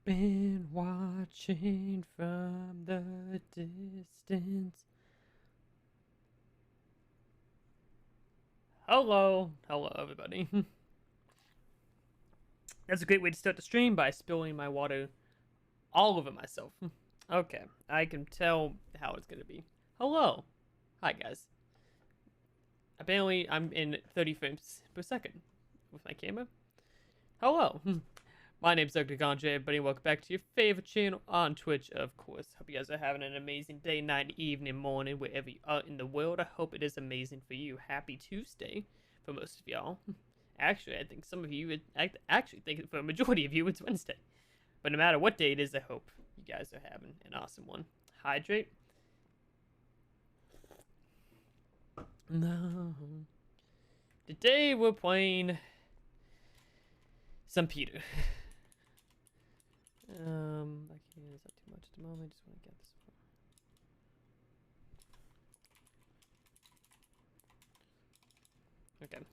Been watching from the distance. Hello everybody. That's a great way to start the stream, by spilling my water all over myself. Okay, I can tell how it's gonna be. Hello. Hi guys. Apparently I'm in 30 frames per second with my camera. Hello. My name's Dr. Ganja, everybody, and welcome back to your favorite channel on Twitch, of course. Hope you guys are having an amazing day, night, evening, morning, wherever you are in the world. I hope it is amazing for you. Happy Tuesday for most of y'all. Actually, I think some of you would actually think for a majority of you it's Wednesday. But no matter what day it is, I hope you guys are having an awesome one. Hydrate. No. Today we're playing some Peter. I can't use that too much at the moment. I just want to get this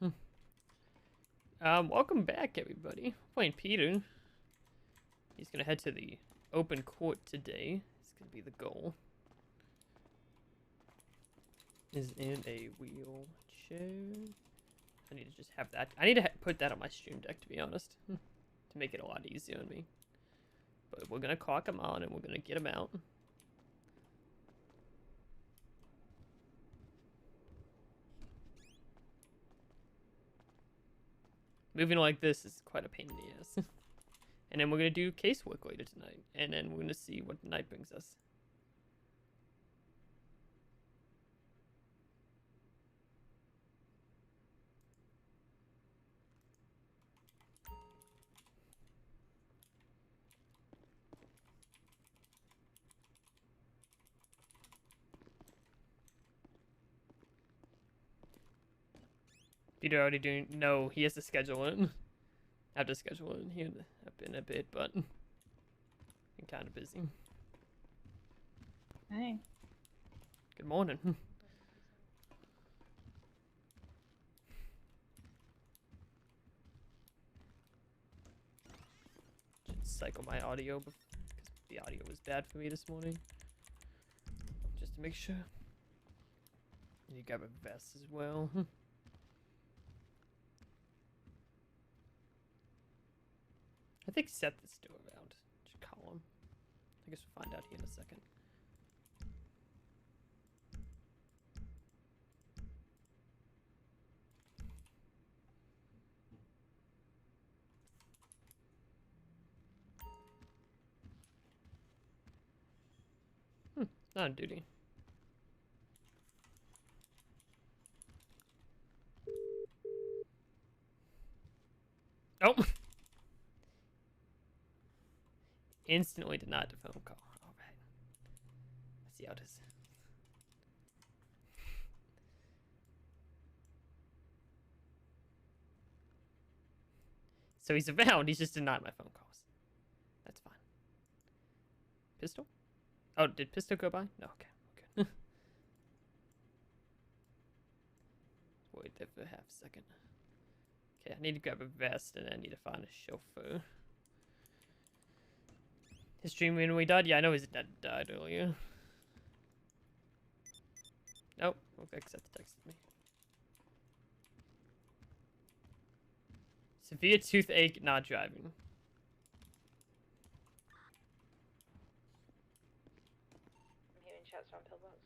one. Okay. Welcome back, everybody. Playing Peter. He's gonna head to the open court today. It's gonna be the goal. Is in a wheelchair. I need to just have that. I need to put that on my stream deck, to be honest, to make it a lot easier on me. But we're gonna clock him on and we're gonna get him out. Moving like this is quite a pain in the ass. And then we're gonna do casework later tonight, and then we're gonna see what the night brings us. Peter already doing? No, he has to schedule it. I have to schedule it here up in a bit, but I'm kind of busy. Hey. Good morning. Just cycle my audio because the audio was bad for me this morning. Just to make sure. And you grab a vest as well. I think Seth is still around. Should call him. I guess we'll find out here in a second. Not on duty. Oh! Instantly denied the phone call. Alright. Let's see how it is. So he's around, he's just denied my phone calls. That's fine. Pistol? Oh, did Pistol go by? No, okay. Okay. Wait there for half a second. Okay, I need to grab a vest and I need to find a chauffeur. His stream when we died? Yeah, I know his dad died earlier. Nope. Okay, Seth texted me. Severe toothache, not driving. I'm hearing shots from pillbox.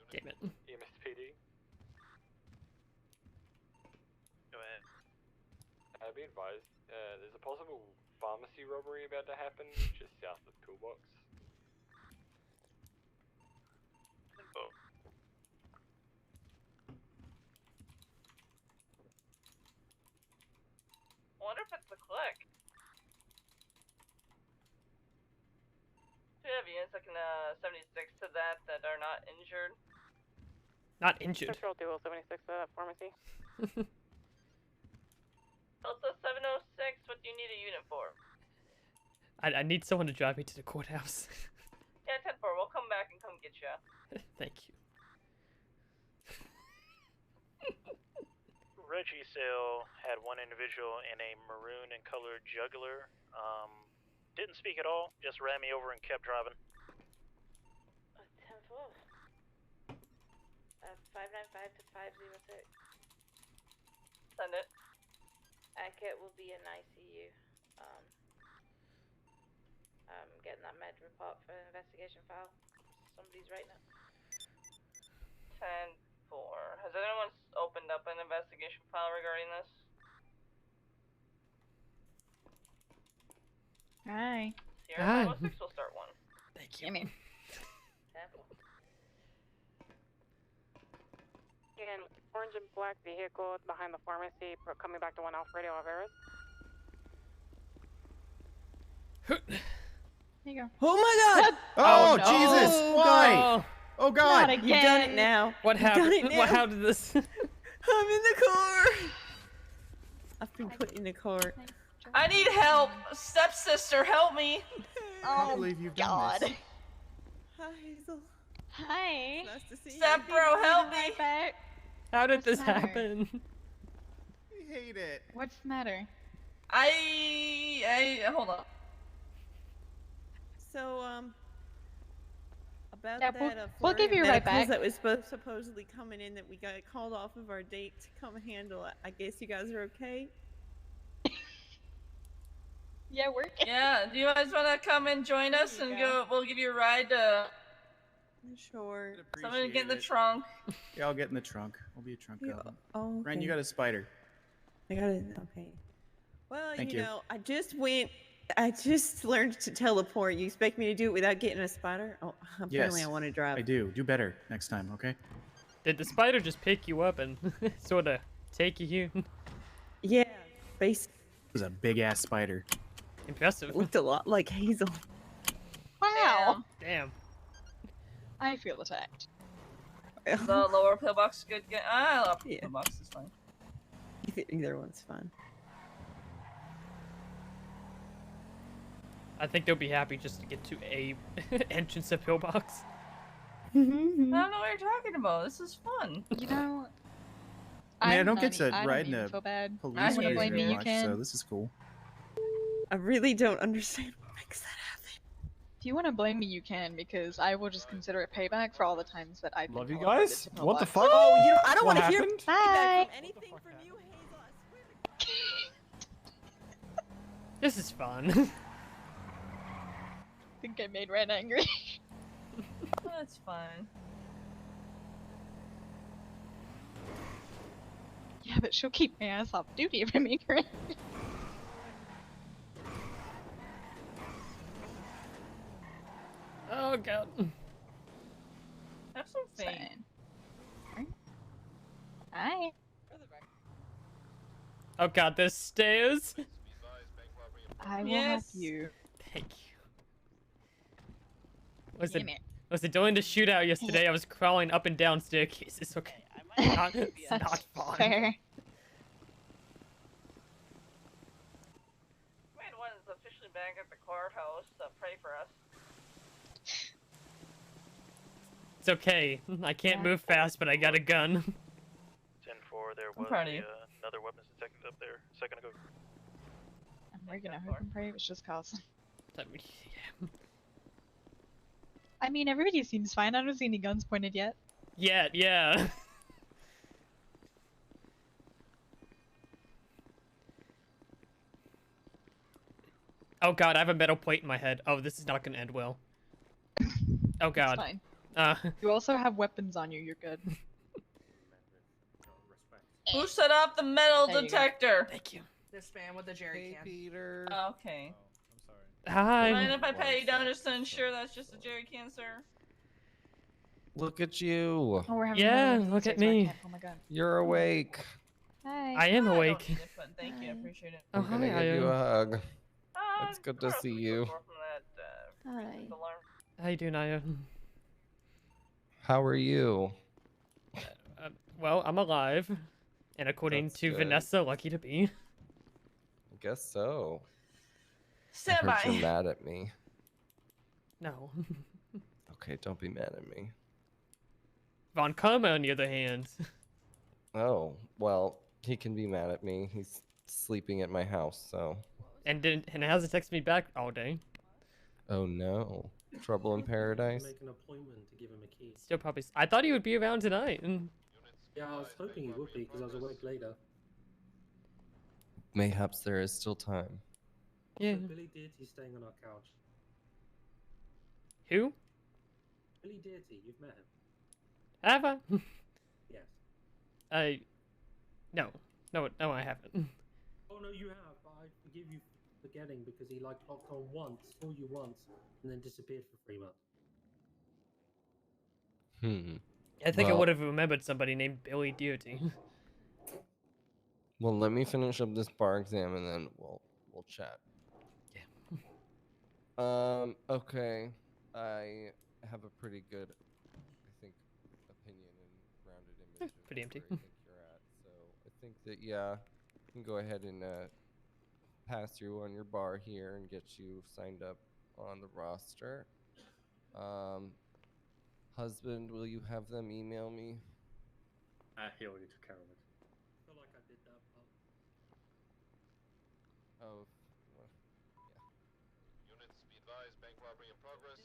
Damn it. EMSPD. Go ahead. Be advised, there's a possible pharmacy robbery about to happen just south of Pillbox. Oh. I wonder if it's the click. Do you have units like in 76 to that are not injured? Not injured. Central Dual 76 at that pharmacy. Also 706, what do you need a unit for? I need someone to drive me to the courthouse. Yeah, 10-4, we'll come back and come get you. Thank you. Reggie Sale had one individual in a maroon and colored jugular. Didn't speak at all, just ran me over and kept driving. 10-4. 595 to 506. Send it. Acket will be in ICU. I'm getting that med report for an investigation file. Somebody's writing it. 10-4. Has anyone opened up an investigation file regarding this? Hi. Sierra 506 will start one. Thank you. Gimme. 10-4. Again, orange and black vehicle behind the pharmacy, coming back to 1 Alfredo Alvarez. Here you go. Oh my god! Oh, Oh, Jesus! no. Why? Oh god! Not You've done it again. now. What You've done happened? it now. What? How did this? I'm in the car. I've been put in the car. I need help! Stepsister, help me! I can't believe you've done this. Hi, Hazel. Hi. Nice to see you. Step bro, help me! Right back. How did What's this the matter? happen? I hate it. What's the matter? Hold on. So, about Yeah, that we'll give you right medicals back. that was supposedly coming in that we got called off of our date to come handle it. I guess you guys are okay? Yeah, we're good. Yeah, do you guys want to come and join us There you and go. we'll give you a ride to... Sure. Someone get in the Appreciate it. trunk. Yeah, I'll get in the trunk. I'll be a trunk You- goblin. Oh, okay. Ren, you got a spider. I got it. Okay. Well, Thank you you. know, I just learned to teleport. You expect me to do it without getting a spider? Oh, apparently Yes, I want to drive. I do. Do better next time, okay? Did the spider just pick you up and sort of take you here? Yeah, basically It was a big ass spider. Impressive. looked a lot like Hazel. Wow. Damn. I feel attacked. The lower pillbox is good. Lower Yeah. pillbox is fine. Either one's fun. I think they'll be happy just to get to a entrance of pillbox. I don't know what you're talking about. This is fun. You know, I mean, I I'm don't get not to I ride don't in even a feel bad. Police I cruiser blame me, very you much, can. so this is cool. I really don't understand what makes that happen. If you want to blame me, you can, because I will just consider it payback for all the times that I've been Love you teleported guys. to What the pillbox. fuck? Oh, you know, I don't What want to hear happened? Bye. from anything fuck from happened? you, Hazel. I swear to This is fun. I think I made Ren angry. That's fine. Yeah, but she'll keep my ass off duty if I make her angry. Oh god. Have some It's faith. fine. Alright. Hi. Oh god, there's stairs. I will Yes. help you. Thank you. Was Damn it? it. Was it during the shootout yesterday? I was crawling up and down staircases. Okay. Not, it's That's not fun. fair. Grade 1 is officially back at the courthouse. Pray for us. It's okay. I can't move fast, but I got a gun. 10-4, there I'm was proud of you. another weapons detected up there a second ago. We're gonna hope and pray it was just cause. Yeah. I mean, everybody seems fine. I don't see any guns pointed yet. Yeah. Oh god, I have a metal plate in my head. Oh, this is not gonna end well. Oh It's god. fine. Uh, You also have weapons on you. You're good. Who set off the metal There you go. detector? thank you. This man with the jerry can. Peter. Okay. Hi. Mind if I pay you down just to ensure that's just a jerry can, sir? Look at you. Oh, we're having Yeah, another look Wednesday, at so I me. can't pull my gun. You're awake. Hi. I am I don't awake. need it, but thank you, I appreciate it. Oh I'm gonna hi, give you a Aya. hug. It's good to see you. From that, Hi. recent alarm. How you doing, Aya? How are you? Well, I'm alive, and according That's to good. Vanessa, lucky to be. I guess so. I heard Semi. you're mad at me. No. Okay, don't be mad at me. Von Karma, on the other hand. Oh, well, he can be mad at me. He's sleeping at my house, so. And hasn't texted me back all day. Oh no. Trouble in paradise? Make an appointment to give him a key. Still probably. I thought he would be around tonight. Yeah, I was hoping he would be because I was awake later. Mayhaps there is still time. Yeah. Also, Billy Dearty's staying on our couch. Who? Billy Dearty, you've met him. Have I? Yes. No, I haven't. Oh no, you have. But I forgive you for forgetting because he like popped on once, saw you once, and then disappeared for 3 months. I think I Well- would have remembered somebody named Billy Dearty. Well, let me finish up this bar exam and then we'll chat. Yeah. Okay. I have a pretty good, I think, opinion and rounded image of pretty empty. where I think you're at. So I think that, yeah, you can go ahead and pass you on your bar here and get you signed up on the roster. Husband, will you have them email me? He already took care of it. I feel like I did that part. Oh, well, Units, be advised, bank robbery in progress.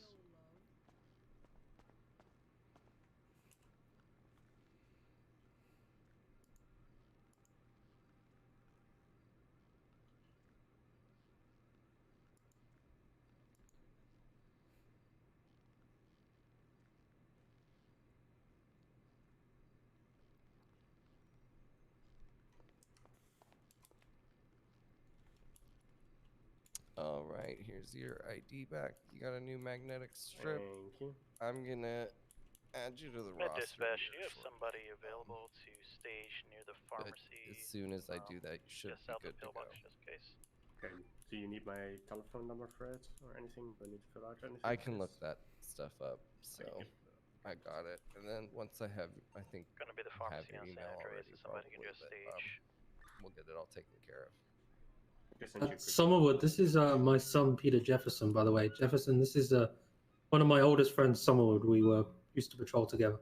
all right, here's your ID back. You got a new magnetic strip. Thank you. I'm gonna add you to the At roster. dispatch, do here you have shortly. somebody available to stage near the But pharmacy? as soon as I do that, you should just be south good of to go. pillbox, just in case. Okay. Do you need my telephone number for it or anything? Do I need to fill out anything? I for can look this? that stuff up. So Thank you. I got it. And then once I have, I think Gonna be the I have pharmacy your on email San Andreas, already, so somebody can probably, just but, stage. we'll get it all taken care of. Summerwood, this is my son Peter Jefferson, by the way. Jefferson, this is one of my oldest friends, Summerwood. We used to patrol together.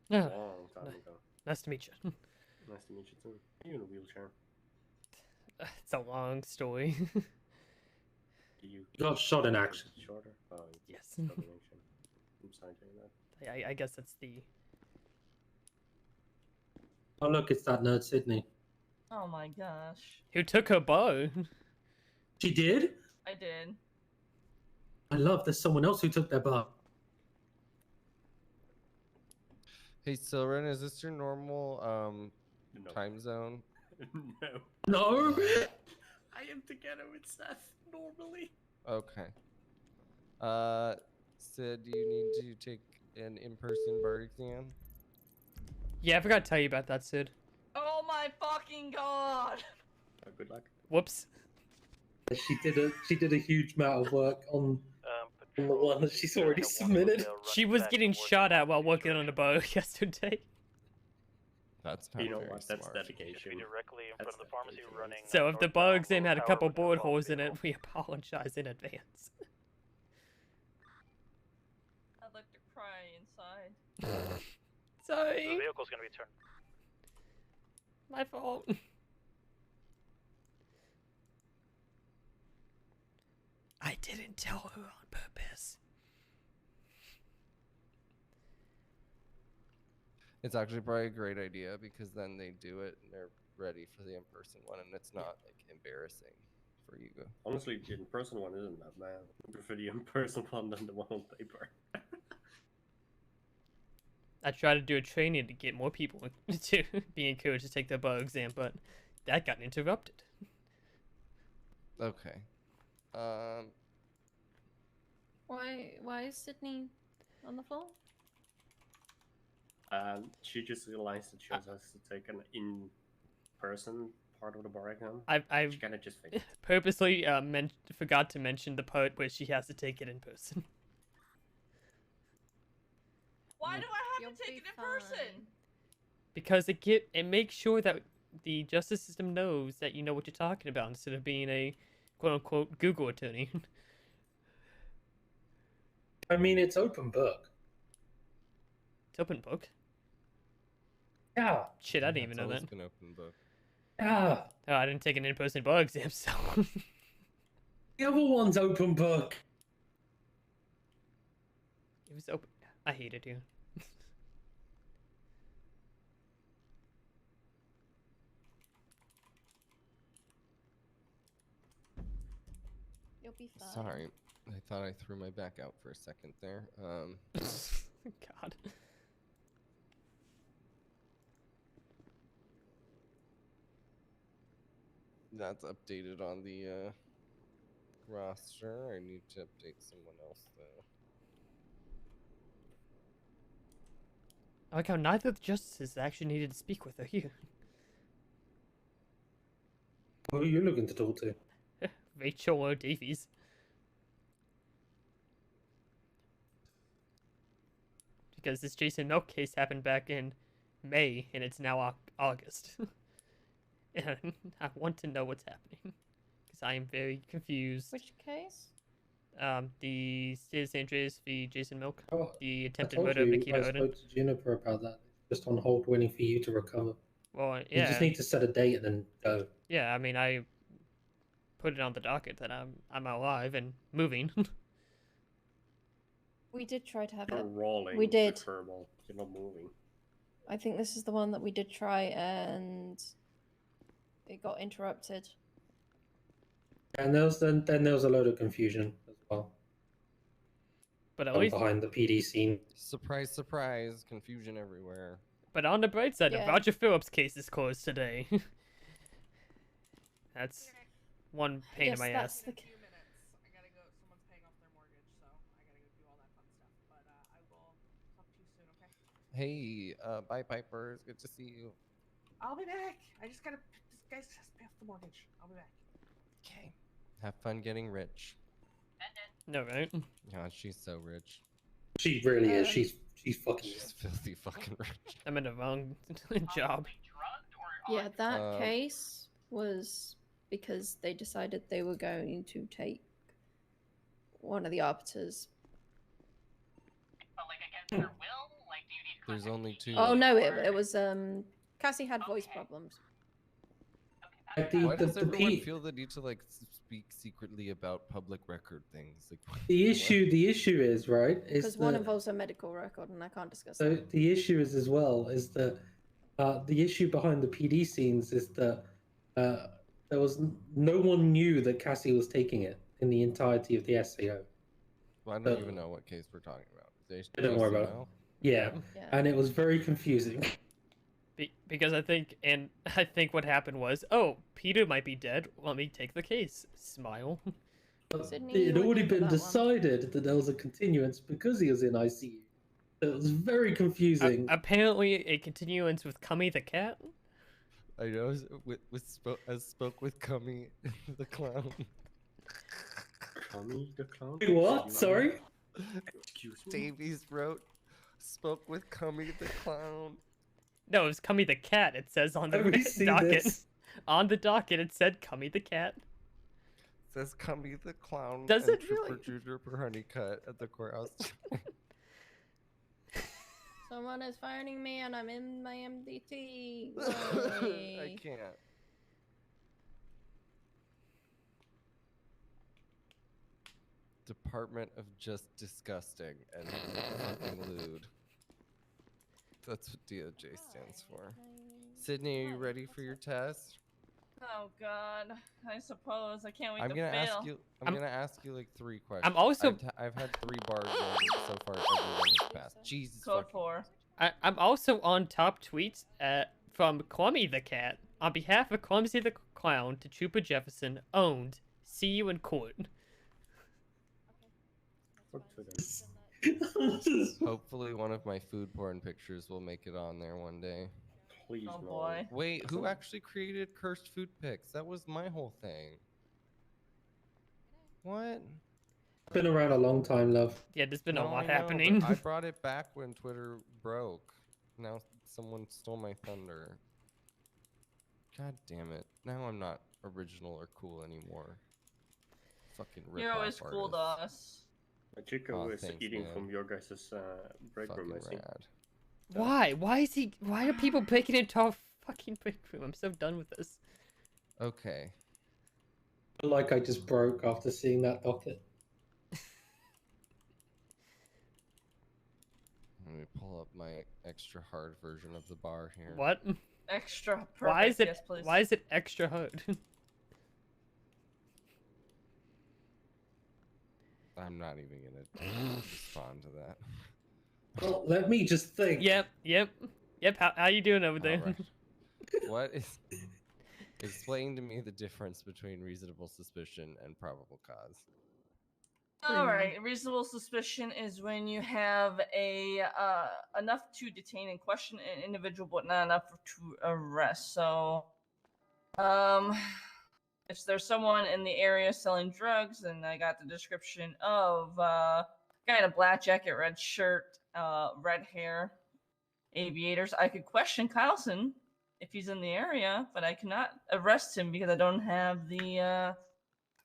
Yeah. Long time ago. Nice to meet you. Nice to meet you too. Are you in a wheelchair? It's a long story. You got shot in action. Shorter? Oh, Yes. shot in action. I'm sorry to hear that. I guess that's the. Oh look, it's that nerd Sydney. Oh my gosh. Who took her bow? She did? I did. I love there's someone else who took their bar. Hey, Silren, is this your normal No. time zone? No. No! I am together with Seth normally. Okay. Sid, do you need to take an in-person bar exam? Yeah, I forgot to tell you about that, Sid. Oh my fucking god! Oh, good luck. Whoops. She did a huge amount of work on the one that she's already submitted. She was getting shot at while working on the bow yesterday. That's not You know very what? That's smart. dedication. Directly in front of the pharmacy running. So if the bow exam had a couple bullet holes in it, we apologize in advance. I'd like to cry inside. Sorry. The vehicle's gonna be turned. My fault. I didn't tell her on purpose. It's actually probably a great idea because then they do it and they're ready for the in-person one, and it's not like embarrassing for you. Honestly, the in-person one isn't that bad. I prefer the in-person one than the one on paper. I tried to do a training to get more people to be encouraged to take the bow exam, but that got interrupted. Okay. Why is Sydney on the phone? She just realized that she also has to take an in-person part of the bar exam. I've She kind of just faked it. purposely forgot to mention the part where she has to take it in person. Why do I have You'll to take be it in person? Because it makes sure that the justice system knows that you know what you're talking about instead of being a quote unquote Google attorney. I mean, it's open book. It's open book. Yeah. Shit, I didn't even It's know always that. been open book. Yeah. Oh, I didn't take an in-person bar exam, so. The other one's open book. It was open. I hated you. You'll be fine. Sorry, I thought I threw my back out for a second there. God. That's updated on the roster. I need to update someone else though. I like how neither of the justices actually needed to speak with her here. Who are you looking to talk to? Rachel O. Davies. Because this Jason Milk case happened back in May, and it's now August. And I want to know what's happening. Because I am very confused. Which case? The State San Andreas v. Jason Milk. Oh, The I attempted told murder of you, Nikita I Odin. spoke to Juniper about that. Just on hold, waiting for you to recover. Well, You yeah. just need to set a date and then go. Yeah, I mean, I put it on the docket that I'm alive and moving. We did try to have You're it. rolling. We did. Kerbal. You're not moving. I think this is the one that we did try and it got interrupted. And then there was a load of confusion as well. But at least behind the PD scene. Surprise, surprise! Confusion everywhere. But on the bright side, Yeah. the Roger Phillips case is closed today. That's one pain in my ass. I gotta go. Someone's paying off their mortgage, so I gotta go do all that fun stuff. But I will talk to you soon, okay? Hey, bye Pipers. Good to see you. I'll be back. I just gotta. This guy's just pay off the mortgage. I'll be back. Okay. Have fun getting rich. No, right? God, she's so rich. She really is. She's fucking. She's filthy fucking rich. I'm in the wrong job. Yeah, that Uh, case was because they decided they were going to take one of the arbiters. There's only two. Oh no, it was Cassie had voice problems. Why does the everyone P- feel the need to like speak secretly about public record things? Like The what? the issue is right. Is Because one that- involves a medical record and I can't discuss So that. the issue is as well is that the issue behind the PD scenes is that there was no one knew that Cassie was taking it in the entirety of the SAO. Well, I don't even know what case we're talking about. Don't worry about it. Yeah, Yeah. and it was very confusing. Because I think what happened was, oh, Peter might be dead. Let me take the case. Smile. Sydney, It had what already do you think been about that one? decided that there was a continuance because he was in ICU. It was very confusing. Apparently, a continuance with Cummy the cat. I know. I spoke with Cummy the clown. Cummy the clown? Wait, what? Sorry? Excuse me? Davies wrote, spoke with Cummy the clown. No, it was Cummy the cat. It says on the Have we seen docket. this? On the docket, it said Cummy the cat. Says Cummy the clown. Does and it really? Trooper Honeycutt at the courthouse. Someone is firing me and I'm in my MDT. I Yay. can't. Department of just disgusting and fucking lewd. That's what DOJ stands for. Sydney, are you ready for your test? Oh God, I suppose I can't wait I'm to gonna fail. ask you. I'm I'm- gonna ask you like 3 questions. also- I've had 3 bars rolling so far. Everyone has passed. Jesus Code fucking. 4. I'm also on top tweets from Clummy the cat on behalf of Clumsy the clown to Trooper Jefferson. Owned. See you in court. Fuck Twitter. Hopefully, one of my food porn pictures will make it on there one day. Please Oh no. boy. Wait, who actually created cursed food pics? That was my whole thing. What? Been around a long time, love. Yeah, there's been No, a lot I know, happening. but I brought it back when Twitter broke. Now someone stole my thunder. God damn it. Now I'm not original or cool anymore. Fucking rip You're always off cool to artists. us. Chico Aw, is thanks, eating man. from your guys' break room, I Fucking see. rad. Why? Why are people breaking into our fucking break room? I'm so done with this. Okay. Like I just broke after seeing that docket. Let me pull up my extra hard version of the bar here. What? Extra perfect. Why is it? Yes, please. Why is it extra hard? I'm not even gonna respond to that. Well, let me just think. Yep. How you doing over there? Alright. What is... Explain to me the difference between reasonable suspicion and probable cause. All right. Reasonable suspicion is when you have enough to detain and question an individual, but not enough to arrest. So, if there's someone in the area selling drugs, and I got the description of guy in a black jacket, red shirt, red hair, aviators, I could question Kyleson if he's in the area, but I cannot arrest him because I don't have the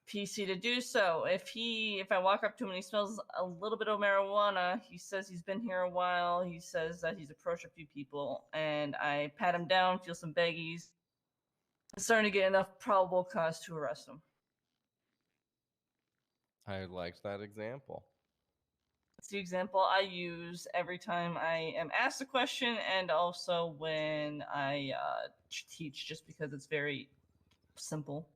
PC to do so. If I walk up to him and he smells a little bit of marijuana, he says he's been here a while, he says that he's approached a few people, and I pat him down, feel some baggies, I'm starting to get enough probable cause to arrest him. I liked that example. It's the example I use every time I am asked a question, and also when I teach, just because it's very simple.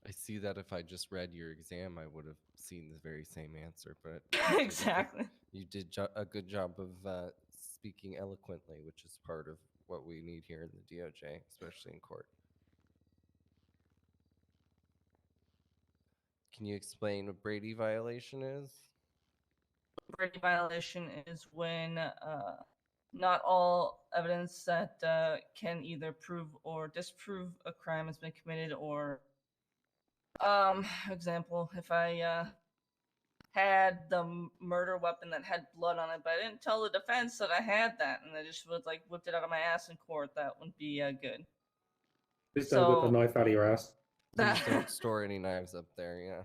I see that if I just read your exam, I would have seen the very same answer, but Exactly. You did a good job of speaking eloquently, which is part of what we need here in the DOJ, especially in court. Can you explain what Brady violation is? Brady violation is when not all evidence that can either prove or disprove a crime has been committed, or example, if I had the murder weapon that had blood on it, but I didn't tell the defense that I had that, and I just was like whipped it out of my ass in court, that wouldn't be good. Please don't whip a knife out of your ass. Please don't store any knives up there, yeah.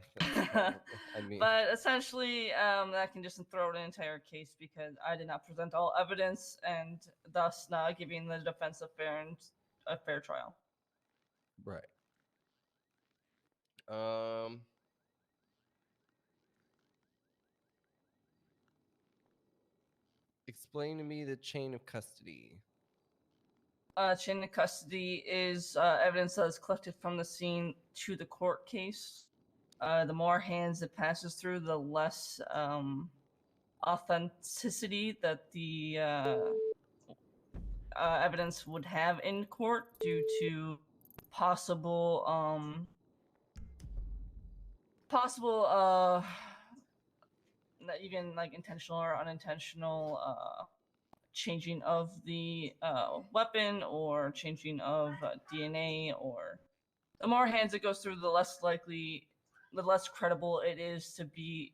I mean, but essentially, that can just throw an entire case because I did not present all evidence, and thus not giving the defense a fair trial. right. Explain to me the chain of custody. Chain of custody is evidence that is collected from the scene to the court case. The more hands it passes through, the less authenticity that the evidence would have in court due to possible not even like intentional or unintentional changing of the weapon, or changing of DNA, or the more hands it goes through, the less credible it is to be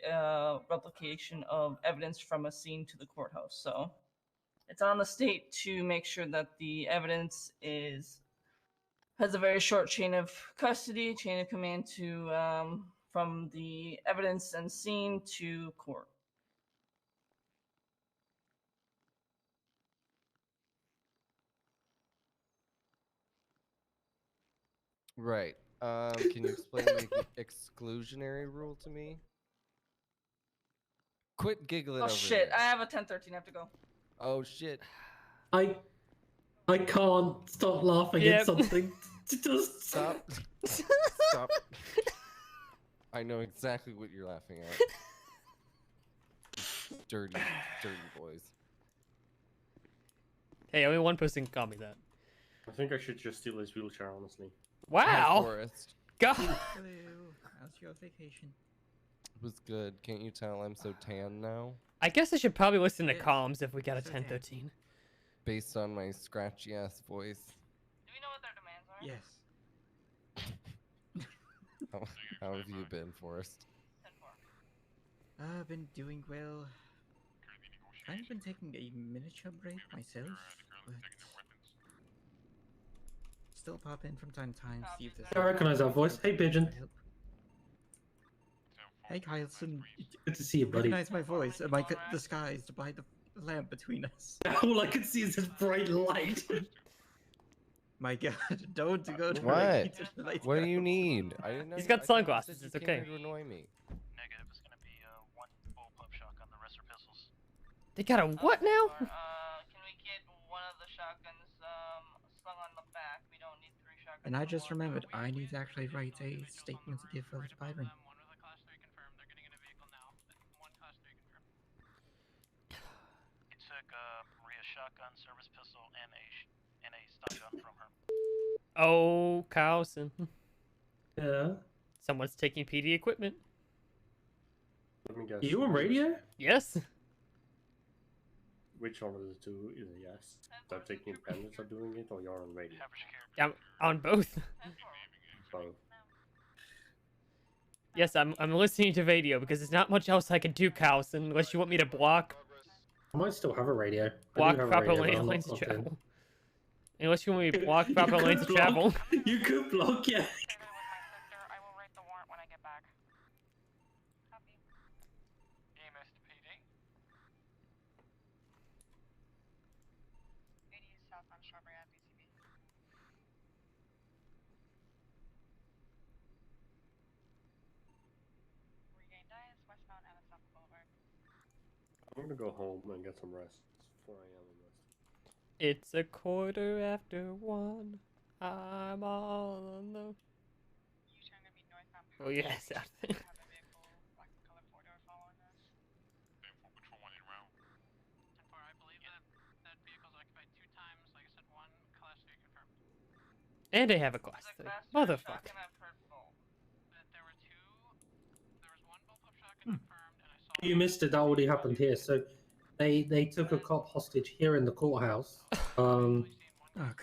replication of evidence from a scene to the courthouse. So it's on the state to make sure that the evidence has a very short chain of custody, chain of command to from the evidence and scene to court. Right. Can you explain the exclusionary rule to me? Quit giggling Oh over shit! there. I have a 10:13. I have to go. Oh shit! I can't stop laughing at something. Just stop. Stop. I know exactly what you're laughing at. Dirty boys. Hey, only one person can call me that. I think I should just steal his wheelchair, honestly. Wow. Forrest. God. Hello. How's your vacation? It was good. Can't you tell I'm so tan now? I guess I should probably listen to comms if we got a 10:13. Based on my scratchy ass voice. Do we know what their demands are? Yes. How have you been, Forrest? I've been doing well. I've been taking a miniature break myself, but still pop in from time to time, see if there's... I recognize that voice. Hey, Pigeon. Hey, Kyleson. Good to see you, buddy. Recognize my voice. Am I disguised by the lamp between us? All I can see is this bright light. My God! Don't go What? directly to the light. What do you need? I didn't know. He's I got thought you sunglasses, said you it's came okay. here to annoy me. Negative is gonna be one bullpup shotgun. The rest are pistols. They got a what now? Can we get one of the shotguns slung on the back? We don't need 3 shotguns. And I just remembered, I need to actually write a statement to give over to Byron. He took Maria's shotgun, service pistol, and a stun gun from her. Oh, Carlson. Yeah. Someone's taking PD equipment. Let me guess. You on radio? Yes. Which one of the two is a yes? That taking bandits are doing it, or you're on radio? I'm on both. Both. Yes, I'm listening to radio because there's not much else I can do, Carlson, unless you want me to block I might still have a radio. I block do have a proper radio, but I'm not lanes of plugged in. travel. Unless you want me to block You proper could lanes of block. travel. You could block, yeah. I will write the warrant when I get back. Copy. EMS to PD. 80 southbound Strawberry at BCB. Regain Dias, westbound and South Boulevard. I'm gonna go home and get some rest. It's 4 a.m. almost. It's 1:15. I'm all alone. U-turn to meet northbound. Oh yes, out there. Have a vehicle, black color 4-door following us. Patrol 1 en route. 10-4, I believe that vehicle's occupied 2 times. Like I said, 1 class 3 confirmed. And they have a class 3. Motherfucker. There were 2. There was 1 bullpup shotgun confirmed, and I saw. You missed it. That already happened here. So they took a cop hostage here in the courthouse. The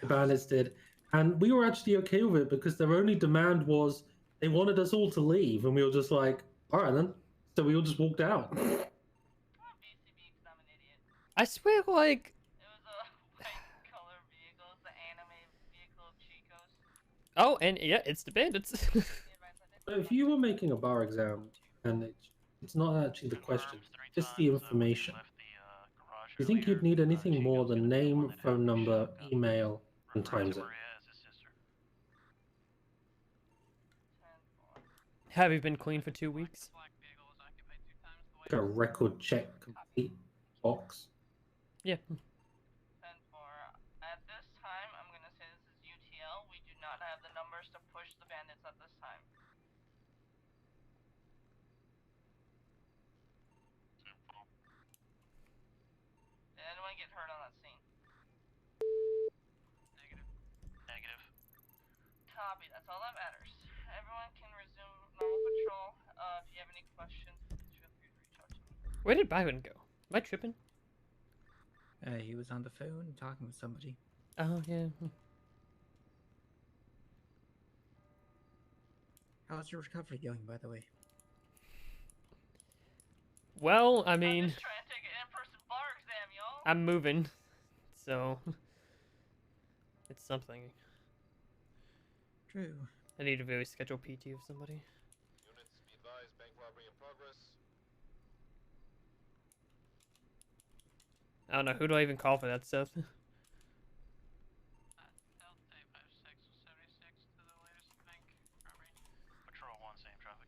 bandits did, and we were actually okay with it because their only demand was they wanted us all to leave, and we were just like, all right then. So we all just walked out. I swear, like. Oh, and yeah, it's the bandits. So if you were making a bar exam, and it's not actually the question, just the information. Do you think you'd need anything more than name, phone number, email, and time zone? Have you been clean for 2 weeks? Like a record check complete box. Yeah. 10-4. At this time, I'm gonna say this is UTL. We do not have the numbers to push the bandits at this time. Did anyone get hurt on that scene? Negative. Copy. That's all that matters. Everyone can resume normal patrol. If you have any questions, please feel free to reach out to me. Where did Byron go? Am I tripping? He was on the phone talking with somebody. Oh yeah. How's your recovery going, by the way? Well, I mean, I'm just trying to take an in-person bar exam, y'all. I'm moving, so it's something. True. I need to really schedule PT with somebody. Units, be advised, bank robbery in progress. I don't know, who do I even call for that stuff? Patrol 1, same traffic.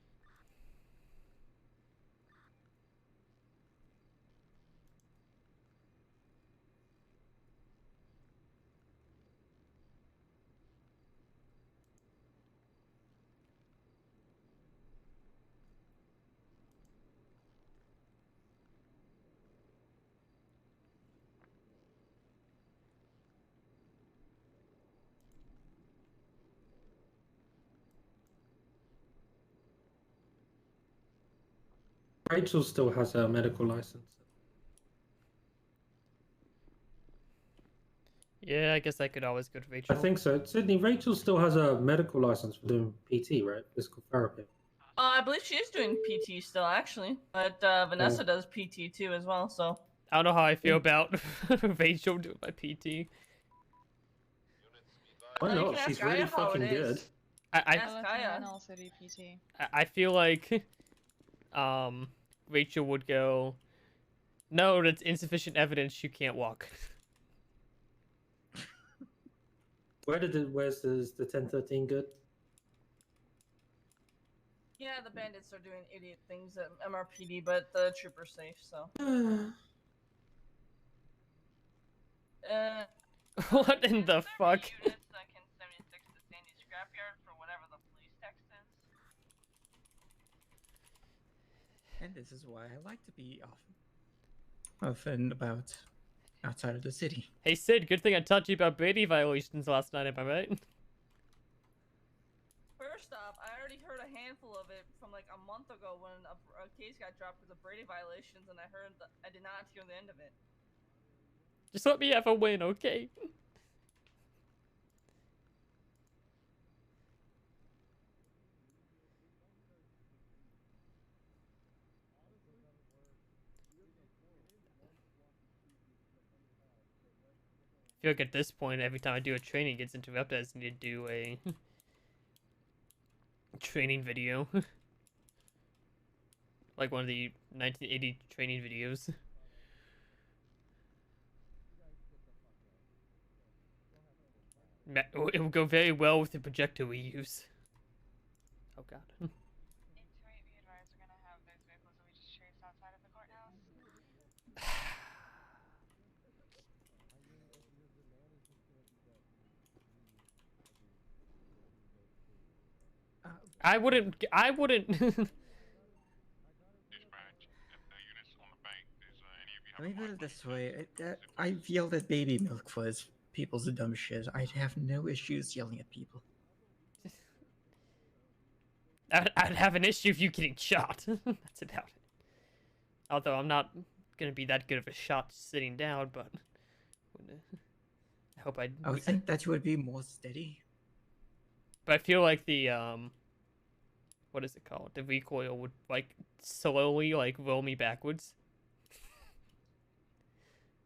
Rachel still has a medical license. Yeah, I guess I could always go to Rachel. I think so. Sydney, Rachel still has a medical license for doing PT, right? Physical therapy. I believe she is doing PT still, actually. But Vanessa does PT too as well, so. I don't know how I feel about Rachel doing my PT. Why not? She's really fucking good. I Ask Kaya. And also do PT. I feel like Rachel would go, "No, that's insufficient evidence. You can't walk." Where's the 1013 good? Yeah, the bandits are doing idiot things at MRPD, but the trooper's safe, so. What in the fuck? Units that can 76 to Sandy Scrapyard for whatever the police text is. And this is why I like to be often about outside of the city. Hey Sid, good thing I taught you about Brady violations last night, am I right? First off, I already heard a handful of it from like a month ago when a case got dropped because of Brady violations, and I did not hear the end of it. Just let me have a win, okay? I feel like at this point, every time I do a training, it gets interrupted. I just need to do a training video. Like one of the 1980 training videos. It will go very well with the projector we use. Oh god. I wouldn't. Let me put it this way: I feel that baby milk was people's dumb shit. I'd have no issues yelling at people. I'd have an issue if you getting shot. That's about it. Although I'm not gonna be that good of a shot sitting down, but I hope I would think that you would be more steady. But I feel like the what is it called? The recoil would like slowly like roll me backwards.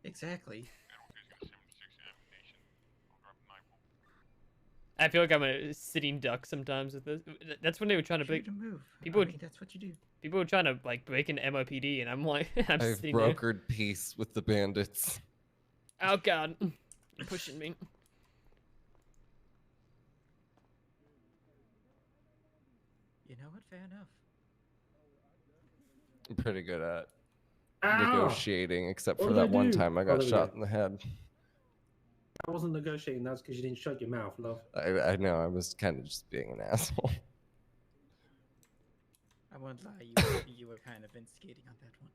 Exactly. I feel like I'm a sitting duck sometimes with this. That's when they were trying to break. Move. People, that's what you do. People were trying to like break into MOPD, and I'm like, I'm I've sitting brokered peace with the bandits. Oh god, you're pushing me. You know what? Fair enough. I'm pretty good at Ow! negotiating, except What for did I that one do? time I Oh, got there we shot go. in the head. I wasn't negotiating. That's because you didn't shut your mouth, love. I know, I was kind of just being an asshole. I won't lie, you were kind of instigating on that one.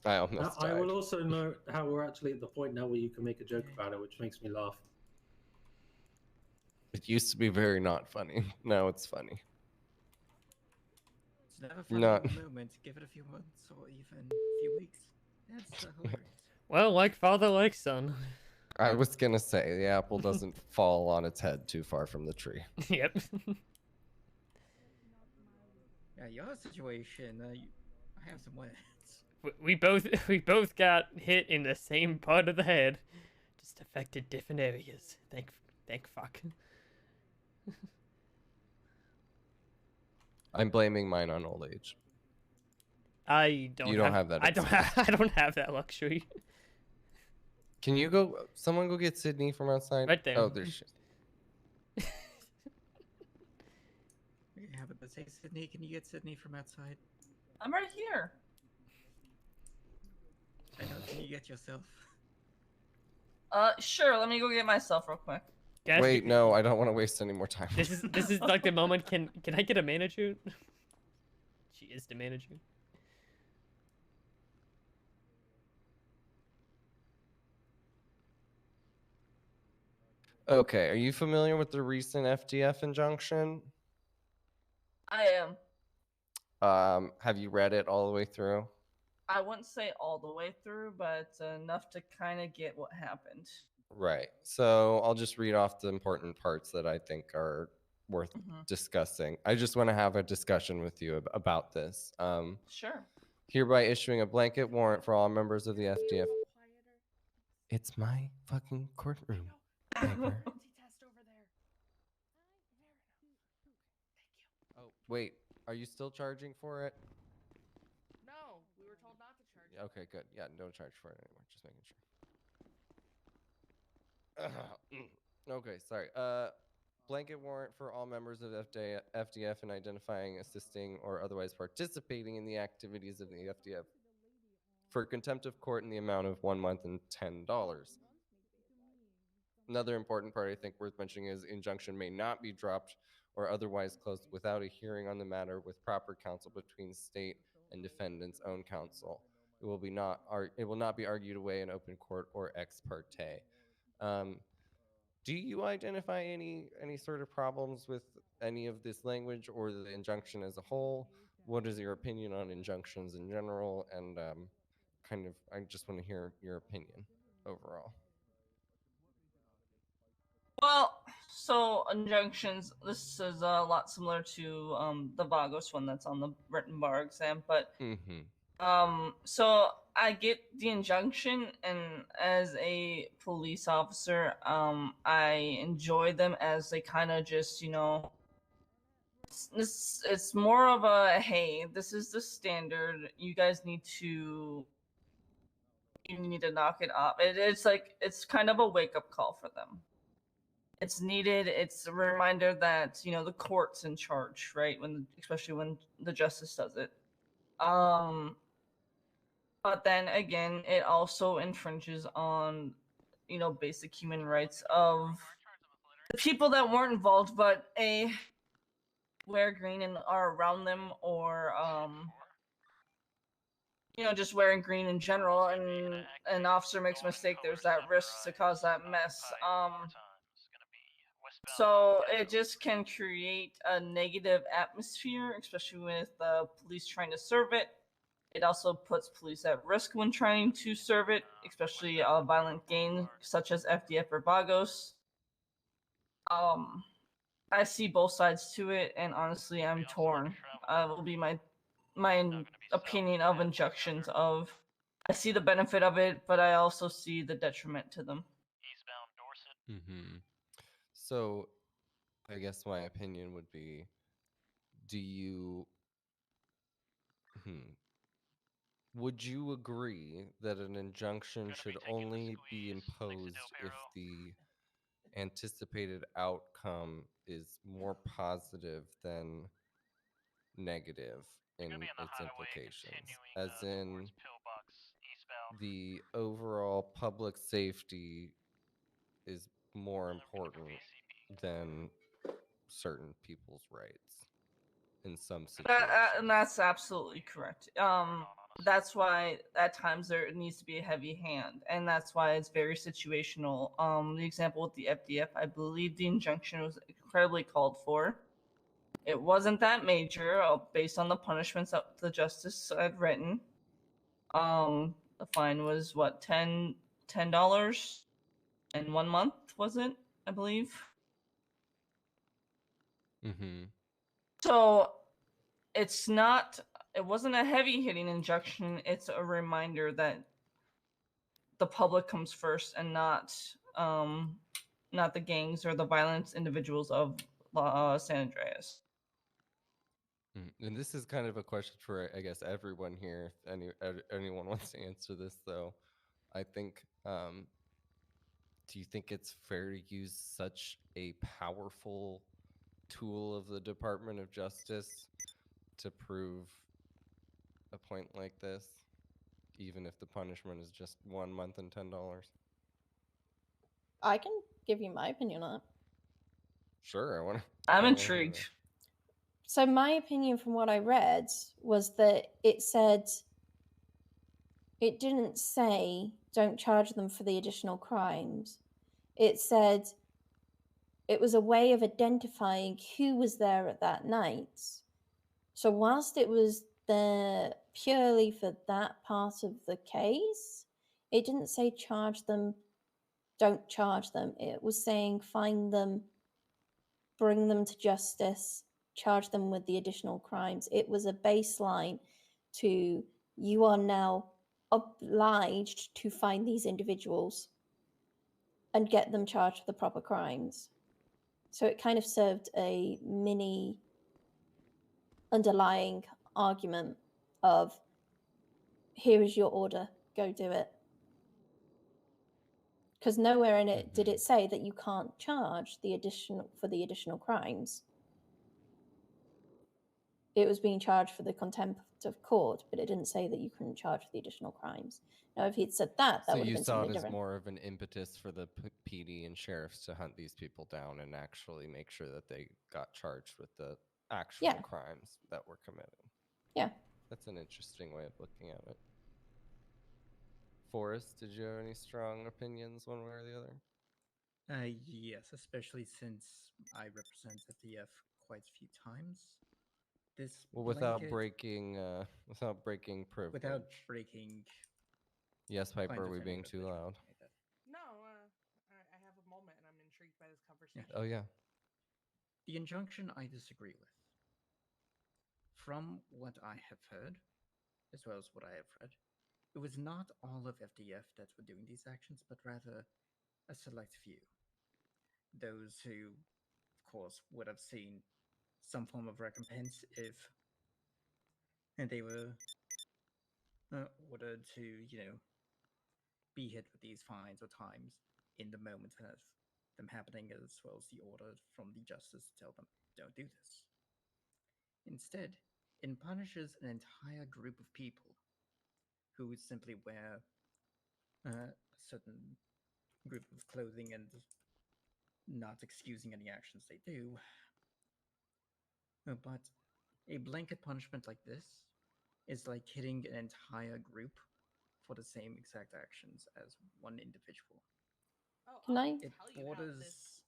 I almost I died. will also know how we're actually at the point now where you can make a joke about it, which makes me laugh. It used to be very not funny. Now it's funny. It's never funny Not. at the moment. Give it a few months or even a few weeks. That's hilarious. Well, like father, like son. I was gonna say the apple doesn't fall on its head too far from the tree. Yep. Yeah, your situation, I have some words. We both got hit in the same part of the head, just affected different areas. Thank fuck. I'm blaming mine on old age. I don't. You don't have that. I don't have that luxury. Can you go? Someone go get Sydney from outside. Right there. Oh, there's shit. Yeah, but say, Sydney, can you get Sydney from outside? I'm right here. I know. Can you get yourself? Sure. Let me go get myself real quick. Wait, no, I don't want to waste any more time. This is like the moment. Can I get a manager? She is the manager. Okay, are you familiar with the recent FDF injunction? I am. Have you read it all the way through? I wouldn't say all the way through, but enough to kind of get what happened. Right. So I'll just read off the important parts that I think are worth Mhm. discussing. I just want to have a discussion with you about this. Sure. Hereby issuing a blanket warrant for all members of the FDF. It's my fucking courtroom. Piper. Oh, wait. Are you still charging for it? Okay, good. Yeah, no charge for it anymore. Just making sure. Okay, sorry. Blanket warrant for all members of FDF and identifying, assisting, or otherwise participating in the activities of the FDF for contempt of court in the amount of 1 month and $10. Another important part I think worth mentioning is injunction may not be dropped or otherwise closed without a hearing on the matter with proper counsel between state and defendant's own counsel. It will not be argued away in open court or ex parte. Do you identify any sort of problems with any of this language or the injunction as a whole? What is your opinion on injunctions in general? And I just want to hear your opinion overall. Well, so injunctions. This is a lot similar to the Vagos one that's on the written bar exam, but so I get the injunction, and as a police officer, I enjoy them as they kind of just, it's more of a, hey, this is the standard. You guys need to knock it off. It's kind of a wake up call for them. It's needed. It's a reminder that the court's in charge, right? Especially when the justice does it. But then again, it also infringes on basic human rights of the people that weren't involved, but wear green and are around them, or just wearing green in general, and an officer makes a mistake, there's that risk to cause that mess. So it just can create a negative atmosphere, especially with the police trying to serve it. It also puts police at risk when trying to serve it, especially violent gangs such as FDF or Vagos. I see both sides to it, and honestly, I'm torn. Will be my opinion of injunctions. I see the benefit of it, but I also see the detriment to them. So, I guess my opinion would be: would you agree that an injunction should only be imposed if the anticipated outcome is more positive than negative in its implications? As in, the overall public safety is more important than certain people's rights in some situations. And that's absolutely correct. That's why at times there needs to be a heavy hand, and that's why it's very situational. The example with the FDF, I believe the injunction was incredibly called for. It wasn't that major, based on the punishments that the justice had written. The fine was what, $10 and 1 month, was it? I believe. So it wasn't a heavy hitting injunction. It's a reminder that the public comes first, and not the gangs or the violent individuals of San Andreas. And this is kind of a question for, I guess, everyone here. If anyone wants to answer this, though, I think, do you think it's fair to use such a powerful tool of the Department of Justice to prove a point like this, even if the punishment is just 1 month and $10? I can give you my opinion on it. Sure, I'm intrigued. So my opinion from what I read was that it didn't say don't charge them for the additional crimes. It said it was a way of identifying who was there at that night. So whilst it was there purely for that part of the case, it didn't say charge them, don't charge them. It was saying find them, bring them to justice, charge them with the additional crimes. It was a baseline to, you are now obliged to find these individuals and get them charged for the proper crimes. So it kind of served a mini underlying argument of here is your order, go do it. Because nowhere in it did it say that you can't charge the additional crimes. It was being charged for the contempt of court, but it didn't say that you couldn't charge for the additional crimes. Now, if he'd said that, that So would have you been saw something it as different. more of an impetus for the PD and sheriffs to hunt these people down and actually make sure that they got charged with the actual crimes that were committed. Yeah. That's an interesting way of looking at it. Forrest, did you have any strong opinions one way or the other? Yes, especially since I represent FDF quite a few times. This Well, without blanket- breaking privilege. Without breaking. Yes, Piper, are plaintiff we any being too privilege or loud? anything like that. No, I have a moment and I'm intrigued by this conversation. Oh yeah. The injunction I disagree with. From what I have heard, as well as what I have read, it was not all of FDF that were doing these actions, but rather a select few. Those who, of course, would have seen some form of recompense if they were ordered to, be hit with these fines or times in the moment of them happening, as well as the order from the justice to tell them, don't do this. Instead, it punishes an entire group of people who simply wear a certain group of clothing and not excusing any actions they do. But a blanket punishment like this is like hitting an entire group for the same exact actions as one individual. Oh, Can I? It tell you how borders. this.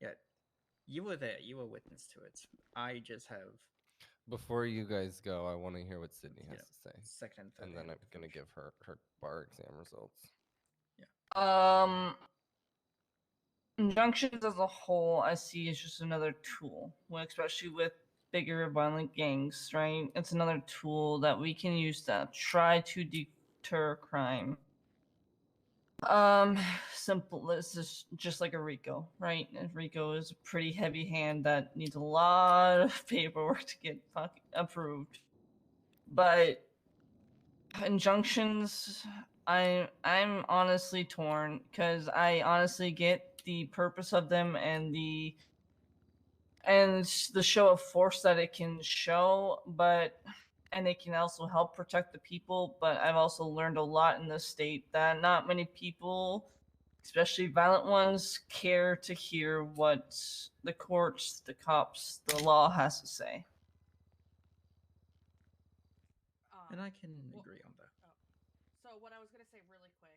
Yeah, you were there. You were witness to it. I just have. Before you guys go, I want to hear what Sydney has to say. Second and third and then hand I'm going to give her bar exam results. Injunctions as a whole, I see is just another tool, especially with bigger violent gangs, right? It's another tool that we can use to try to deter crime. Simple. This is just like a RICO, right? And RICO is a pretty heavy hand that needs a lot of paperwork to get approved. But injunctions, I'm honestly torn because I honestly get the purpose of them and the show of force that it can show, and it can also help protect the people. But I've also learned a lot in this state that not many people, especially violent ones, care to hear what the courts, the cops, the law has to say. And I can agree on that. So what I was gonna say really quick,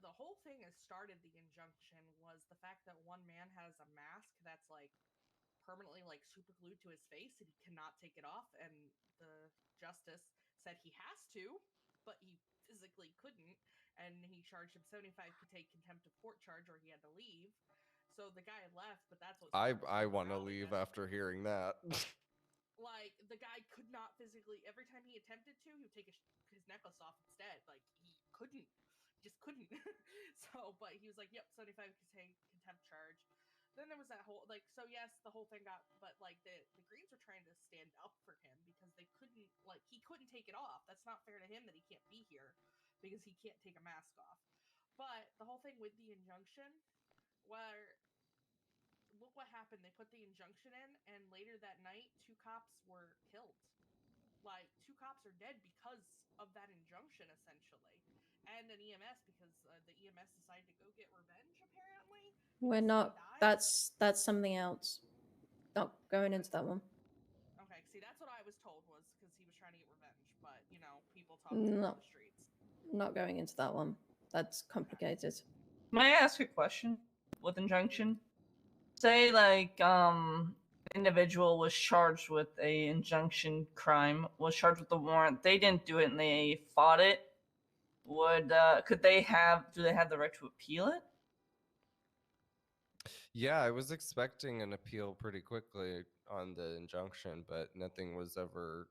the whole thing that started the injunction was the fact that one man has a mask that's like permanently like super glued to his face and he cannot take it off, and the justice said he has to, but he physically couldn't, and he charged him 75 to take contempt of court charge or he had to leave. So the guy left, but that's what I want to leave after hearing that. like the guy could not physically. Every time he attempted to, he would take his necklace off instead. Like he couldn't, just couldn't. So, but he was like, "Yep, 75 contempt charge." Then there was that whole like, so yes, the whole thing got, but like the Greens were trying to stand up for him because they couldn't, like he couldn't take it off. That's not fair to him that he can't be here because he can't take a mask off. But the whole thing with the injunction, where look what happened. They put the injunction in, and later that night, 2 cops were killed. Like 2 cops are dead because of that injunction, essentially, and an EMS because the EMS decided to go get revenge. Apparently, We're not. That's something else. Not going into that one. Okay, see, that's what I was told was because he was trying to get revenge, but people talk on No, the streets. not going into that one. That's complicated. May I ask a question with injunction? Say like individual was charged with a injunction crime, was charged with the warrant, they didn't do it and they fought it. Do they have the right to appeal it? Yeah, I was expecting an appeal pretty quickly on the injunction, but nothing was ever.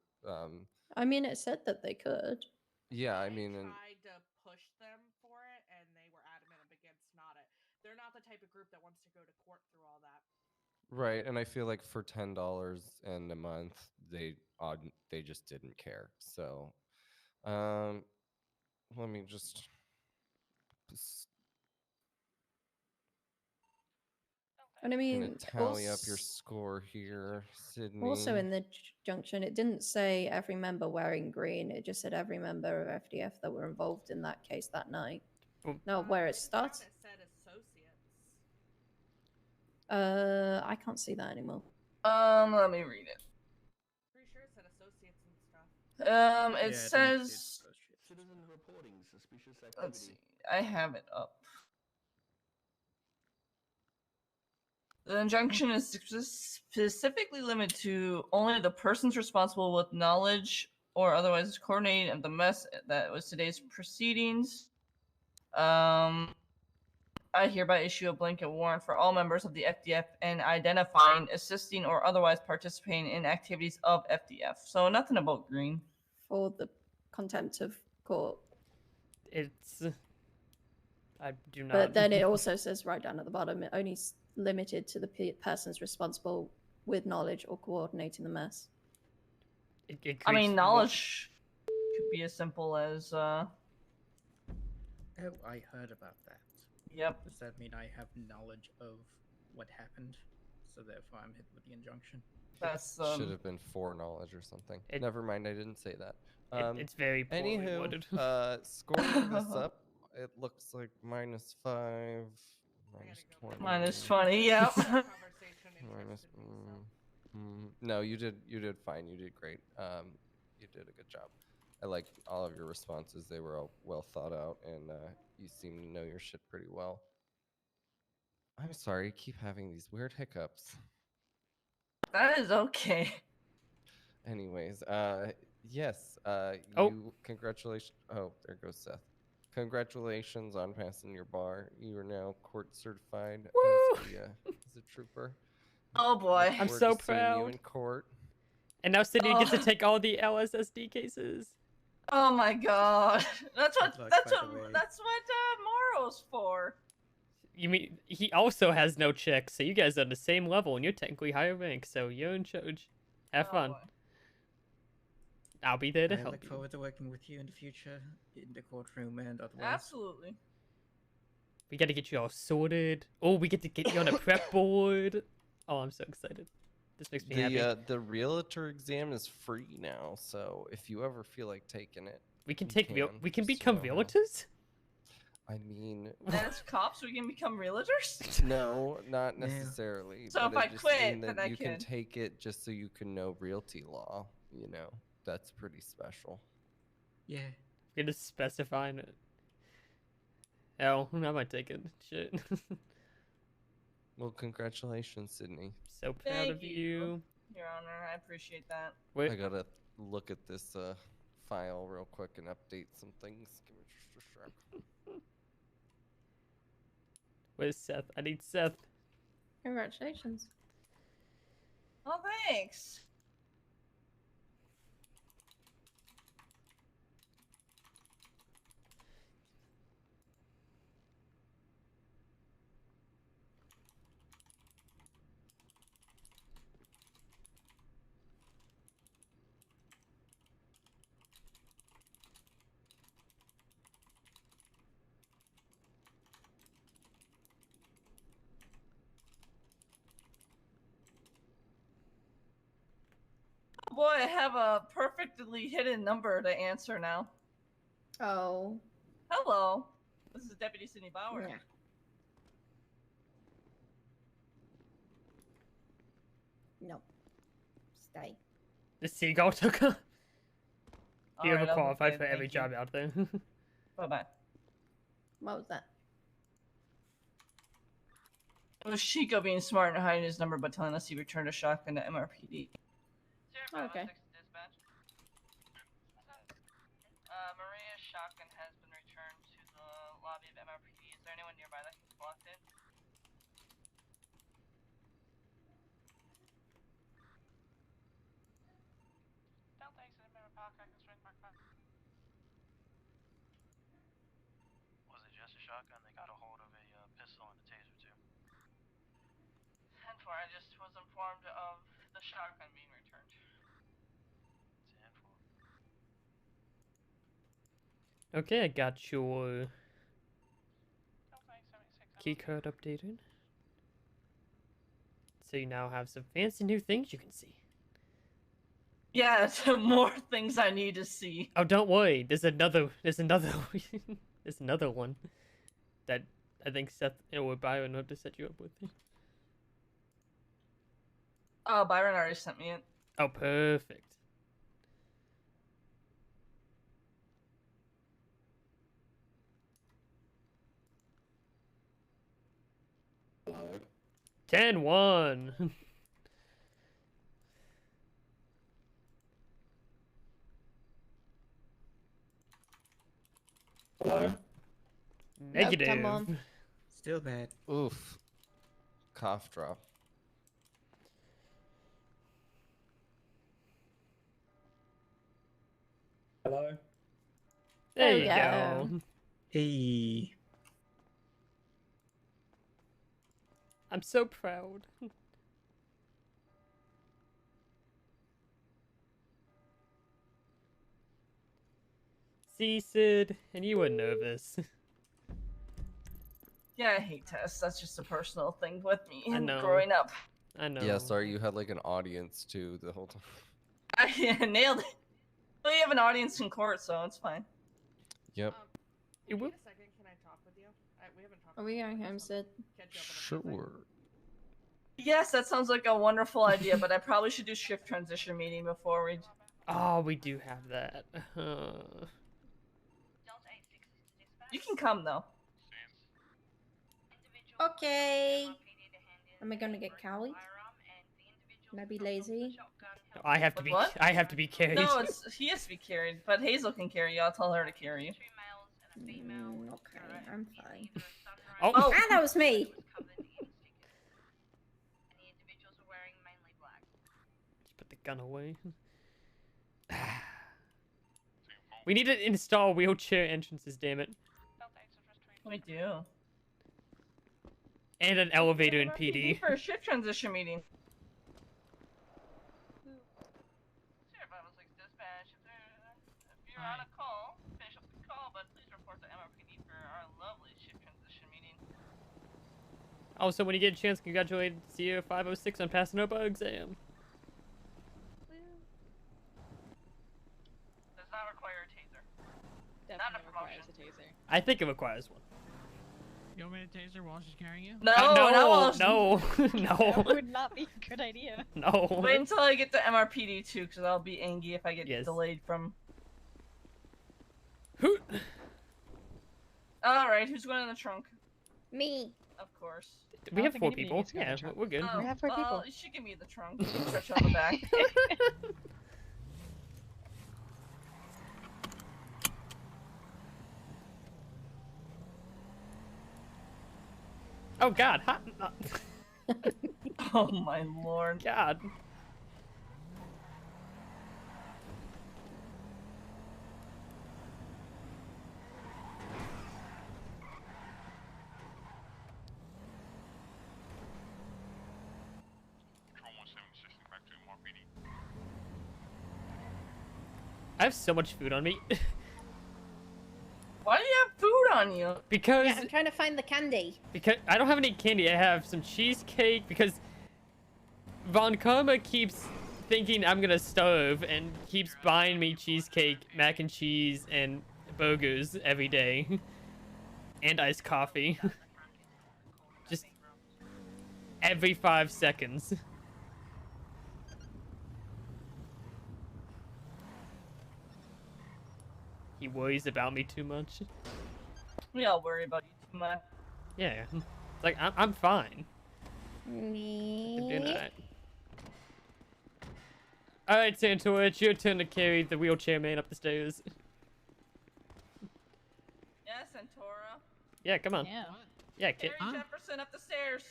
I mean, it said that they could. Yeah, I mean, tried to push them for it, and they were adamant against not it. They're not the type of group that wants to go to court through all that. right, and I feel like for $10 and a month, they just didn't care. So Let me just. And I Gonna mean, tally up your score here, Sydney. also in the junction, it didn't say every member wearing green. It just said every member of FDF that were involved in that case that night. No, where it starts. It said associates. I can't see that anymore. Let me read it. Pretty sure it said associates and stuff. It says. Citizen reporting suspicious activity. Let's see. I have it up. The injunction is specifically limited to only the persons responsible with knowledge or otherwise coordinating of the mess that was today's proceedings. I hereby issue a blanket warrant for all members of the FDF and identifying, assisting, or otherwise participating in activities of FDF. So nothing about green. For the contempt of court. It's. I do not. But then it also says right down at the bottom, it only limited to the persons responsible with knowledge or coordinating the mess. I mean, knowledge could be as simple as. Oh, I heard about that. Yep. Does that mean I have knowledge of what happened? So therefore I'm hit with the injunction? That's should have been foreknowledge or something. Never mind, I didn't say that. It's very poorly worded. Scoring this up, it looks like -5, -20. -20, yep. No, you did fine. You did great. You did a good job. I like all of your responses. They were all well thought out, and you seem to know your shit pretty well. I'm sorry, I keep having these weird hiccups. That is okay. Anyways, yes, Oh. you congratulations. Oh, there goes Seth. Congratulations on passing your bar. You are now court certified as a trooper. Oh boy, I'm Look so forward to seeing you proud. in court. And now Sydney gets to take all the LSSD cases. Oh my god, that's what luck, that's by what the way. that's what Morrow's for. You mean he also has no checks, so you guys are on the same level, and you're technically higher rank, so you're in charge. Have fun. boy. I'll be there to I help look you. forward to working with you in the future, in the courtroom and otherwise. Absolutely. We gotta get you all sorted. Oh, we get to get you on a prep board. Oh, I'm so excited. This makes me happy. The realtor exam is free now, so if you ever feel like taking it, We can you take we can just become know how. realtors? I mean, As cops, we can become realtors. no, not No. necessarily. So but if I just quit, mean then that I you can can. take it just so you can know realty law. You know, that's pretty special. Yeah. We're gonna specify it. Hell, I might take it. Shit. Well, congratulations, Sydney. So proud of you. Your Honor. I appreciate that. I gotta look at this file real quick and update some things. Give me just a sec. Where's Seth? I need Seth. Congratulations. Oh, thanks. Boy, I have a perfectly hidden number to answer now. Oh. Hello. This is Deputy Sydney Bauer. Yeah. No. Stay. The seagull took her. You Alright, ever I'll be qualified fine, for every thank you. job out there. Bye-bye. What was that? It was Chico being smart and hiding his number but telling us he returned a shotgun to MRPD. Okay. Maria's shotgun has been returned to the lobby of MRPD. Is there anyone nearby that can collect it? Was it just a shotgun? They got a hold of a pistol and a taser too. 10-4, I just was informed of the shotgun being returned. 10-4. Okay, I got your keycard updated. So you now have some fancy new things you can see. Yeah, more things I need to see. Oh, don't worry. There's another there's another one that I think Seth or Byron hope to set you up with. Oh, Byron already sent me it. Oh, perfect. Hello. 10-1. Hello. Negative. come on. Still bad. Oof. Cough drop. Hello. There we you go. go. Hey. I'm so proud. See, Sid, and you were nervous. Yeah, I hate tests. That's just a personal thing with me I and know. growing up. I know. Yeah, sorry, you had like an audience too the whole time. I nailed it. We have an audience in court, so it's fine. Yep. It will. Wait a second, can I talk with you? We haven't talked. Are we going home, Sid? Sure. Yes, that sounds like a wonderful idea, but I probably should do shift transition meeting before we. Oh, we do have that. You can come though. Okay. Am I gonna get carried? Can I be lazy? I have to be. What? I have to be carried. No, he has to be carried, but Hazel can carry you. I'll tell her to carry you. Okay, I'm fine. Oh, Oh. Ah, that was me. Just put the gun away. We need to install wheelchair entrances. Damn it. We do. And an elevator in PD. For a shift transition meeting. If you're on a call, finish up the call, but please report to MRPD for our lovely shift transition meeting. Also, when you get a chance, congratulate CEO 506 on passing up our exam. Does not require a taser. Definitely requires a taser. I think it requires one. You want me to taser while she's carrying you? No, no, no. no. That would not be a good idea. No. Wait until I get to MRPD too, because I'll be angry if I get delayed from. Alright, who's going in the trunk? Me. Of course. We have 4 people. Yeah, we're good. Oh, We have 4 well, people. you should give me the trunk. Stretch on the back. Oh God! Oh my lord! God! I have so much food on me. Why do you have food on you? Because Yeah, I'm trying to find the candy. Because I don't have any candy. I have some cheesecake because Von Karma keeps thinking I'm gonna starve and keeps buying me cheesecake, mac and cheese, and burgers every day. And iced coffee. Just every 5 seconds. He worries about me too much. We all worry about you too much. Yeah. It's like, I'm fine. Me. I'm doing alright. Alright, Santora, it's your turn to carry the wheelchair man up the stairs. Yeah, Centaura. Yeah, come on. Yeah. Yeah, kid. Carry Jefferson up the stairs.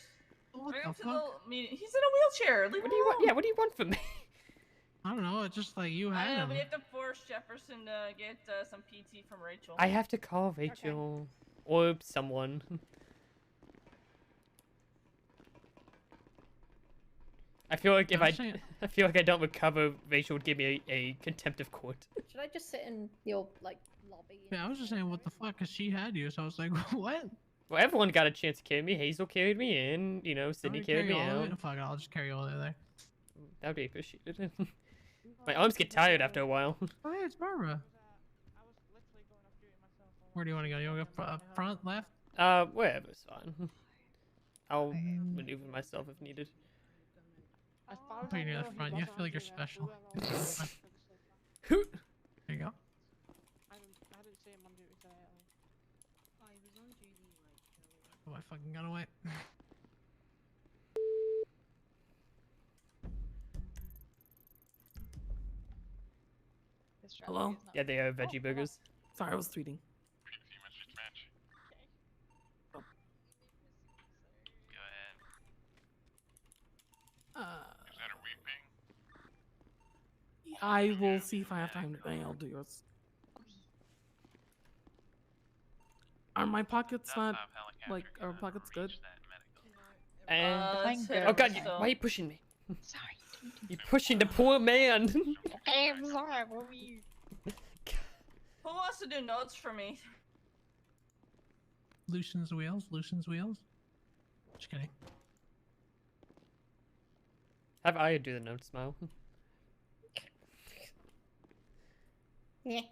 What Bring the him to fuck? the meeting. He's in a wheelchair. Leave What him do you want? alone. Yeah, what do you want from me? I don't know. It's just like you I had know, him. we have to force Jefferson to get some PT from Rachel. I have to call Rachel or someone. I feel like if I feel like I don't recover, Rachel would give me a contempt of court. Should I just sit in your Yeah, I was just saying, what the fuck? Cause she had you, so I was like, what? Well, everyone got a chance to carry me. Hazel carried me in. You know, I'm Sydney gonna carried carry me all of out. it. Fuck it, I'll just carry all of it there. That would be appreciated. My arms get tired after a while. Oh, hey, it's Barbara. Where do you want to go? You want to go front, left? Wherever's fine. I'll maneuver myself if needed. I'll put you near the front. You feel like you're special. There you go. Oh, I fucking got away. Hello? Yeah, they are veggie burgers. Sorry, I was tweeting. I will see if I have time today. I'll do yours. Are my pockets not like? Are pockets good? And That's oh god, him, why are you pushing me? Sorry. You're pushing the poor man. Okay, I'm sorry. What were you? Who wants to do notes for me? Loosens wheels. Loosens wheels. Just kidding. Have I do the note smile. Yeah.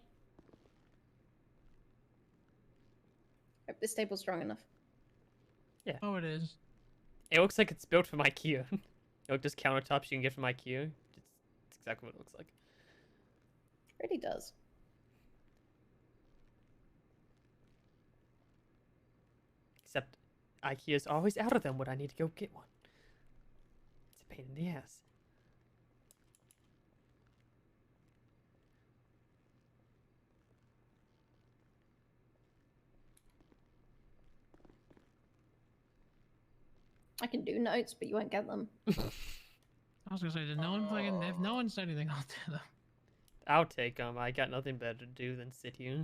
Hope this table's strong enough. Yeah. Oh, it is. It looks like it's built from IKEA. Like just countertops you can get from IKEA. It's exactly what it looks like. It really does. Except IKEA's always out of them when I need to go get one. It's a pain in the ass. I can do notes, but you won't get them. I was gonna say, did no one fucking? If no one said anything, I'll do them. I'll take them. I got nothing better to do than sit here.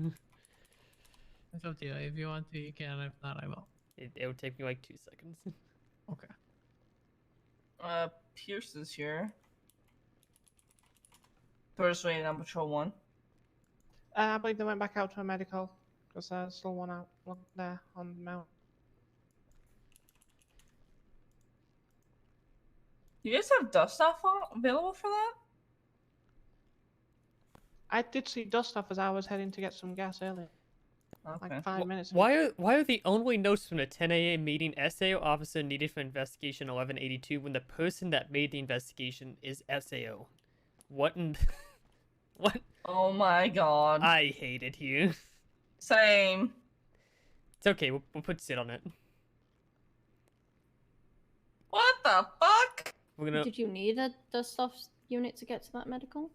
It's up to you. If you want to, you can. If not, I will. It'll take me like 2 seconds. Okay. Pierce is here. First waiting on patrol 1. I believe they went back out to a medical because there's still one out there on the mount. You guys have dust off available for that? I did see dust off as I was heading to get some gas earlier. Okay. Like 5 minutes ago. Why are the only notes from the 10 a.m. meeting SAO officer needed for investigation 1182 when the person that made the investigation is SAO? What in... What? Oh my god. I hate it here. Same. It's okay, we'll put Sid on it. What the fuck? We're gonna... Did you need a dust off unit to get to that medical?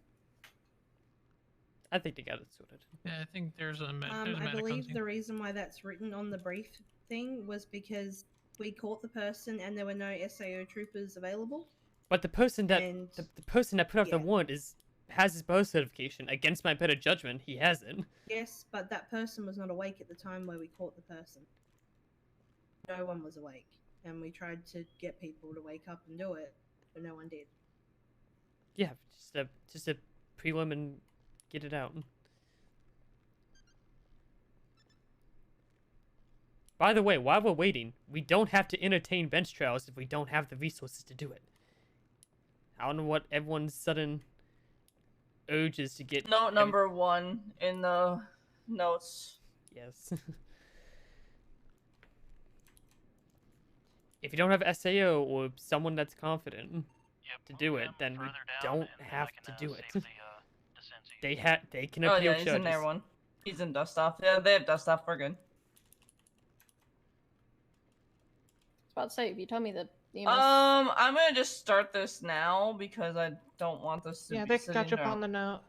I think they got it sorted. Yeah, I think there's a I believe the reason why that's written on the brief thing was because we caught the person and there were no SAO troopers available. But the person that the person that put out the warrant has his birth certification. Against my better judgment, he hasn't. Yes, but that person was not awake at the time where we caught the person. No one was awake, and we tried to get people to wake up and do it, but no one did. Yeah, just a prelim and get it out. By the way, while we're waiting, we don't have to entertain bench trials if we don't have the resources to do it. I don't know what everyone's sudden urge is to get... Note number 1 in the notes. Yes. If you don't have SAO or someone that's confident to do it, then we don't have to do it. They can appeal Oh yeah, he's charges. in there one. He's in dust off. Yeah, they have dust off. We're good. I was about to say, if you tell me the EMS... I'm gonna just start this now because I don't want this to Yeah, be they sitting catch up there. on the note.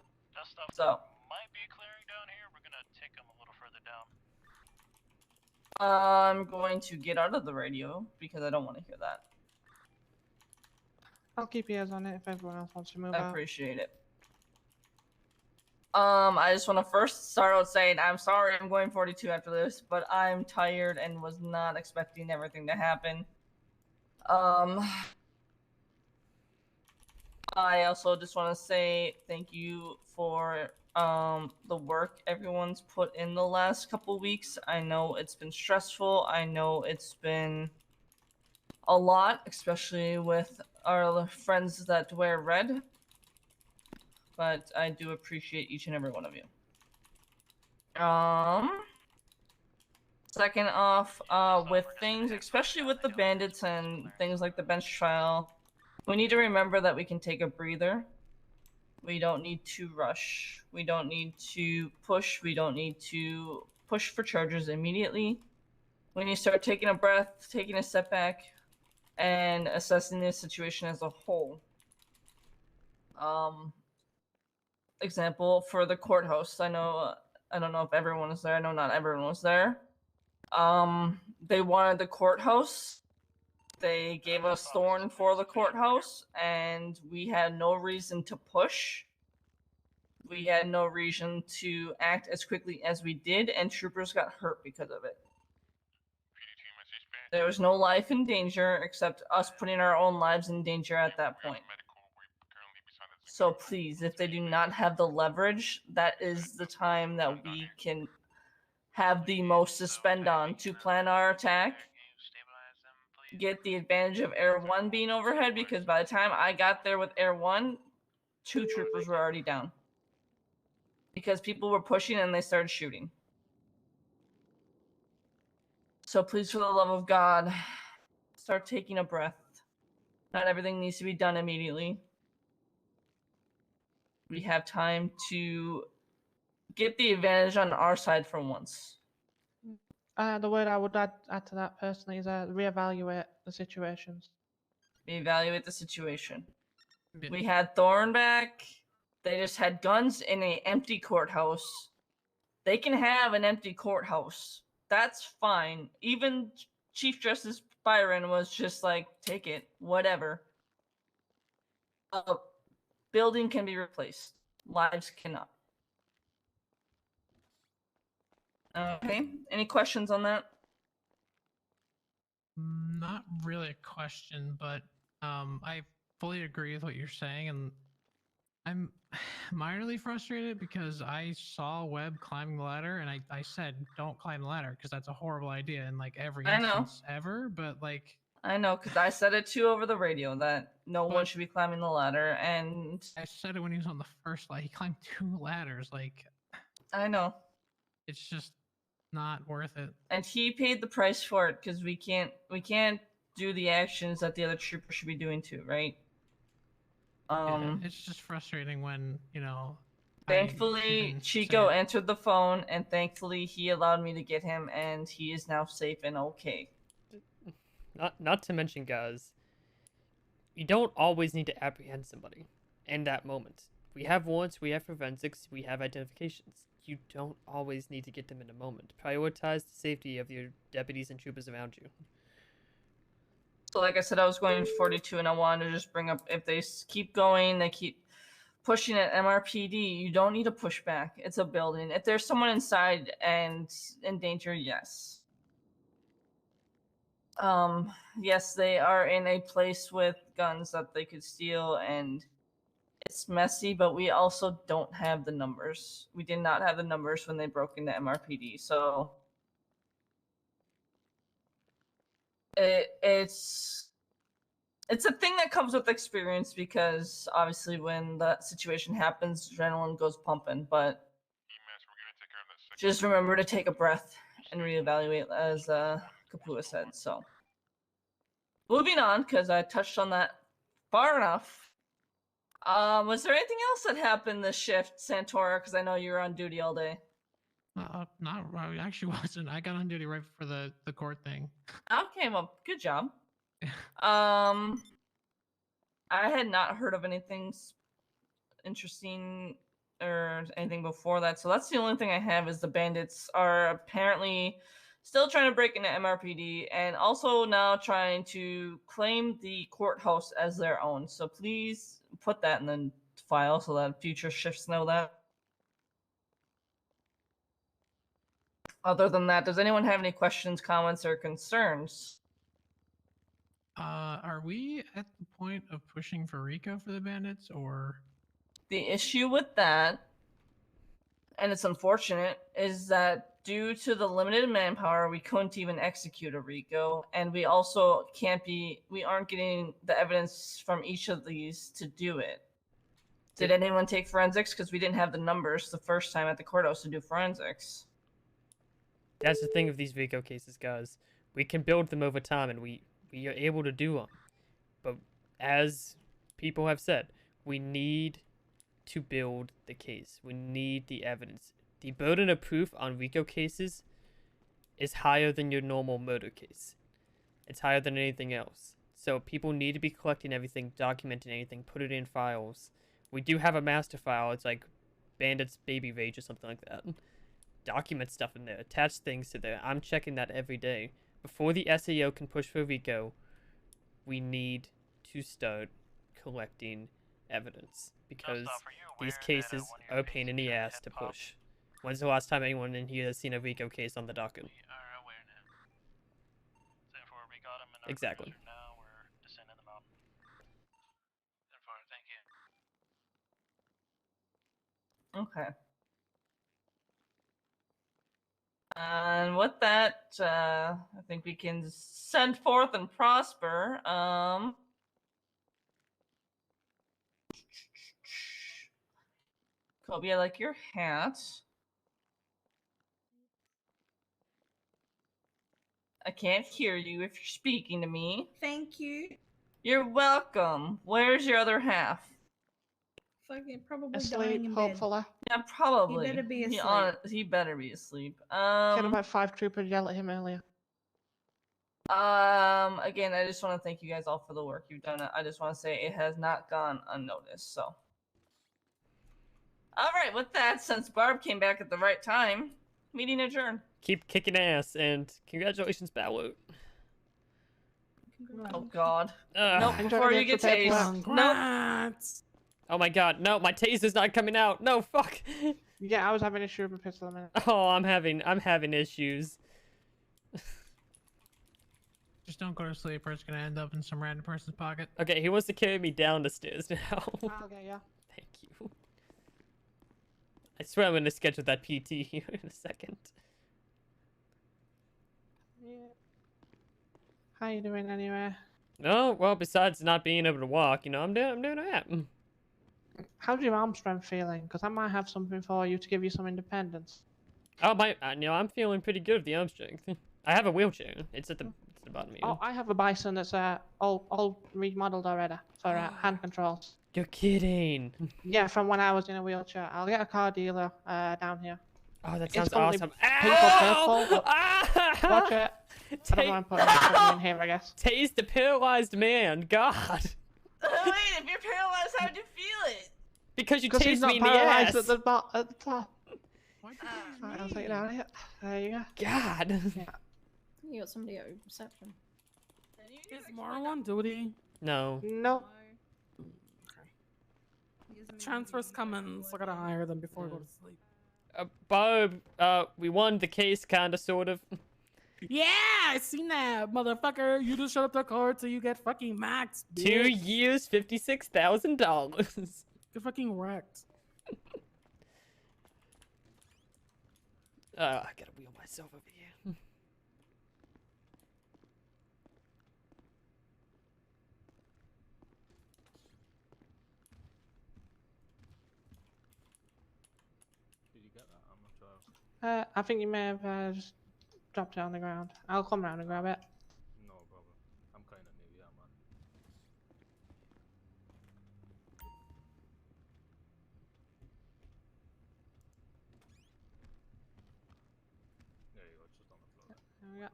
So Might be clearing down here. We're gonna take them a little further down. I'm going to get out of the radio because I don't want to hear that. I'll keep ears on it if everyone else wants to move I out. appreciate it. I just want to first start out saying I'm sorry I'm going 42 after this, but I'm tired and was not expecting everything to happen. I also just want to say thank you for the work everyone's put in the last couple weeks. I know it's been stressful. I know it's been a lot, especially with our friends that wear red. But I do appreciate each and every one of you. Second off, with things, especially with the bandits and things like the bench trial, we need to remember that we can take a breather. We don't need to rush. We don't need to push. We don't need to push for charges immediately. We need to start taking a breath, taking a step back, and assessing the situation as a whole. Example for the courthouse. I don't know if everyone was there. I know not everyone was there. They wanted the courthouse. They gave us Thorn for the courthouse, and we had no reason to push. We had no reason to act as quickly as we did, and troopers got hurt because of it. There was no life in danger except us putting our own lives in danger at that point. So please, if they do not have the leverage, that is the time that we can have the most to spend on to plan our attack. Get the advantage of Air 1 being overhead, because by the time I got there with Air 1, 2 troopers were already down. Because people were pushing and they started shooting. So please, for the love of God, start taking a breath. Not everything needs to be done immediately. We have time to get the advantage on our side for once. The word I would add to that personally is reevaluate the situations. Reevaluate the situation. We had Thorn back. They just had guns in an empty courthouse. They can have an empty courthouse. That's fine. Even Chief Justice Byron was just like, take it, whatever. A building can be replaced. Lives cannot. Okay. Any questions on that? Not really a question, but I fully agree with what you're saying, and I'm minorly frustrated because I saw Webb climbing the ladder, and I said, don't climb the ladder, because that's a horrible idea in like every instance ever, but like... I know, because I said it too over the radio, that no one should be climbing the ladder, and... I said it when he was on the first ladder. He climbed 2 ladders, like... I know. It's just not worth it. And he paid the price for it, because we can't do the actions that the other trooper should be doing too, right? Yeah, it's just frustrating when, you know... Thankfully, Chico answered the phone, and thankfully he allowed me to get him, and he is now safe and okay. Not to mention, guys, you don't always need to apprehend somebody in that moment. We have warrants, we have forensics, we have identifications. You don't always need to get them in a moment. Prioritize the safety of your deputies and troopers around you. So like I said, I was going 42, and I wanted to just bring up, if they keep going, they keep pushing at MRPD, you don't need to push back. It's a building. If there's someone inside and in danger, yes. Yes, they are in a place with guns that they could steal, and it's messy, but we also don't have the numbers. We did not have the numbers when they broke into MRPD, so it's a thing that comes with experience, because obviously when that situation happens, adrenaline goes pumping, but just remember to take a breath and reevaluate, as Kapua said. So moving on, because I touched on that far enough. Was there anything else that happened this shift, Santora? Because I know you were on duty all day. Not, I actually wasn't. I got on duty right for the court thing. Okay, well, good job. I had not heard of anything interesting or anything before that, so that's the only thing I have. Is the bandits are apparently still trying to break into MRPD, and also now trying to claim the courthouse as their own. So please put that in the file so that future shifts know that. Other than that, does anyone have any questions, comments, or concerns? Are we at the point of pushing for Rico for the bandits, or? The issue with that, and it's unfortunate, is that due to the limited manpower, we couldn't even execute a Rico, and we also we aren't getting the evidence from each of these to do it. Did anyone take forensics? Because we didn't have the numbers the first time at the courthouse to do forensics. That's the thing with these Rico cases, guys. We can build them over time, and we are able to do them. But as people have said, we need to build the case. We need the evidence. The burden of proof on Rico cases is higher than your normal murder case. It's higher than anything else. So people need to be collecting everything, documenting anything, put it in files. We do have a master file. It's like Bandit's Baby Rage or something like that. Document stuff in there. Attach things to there. I'm checking that every day. Before the SAO can push for Rico, we need to start collecting evidence. Because these cases are a pain in the ass to push. When's the last time anyone in here has seen a Rico case on the docket? Exactly. Okay. And with that, I think we can send forth and prosper. Kobe, I like your hat. I can't hear you if you're speaking to me. Thank you. You're welcome. Where's your other half? Fucking probably Asleep, dying in bed. hopefully. Yeah, probably. He better be asleep. He better be asleep. Had about 5 troopers yell at him earlier. Again, I just want to thank you guys all for the work you've done. I just want to say it has not gone unnoticed, so. Alright, with that, since Barb came back at the right time, meeting adjourned. Keep kicking ass, and congratulations, Balut. Oh god. Ugh. Nope, before you get tased. Nope. Oh my god, no, my taser's not coming out. No, fuck. Yeah, I was having issue with my pistol a minute. Oh, I'm having issues. Just don't go to sleep or it's gonna end up in some random person's pocket. Okay, he wants to carry me down the stairs now. Okay, yeah. Thank you. I swear I'm gonna schedule that PT here in a second. Yeah. How you doing anyway? No, well, besides not being able to walk, you know, I'm doing that. How's your arm strength feeling? Because I might have something for you to give you some independence. Oh my, you know, I'm feeling pretty good with the arm strength. I have a wheelchair. It's at the bottom here. Oh, I have a bison that's all remodeled already for hand controls. You're kidding. Yeah, from when I was in a wheelchair. I'll get a car dealer down here. Oh, that It's sounds probably awesome. painful, but watch it. I don't mind putting something in here, I guess. Tase the paralyzed man. God. Wait, if you're paralyzed, how do you feel it? Because you Because he's tased not me in the paralyzed ass. at the top. Right, I'll take it down here. There you go. God. Yeah. You got somebody at reception. Is Marl on duty? No. No. Transfer's coming, so I gotta hire them before I go to sleep. Barb, we won the case, kinda, sort of. Yeah, I seen that, motherfucker. You just shut up the court so you get fucking maxed. 2 years, $56,000. You're fucking wrecked. I gotta wheel myself over here. Did you get that? I'm not sure. I think you may have just dropped it on the ground. I'll come round and grab it. No problem. I'm kind of new, yeah, man. There you go, it's just on the floor. There we go.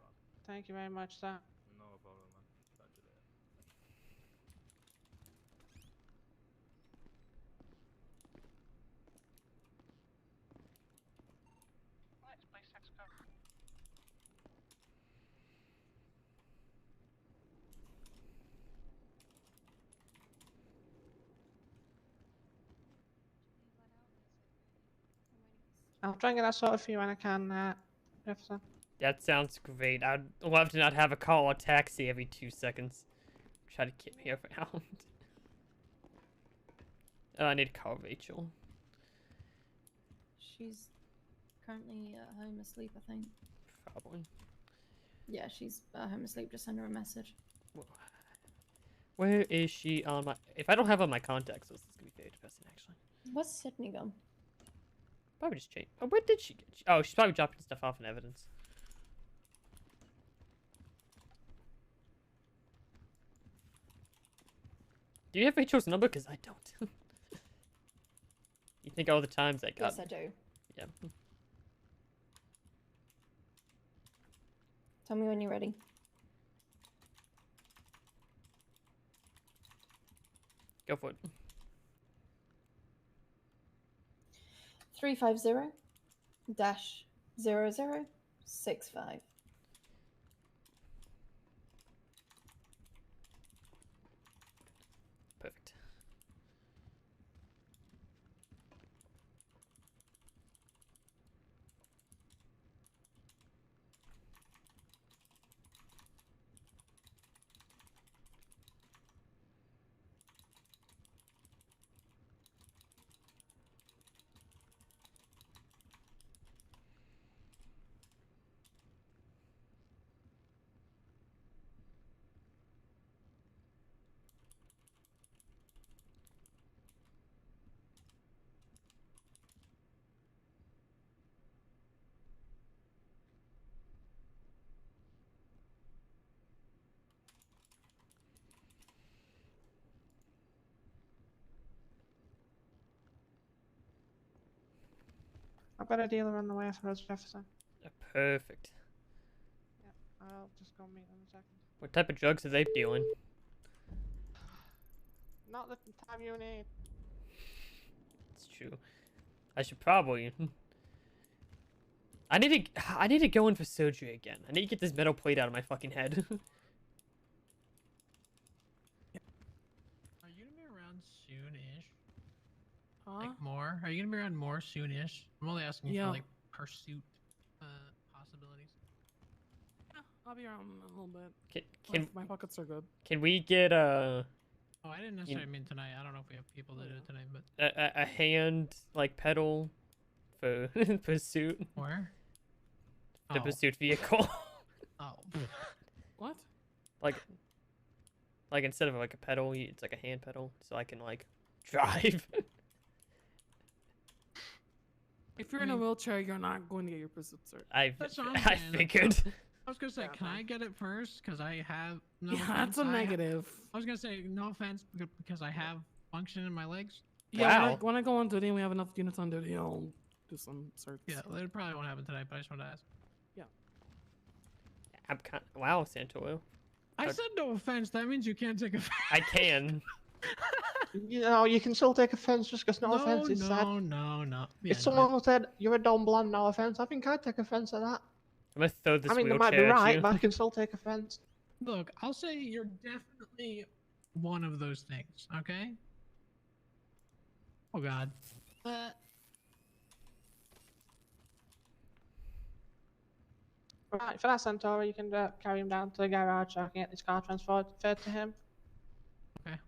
Thank you very much, sir. No problem, man. Catch you later. I'll try and get that sorted for you when I can, Jefferson. That sounds great. I'd love to not have a call or taxi every 2 seconds. Try to get me around. Oh, I need to call Rachel. She's currently at home asleep, I think. Probably. Yeah, she's at home asleep. Just send her a message. Where is she on my... If I don't have on my contacts, this is going to be very depressing, actually. What's Sydney gone? Probably just change. Oh, where did she get... Oh, she's probably dropping stuff off in evidence. Do you have Rachel's number? Because I don't. You think all the times I got... Yes, I do. Yeah. Tell me when you're ready. Go for it. 350-0065. Perfect. I've got a dealer on the way for us, Jefferson. Perfect. Yep, I'll just go meet them in a second. What type of drugs are they dealing? Not the time you need. It's true. I should probably... I need to go in for surgery again. I need to get this metal plate out of my fucking head. Are you gonna be around soon-ish? Huh? Like more? Are you gonna be around more soon-ish? I'm only asking Yeah. for like pursuit possibilities. Yeah, I'll be around a little bit. Can my pockets are good. Can we get Oh, I didn't necessarily mean tonight. I don't know if we have people to do it tonight, but a hand like pedal for pursuit? Where? The Oh. pursuit vehicle. Oh. What? Like instead of like a pedal, it's like a hand pedal, so I can like drive. If you're in a wheelchair, you're not going to get your pursuit cert. That's what I'm I saying. figured. I was gonna say, can I get it first? Because I have. No Yeah, that's a offense, negative. I was gonna say no offense because I have function in my legs. Yeah, when I go on duty and we have enough units on duty, I'll do some certs. Yeah, it probably won't happen tonight, but I just wanted to ask. Yeah. I'm kind. Wow, Santoyo. I said no offense. That means you can't take offense. I can. You know, you can still take offense just because no offense is said. No. Yeah, If someone said you're a dumb blonde, no offense, I think I'd take offense at that. I'm gonna throw this I mean, they wheelchair might be at right, you. but I can still take offense. Look, I'll say you're definitely one of those things. Okay. Oh God. Right, for that Centauri, you can carry him down to the garage so I can get this car transferred to him. Okay.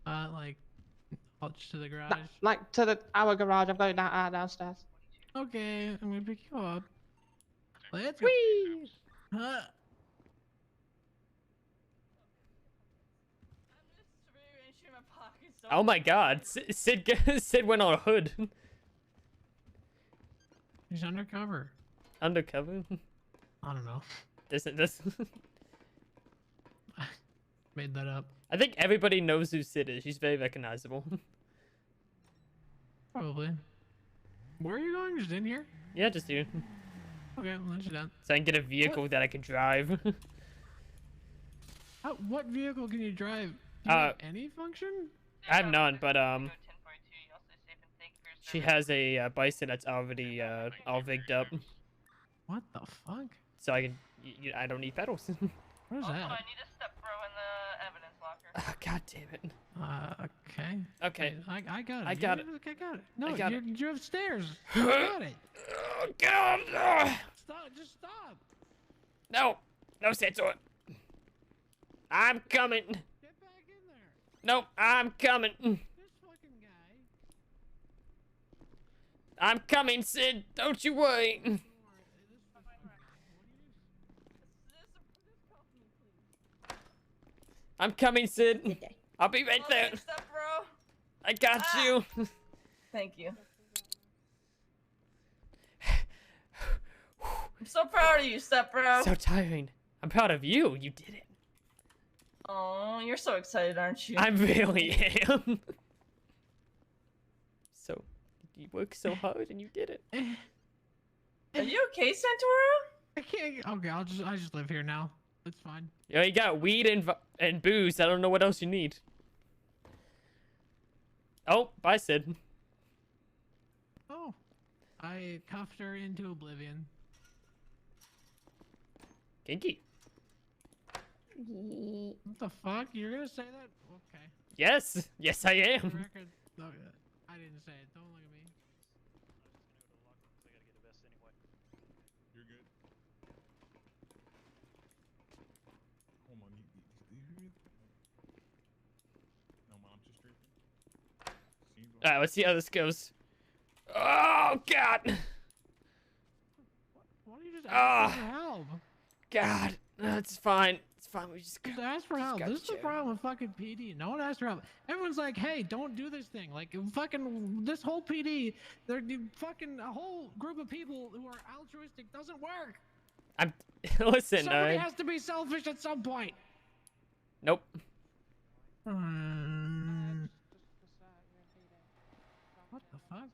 Like, just to the garage. Like to our garage, I've got it downstairs. Okay, I'm gonna pick you up. Let's go. Oh my God, Sid went on a hood. He's undercover. Undercover? I don't know. This Made that up. I think everybody knows who Sid is. She's very recognizable. Probably. Where are you going? Just in here? Yeah, just here. Okay, well, that's done. So I can get a vehicle that I can drive. What vehicle can you drive? Do you have any function? I have none, but she has a bison that's already all rigged up. What the fuck? So I can, I don't need pedals. What is that? I need a step bro in the evidence locker. Oh, God damn it. Okay. Okay. Wait, I got it. I got it. Okay, I got it. No, I got you have stairs. I got it. Get off! Stop! Just stop! No! No, Santor! I'm coming! Get back Nope, I'm coming. I'm coming, Sid. Don't you worry. I'm coming, Sid. I'll be right there. Next up, bro. I got you. Thank you. I'm so proud of you, Step Bro. So tiring. I'm proud of you. You did it. Oh, you're so excited, aren't you? I really am. So, you worked so hard and you did it. Are you okay, Santora? I can't. Okay, I just live here now. It's fine. Yeah, you got weed and booze. I don't know what else you need. Oh, bye, Sid. Oh, I cuffed her into oblivion. Kinky. What the fuck? You're gonna say that? Okay. Yes. Yes, I am. Record. No, I didn't say it. Don't look at me. You're good. Hold on, do you hear me? No, mom, just stripping. Alright, let's see how this goes. Oh, God. Why don't you just ask for help? God. It's fine. It's fine. We just ask for help. got This is the problem with fucking PD. No one asks for help. Everyone's like, hey, don't do this thing. Like, fucking, this whole PD, they're fucking a whole group of people who are altruistic doesn't work. I'm. Listen, Somebody has to be selfish at some point. Nope. What the fuck?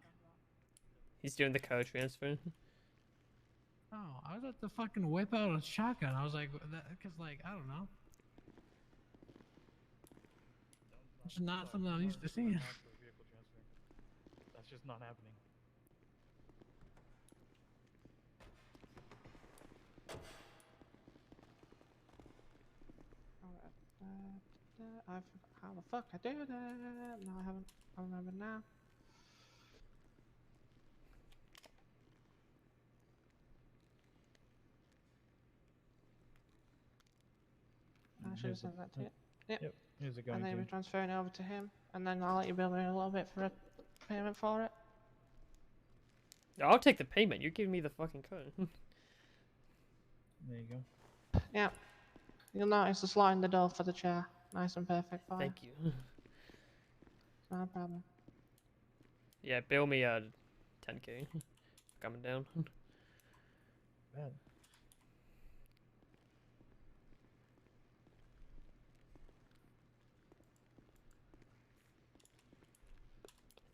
He's doing the code transfer. Oh, I was about to fucking whip out a shotgun. I was like, because, like, I don't know. It's not something I'm used to seeing. That's just not happening. I forgot how the fuck I do that. No, I haven't. I remember now. I should have sent that to you. Yep. Is it going And then to? we're transferring it over to him, and then I'll let you bill me a little bit for a payment for it. I'll take the payment. You're giving me the fucking code. There you go. Yeah. You'll notice the slot in the door for the chair. Nice and perfect for Thank you. No problem. Yeah, bill me 10K. Coming down. Bad.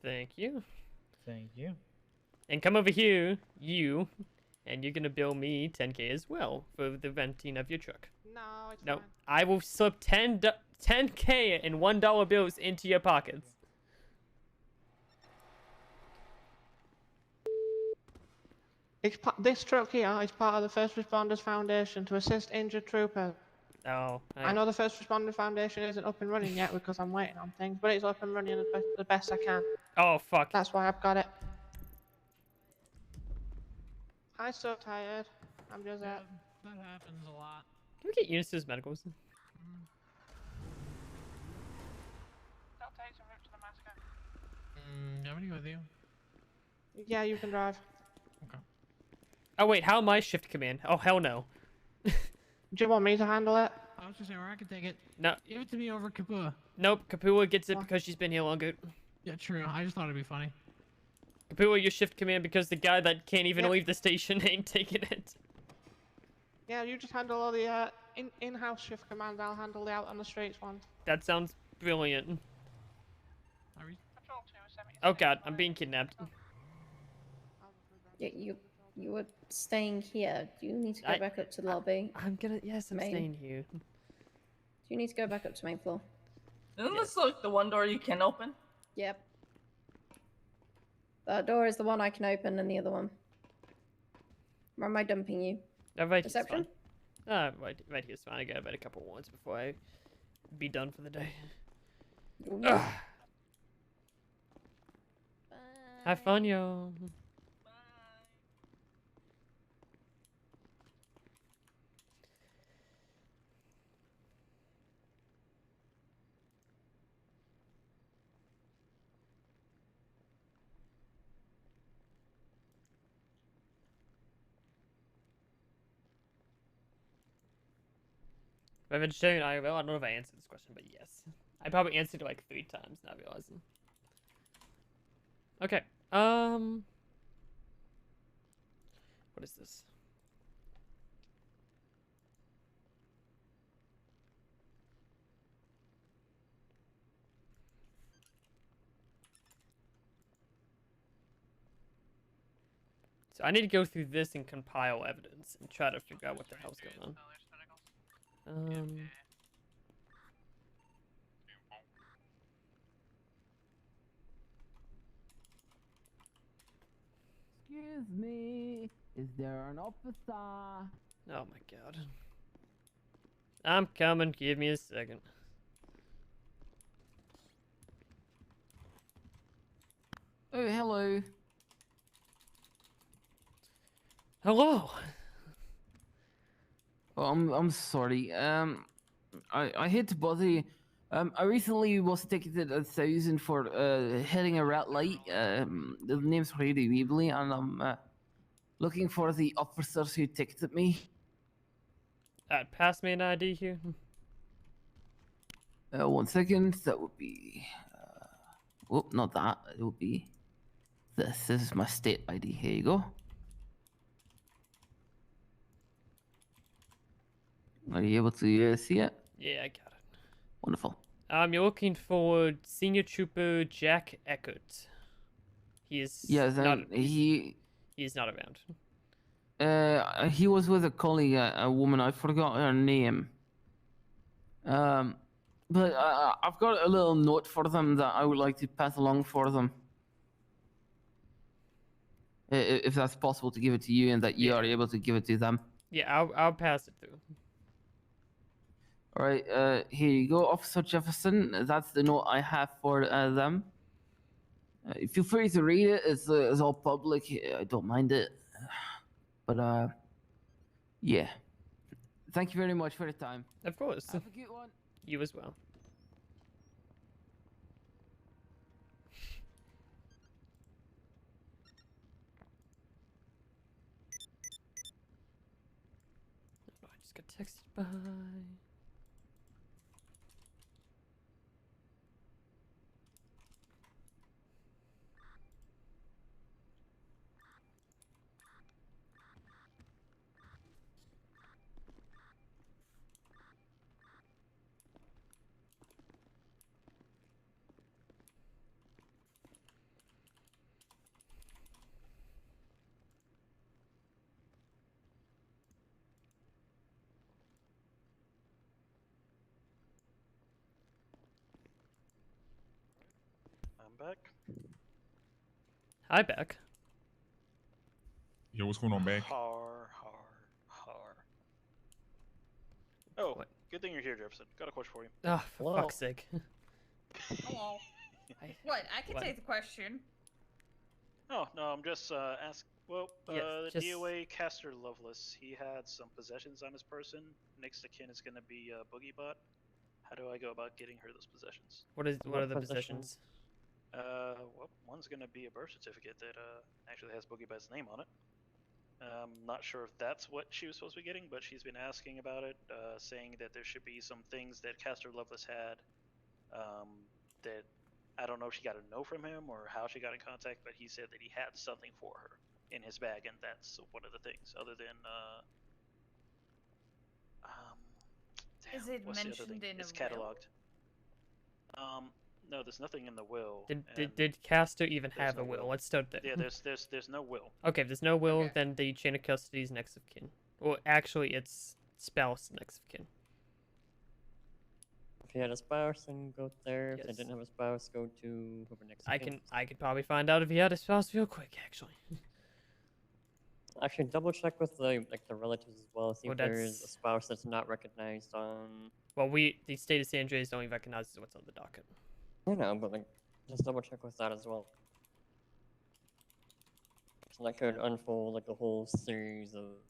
Thank you. Thank you. And come over here, you, and you're gonna bill me 10K as well for the venting of your truck. No, it's No, fine. I will slip 10K and $1 bills into your pockets. This truck here is part of the First Responders Foundation to assist injured troopers. Oh, I know the First Responders Foundation isn't up and running yet because I'm waiting on things, but it's up and running the best I can. Oh, fuck. That's why I've got it. I'm so tired. I'm just That happens a lot. Can we get Eunice's medicals? I'll take some route to the massacre. Do you want me to go with you? Yeah, you can drive. Okay. Oh, wait, how am I shift command? Oh, hell no. Do you want me to handle it? I was just saying, or I can take it. No. Give it to me over Kapua. Nope, Kapua gets it because she's been here longer. Yeah, true. I just thought it'd be funny. Kapua, your shift command because the guy that can't even leave the station ain't taking it. Yeah, you just handle all the in-house shift command. I'll handle the out on the streets ones. That sounds brilliant. Oh god, I'm being kidnapped. Yeah, you were staying here. Do you need to go back up to the lobby? I'm staying here. Do you need to go back up to main floor? Isn't this like the one door you can open? Yep. That door is the one I can open, and the other one. Where am I dumping you? Right here's Reception? fine. Right here's fine. I got about a couple ones before I be done for the day. Ugh. Have fun, y'all. Am I vegetarian IRL? I don't know if I answered this question, but yes. I probably answered it like 3 times, not realizing. Okay. What is this? So I need to go through this and compile evidence and try to figure out what the hell's going on. Excuse me, is there an officer? Oh my god. I'm coming, give me a second. Oh, hello. Hello. Oh, I'm sorry. I hate to bother you. I recently was ticketed 1,000 for hitting a red light. The name's Brady Weebly, and I'm looking for the officers who ticketed me. Pass me an ID here. 1 second. That would be. Oh, not that. It would be this. This is my state ID. Here you go. Are you able to see it? Yeah, I got it. Wonderful. You're looking for Senior Trooper Jack Eckert. He is he is not around. He was with a colleague, a woman. I forgot her name. But I've got a little note for them that I would like to pass along for them. If that's possible to give it to you, and that you are able to give it to them. Yeah, I'll pass it through. All right, here you go, Officer Jefferson. That's the note I have for them. Feel free to read it. It's all public. I don't mind it. But yeah. Thank you very much for the time. Of course. Have a good one. You as well. I just got texted by. I'm back. Hi, Beck. Yo, what's going on, Beck? Har. Oh, good thing you're here, Jefferson. Got a question for you. Oh, for fuck's sake. Hello. What? I can take the question. Oh, no, I'm just asking. Well, Yes, the DOA Caster Lovelace, he had some possessions on his person. Next of kin is going to be Boogiebot. How do I go about getting her those possessions? What are the possessions? Well, one's going to be a birth certificate that actually has Boogiebot's name on it. Not sure if that's what she was supposed to be getting, but she's been asking about it, saying that there should be some things that Caster Lovelace had that I don't know if she got a note from him or how she got in contact, but he said that he had something for her in his bag, and that's one of the things. Other than Is it what's the other mentioned thing? in It's a will? cataloged. No, there's nothing in the will. Did Castor even there's have no a will? will. Let's start there. Yeah, there's no will. Okay, if there's no will, then the chain of custody is next of kin. Well, actually, it's spouse next of kin. If you had a spouse, then go there. If they Yes. didn't have a spouse, go to whoever next. I could probably find out if he had a spouse real quick, actually. Actually, double check with the relatives as well. See Well, if there is a that's- spouse that's not recognized on. Well, the state of San Andreas only recognizes what's on the docket. I know, but just double check with that as well. So that could unfold like a whole series of.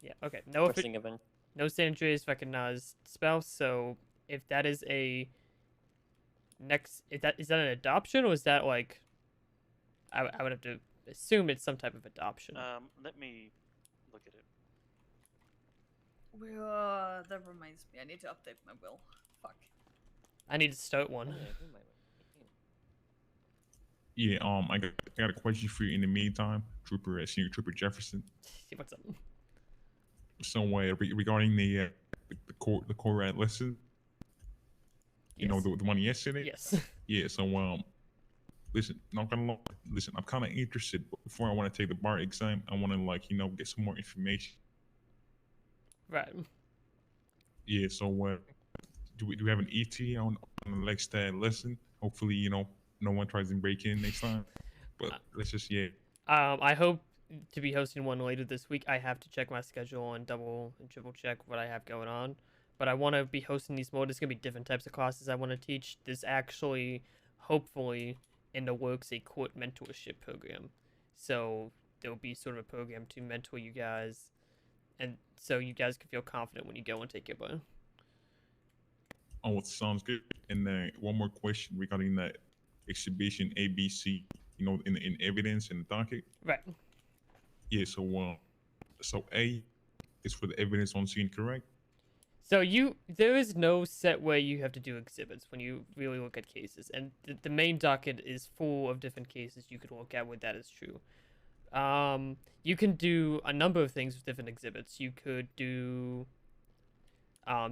Yeah. Okay. No. Twisting event. No San Andreas recognized spouse. So if that is a is that an adoption, or is that like? I would have to assume it's some type of adoption. Let me look at it. The that reminds me. I need to update my will. Fuck. I need to start one. Yeah, I got a question for you in the meantime, Senior Trooper Jefferson. What's up? So, regarding the core lesson, you know, the one yesterday. Yes. Yeah. So, listen, not gonna lie. Listen, I'm kind of interested. But before I want to take the bar exam, I want to get some more information. Right. Yeah. So, do we have an ET on the next lesson? Hopefully, no one tries to break in next time. But let's just I hope to be hosting one later this week. I have to check my schedule and double and triple check what I have going on. But I want to be hosting these more. There's going to be different types of classes I want to teach. There's actually, hopefully, in the works, a court mentorship program. So there'll be sort of a program to mentor you guys. And so you guys can feel confident when you go and take your bar. Oh, it sounds good. And one more question regarding that exhibition ABC, in evidence and the docket. Right. Yeah. So A is for the evidence on scene, correct? So there is no set way you have to do exhibits when you really look at cases, and the main docket is full of different cases you could look at where that is true. You can do a number of things with different exhibits. You could do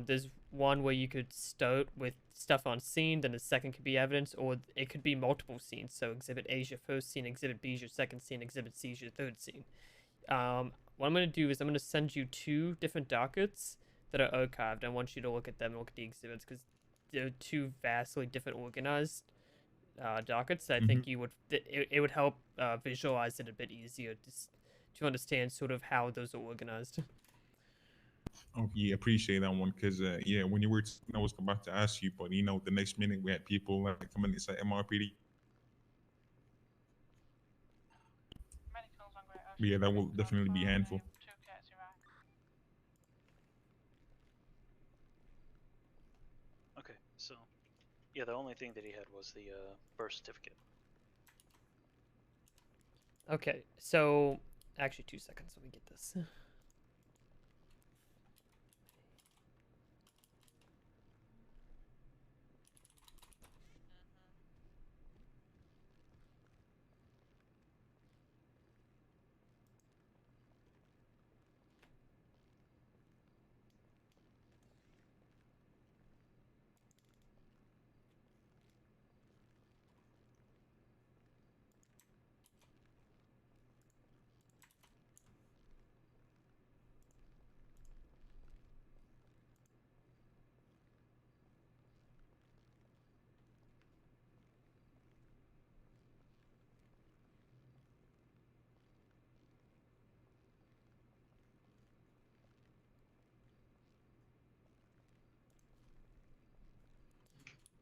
there's one where you could start with stuff on scene, then the second could be evidence, or it could be multiple scenes. So exhibit A is your first scene, exhibit B is your second scene, exhibit C is your third scene. What I'm going to do is I'm going to send you 2 different dockets that are archived. I want you to look at them and look at the exhibits because they're 2 vastly different organized dockets. I think it would help visualize it a bit easier to understand sort of how those are organized. Oh yeah, appreciate that one. Cause when you were, I was about to ask you, but the next minute we had people coming inside MRPD. But yeah, that will definitely be a handful. Okay, so yeah, the only thing that he had was the birth certificate. Okay, so actually 2 seconds. Let me get this.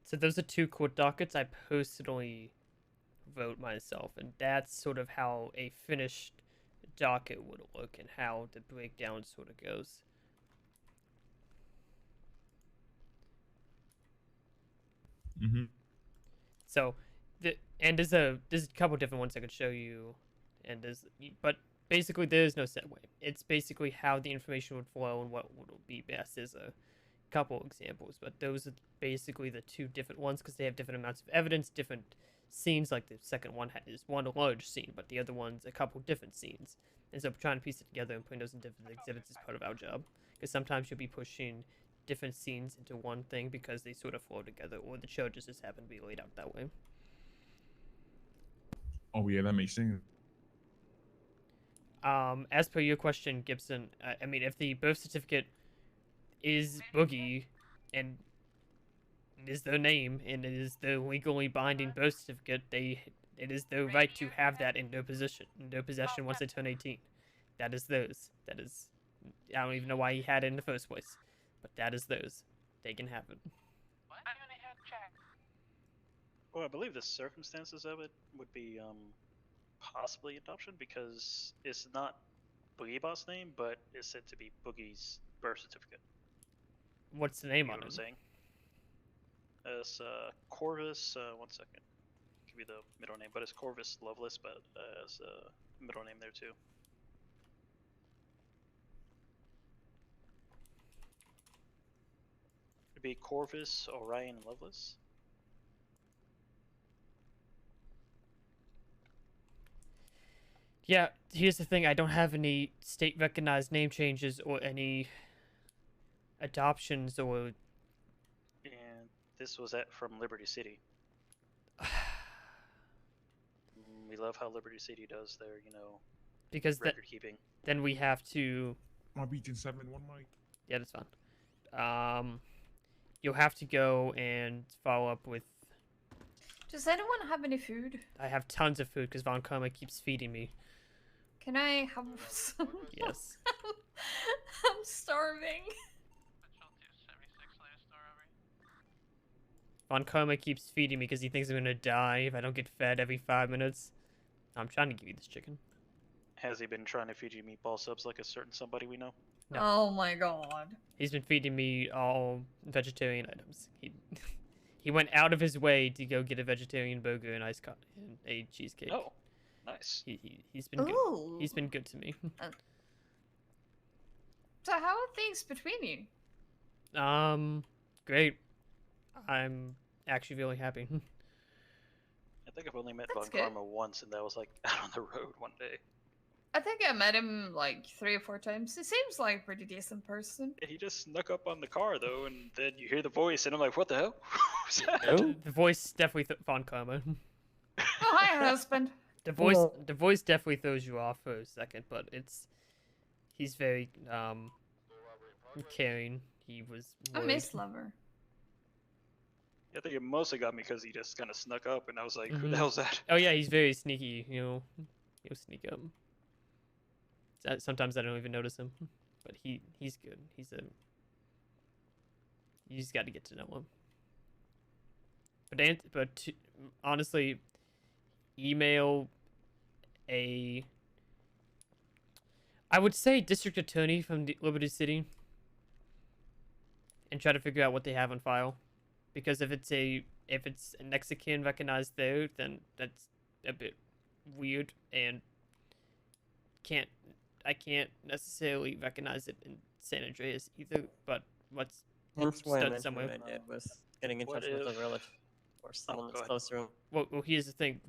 So those are 2 court dockets I personally wrote myself, and that's sort of how a finished docket would look and how the breakdown sort of goes. So, there's a couple different ones I could show you, but basically there is no set way. It's basically how the information would flow and what would be best. There's a couple examples, but those are basically the 2 different ones because they have different amounts of evidence, different scenes. Like the second one is one large scene, but the other one's a couple different scenes. And so trying to piece it together and putting those in different exhibits is part of our job. Because sometimes you'll be pushing different scenes into one thing because they sort of flow together, or the charges just happen to be laid out that way. Oh yeah, that makes sense. As per your question, Gibson, I mean, if the birth certificate is Boogie and is their name and it is the legally binding birth certificate, it is their right to have that in their possession once they turn 18. That is theirs. That is, I don't even know why he had it in the first place, but that is theirs. They can have it. Well, I believe the circumstances of it would be possibly adoption because it's not Boogie Boss' name, but it's said to be Boogie's birth certificate. What's the name You know on what I'm it? saying? It's Corvus. One second. Give you the middle name, but it's Corvus Lovelace, but as a middle name there too. It'd be Corvus, Orion, and Lovelace. Yeah, here's the thing. I don't have any state-recognized name changes or any adoptions or... And this was from Liberty City. We love how Liberty City does their, because record keeping. Then we have to... My beat in 7-1, Mike. Yeah, that's fine. You'll have to go and follow up with... Does anyone have any food? I have tons of food because Von Karma keeps feeding me. Can I have some? Yes. I'm starving. Von Karma keeps feeding me because he thinks I'm gonna die if I don't get fed every 5 minutes. I'm trying to give you this chicken. Has he been trying to feed you meatball subs like a certain somebody we know? No. Oh my god. He's been feeding me all vegetarian items. He went out of his way to go get a vegetarian burger and and a cheesecake. Oh, nice. He's been good. Ooh. He's been good to me. So how are things between you? Great. I'm actually really happy. I think I've only met That's Von Karma once, and that was like out on the road one day. I think I met him like 3 or 4 times. He seems like a pretty decent person. He just snuck up on the car though, and then you hear the voice, and I'm like, "What the hell?" The voice definitely Von Karma. Oh, hi, husband. The voice definitely throws you off for a second, but he's very caring. He was I worried. miss Lover. I think it mostly got me because he just kind of snuck up, and I was like, "Who the hell's that?" Oh yeah, he's very sneaky. He'll sneak up. Sometimes I don't even notice him, but he's good. You just got to get to know him. But honestly, email I would say district attorney from Liberty City and try to figure out what they have on file, because if it's a Mexican recognized there, then that's a bit weird, and I can't necessarily recognize it in San Andreas either, but what's Hence why I stood mentioned somewhere. what I did was getting in touch with a relative or someone that's ahead. close to him. Well, here's the thing.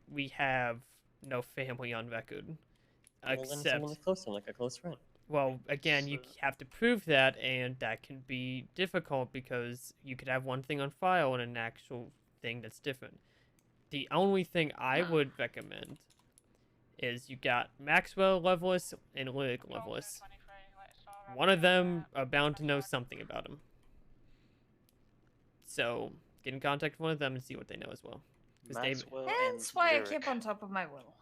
We have no family on record. Well, then Except, someone that's close to him, like a close friend. well, again, you have to prove that, and that can be difficult because you could have one thing on file and an actual thing that's different. The only thing I would recommend is you got Maxwell Loveless and Lyric Loveless. One of them are bound to know something about him. So, get in contact with one of them and see what they know as well. Maxwell Hence why I keep on top of my will.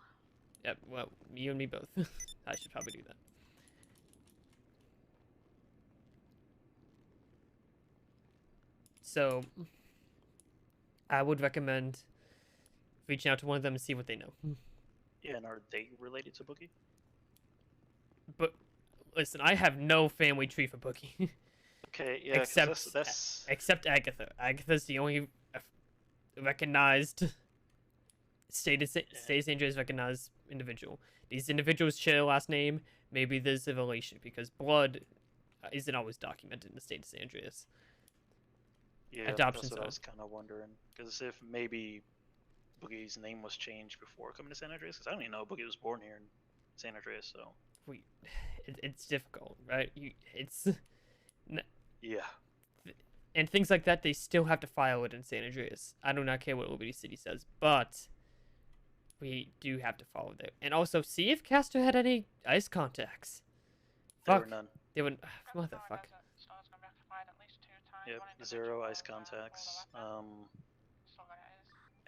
Yep, well, you and me both. I should probably do that. So, I would recommend reaching out to one of them and see what they know. Yeah, and are they related to Boogie? But listen, I have no family tree for Boogie. Okay, yeah, 'cause that's... except Agatha. Agatha's the only recognized state of St. Andreas recognized individual. These individuals share a last name. Maybe there's a relation because blood isn't always documented in the state of St. Andreas. Yeah, Adoptions that's what are. I was kind of wondering. Because if maybe Boogie's name was changed before coming to San Andreas, because I don't even know Boogie was born here in San Andreas, so... It's difficult, right? Yeah. And things like that, they still have to file it in San Andreas. I do not care what Liberty City says, but we do have to follow that. And also, see if Castor had any ice contacts. There were none. They would... Motherfucker. Yep, 0 ice contacts.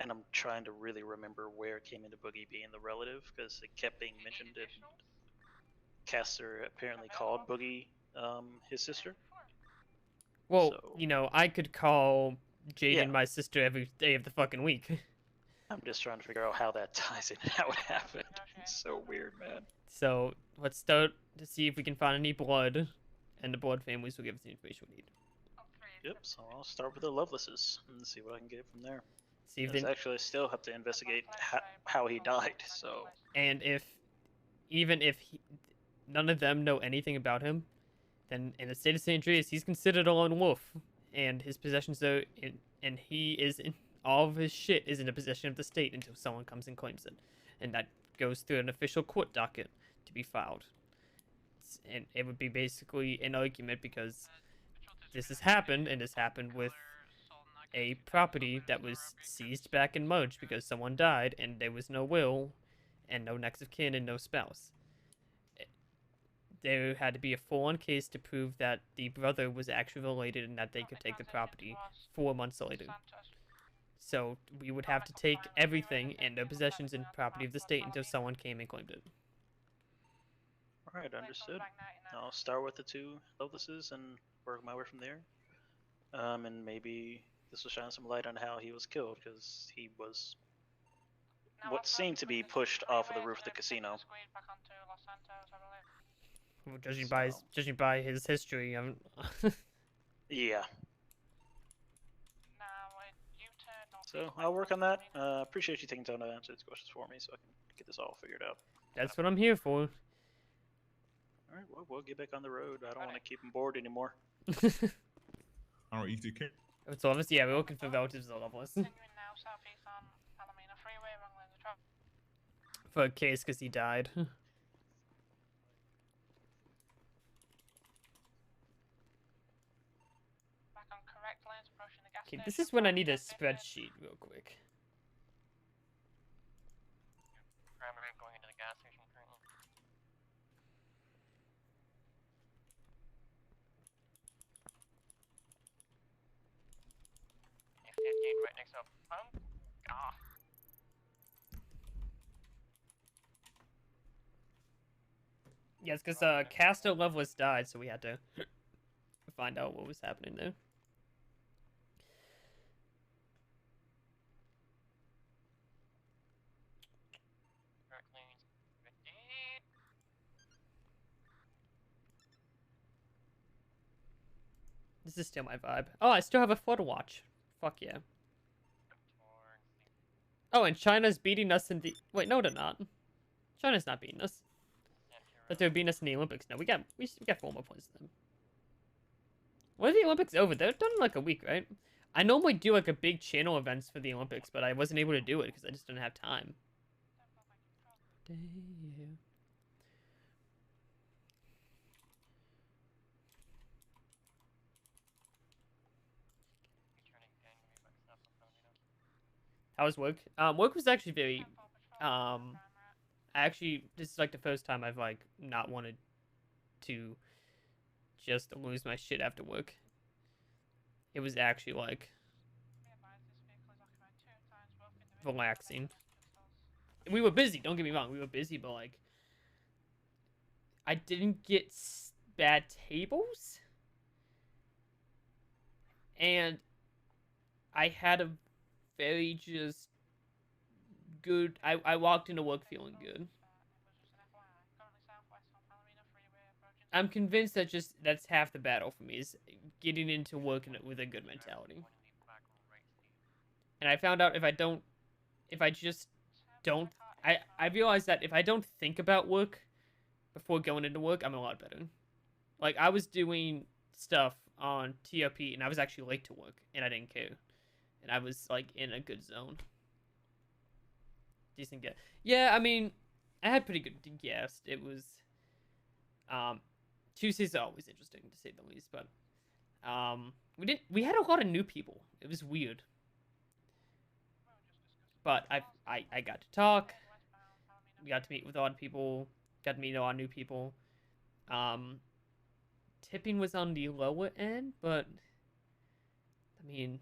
And I'm trying to really remember where it came into Boogie being the relative, because it kept being mentioned that Castor apparently called Boogie his sister. Well, I could call Jaden Yeah. my sister every day of the fucking week. I'm just trying to figure out how that ties in and how it happened. It's so weird, man. So, let's start to see if we can find any blood, and the blood families will give us the information we need. Yep, so I'll start with the Lovelaces and see what I can get from there. See if Because they... actually I still have to investigate how he died, so... And even if none of them know anything about him, then in the state of St. Andreas, he's considered a lone wolf. and his possessions and he is in all of his shit is in the possession of the state until someone comes and claims it, and that goes through an official court docket to be filed. And it would be basically an argument because this has happened, and this happened with a property that was seized back in March because someone died and there was no will and no next of kin and no spouse. There had to be a full-on case to prove that the brother was actually related and that they could take the property 4 months later. So we would have to take everything and their possessions and property of the state until someone came and claimed it. Alright, understood. I'll start with the 2 Lotuses and work my way from there. And maybe this will shine some light on how he was killed, because he was what seemed to be pushed off of the roof of the casino. Well, judging by his history, Yeah. So I'll work on that. Appreciate you taking time to answer these questions for me, so I can get this all figured out. That's what I'm here for. Alright, well, we'll get back on the road. I don't want to keep him bored anymore. Alright, ETK. So obviously, yeah, we're looking for relatives of all of us. For a case, because he died. Okay, this is when I need a spreadsheet real quick. Going into the gas station currently. Right next up. Ah. Yes, because Casto Lovelace died, so we had to find out what was happening there. This is still my vibe. Oh, I still have a photo watch. Fuck yeah. Oh, and China's beating us in the... Wait, no, they're not. China's not beating us. But they're beating us in the Olympics. No, we got 4 more points than them. When are the Olympics over? They're done in like a week, right? I normally do like a big channel events for the Olympics, but I wasn't able to do it because I just didn't have time. How was work? Work was actually very, this is like the first time I've like not wanted to just lose my shit after work. It was actually like relaxing. We were busy, don't get me wrong, we were busy, but like I didn't get bad tables, and I had a very just good, I walked into work feeling good. I'm convinced that that's half the battle for me, is getting into work with a good mentality. And I found out I realized that if I don't think about work before going into work, I'm a lot better. Like, I was doing stuff on TRP, and I was actually late to work, and I didn't care. And I was, like, in a good zone. Decent guess. Yeah, I mean, I had pretty good guess. It was, Tuesdays are always interesting, to say the least, but, we had a lot of new people. It was weird. But I got to talk. We got to meet with a lot of people. Got to meet a lot of new people. Tipping was on the lower end, but I mean,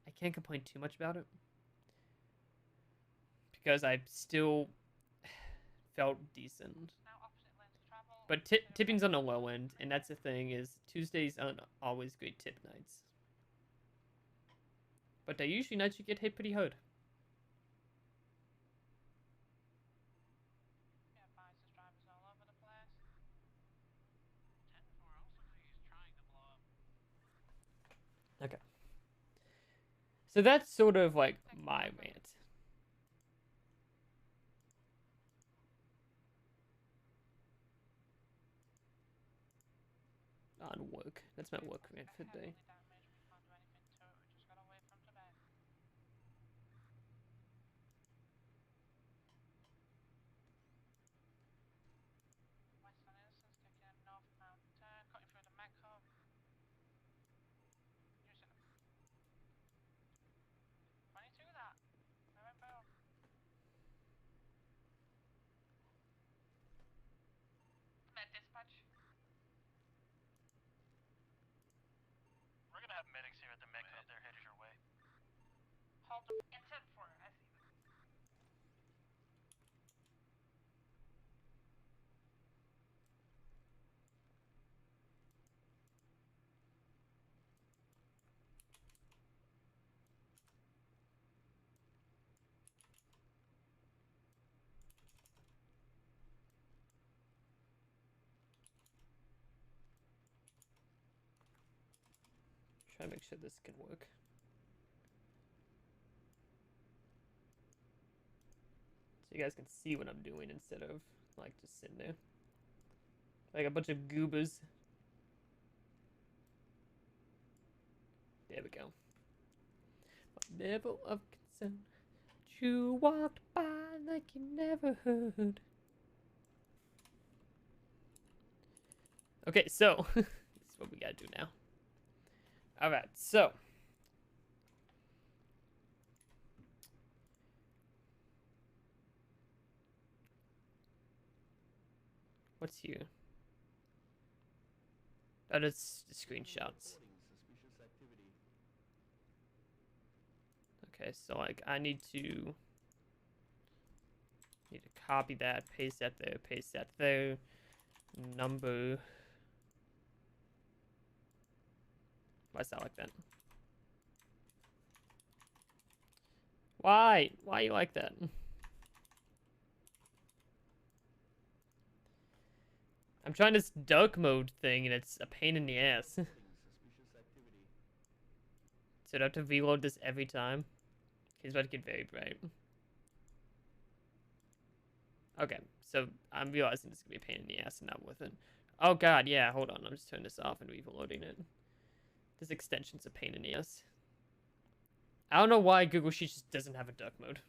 I can't complain too much about it because I still felt decent. But tipping's on the low end, and that's the thing, is Tuesdays aren't always great tip nights. But they're usually nights you get hit pretty hard. Okay. So that's sort of like my rant. On work. That's my work rant for the day. Try to make sure this can work. So you guys can see what I'm doing instead of like just sitting there like a bunch of goobers. There we go. Level of concern. You walked by like you never heard. Okay, so this is what we gotta do now. Alright, so what's here? Oh, that's the screenshots. Okay, so like I need to copy that, paste that there, number. Why sound like that? Why? Why you like that? I'm trying this dark mode thing and it's a pain in the ass. So do I have to reload this every time? It's about to get very bright. Okay, so I'm realizing this is gonna be a pain in the ass and not worth it. Oh god, yeah, hold on, I'm just turning this off and reloading it. This extension's a pain in the ass. I don't know why Google Sheets just doesn't have a dark mode.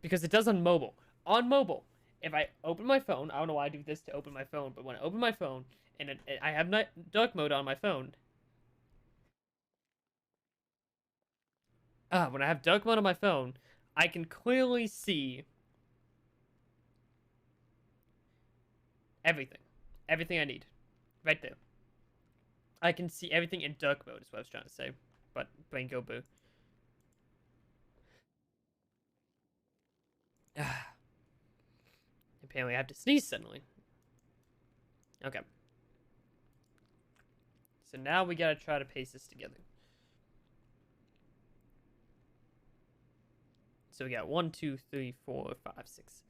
Because it does on mobile. On mobile, if I open my phone, I don't know why I do this to open my phone, but when I open my phone and I have dark mode on my phone. When I have dark mode on my phone, I can clearly see everything. Everything I need. Right there. I can see everything in dark mode is what I was trying to say. But brain go boo. Apparently I have to sneeze suddenly. Okay. So now we gotta try to paste this together. So we got 1, 2, 3, 4, 5, 6.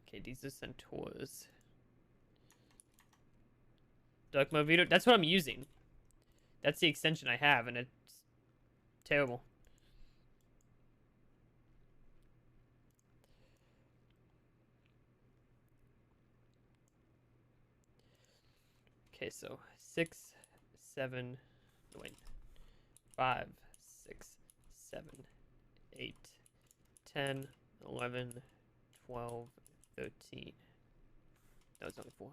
Okay, these are centaurs. Dark mode video. That's what I'm using. That's the extension I have, and it's terrible. Okay, so 6, 7, wait, 5, 6, 7, 8, 10, 11, 12, 13. No, it's only 4.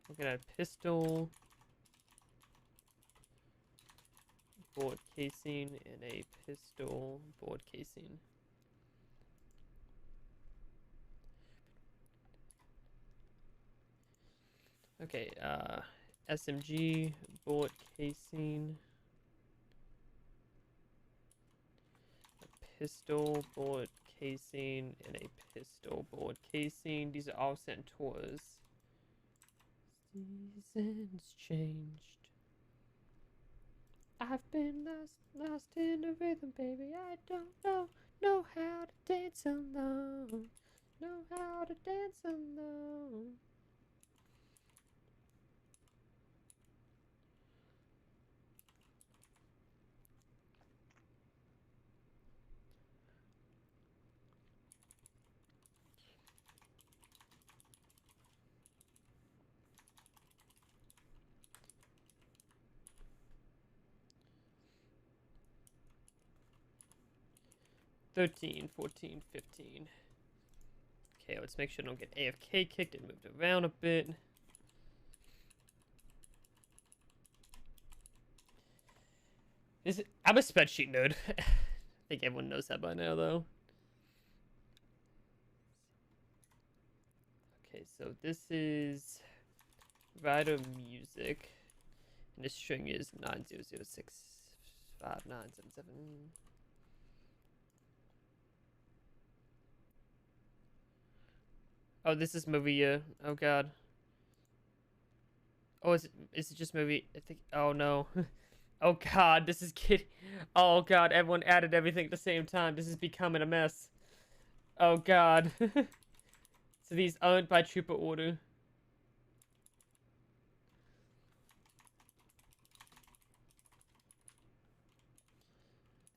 Looking at a pistol, board casing, and a pistol board casing. Okay, SMG, bullet casing, a pistol, bullet casing, and a pistol, bullet casing. These are all centaurs. Seasons changed. I've been lost in the rhythm, baby. I don't know how to dance alone. Know how to dance alone. $13, $14, $15. Okay, let's make sure I don't get AFK kicked and moved around a bit. I'm a spreadsheet nerd. I think everyone knows that by now, though. Okay, so this is writer music, and this string is 90065977. Oh, this is movie. Oh god. Oh, is it just movie? I think. Oh no. Oh god, this is getting. Oh god, everyone added everything at the same time. This is becoming a mess. Oh god. So these owned by trooper order.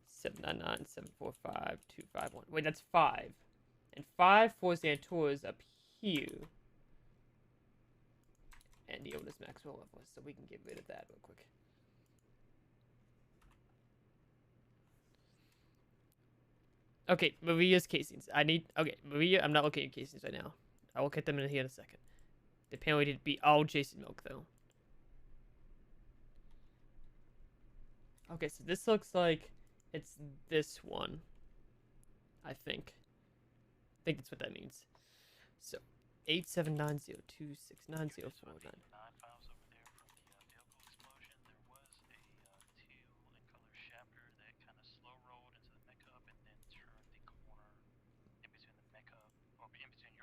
Seven nine nine 745 251. Wait, that's 5. And 5 for Xantora's up here. And the oldest Maxwell level, so we can get rid of that real quick. Okay, Maria's casings. Okay, Maria, I'm not looking at casings right now. I'll look at them in here in a second. They apparently didn't be all Jason milk, though. Okay, so this looks like it's this one. I think that's what that means. So, 87902690409.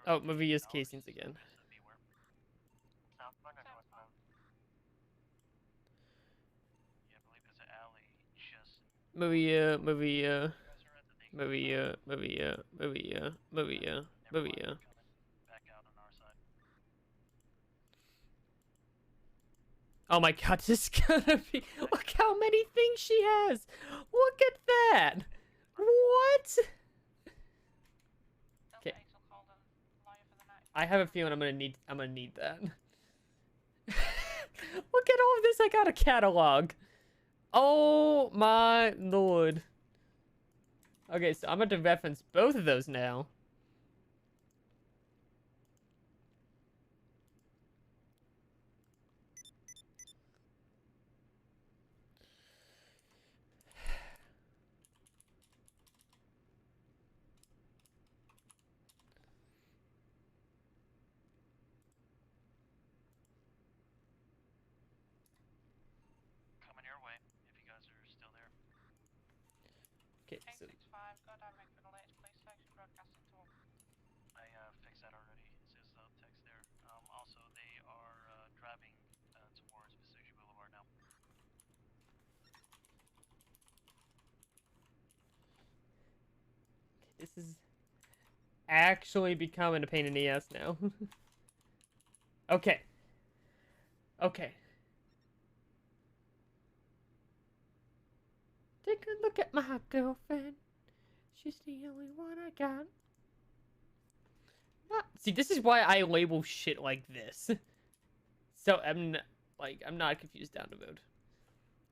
Oh, Maria's casings again. Maria. Oh my god, this is gonna be. Look how many things she has! Look at that! What? Okay. I have a feeling I'm gonna need that. Look at all of this I got a catalog. Oh my lord. Okay, so I'm going to reference both of those now. Coming your way, if you guys are still there. Okay, so... I fixed that already. It says the text there. Also, they are driving towards Vespucci Boulevard now. This is actually becoming a pain in the ass now. Okay. Okay. Take a look at my girlfriend. She's the only one I got. See, this is why I label shit like this. So I'm not confused down the road.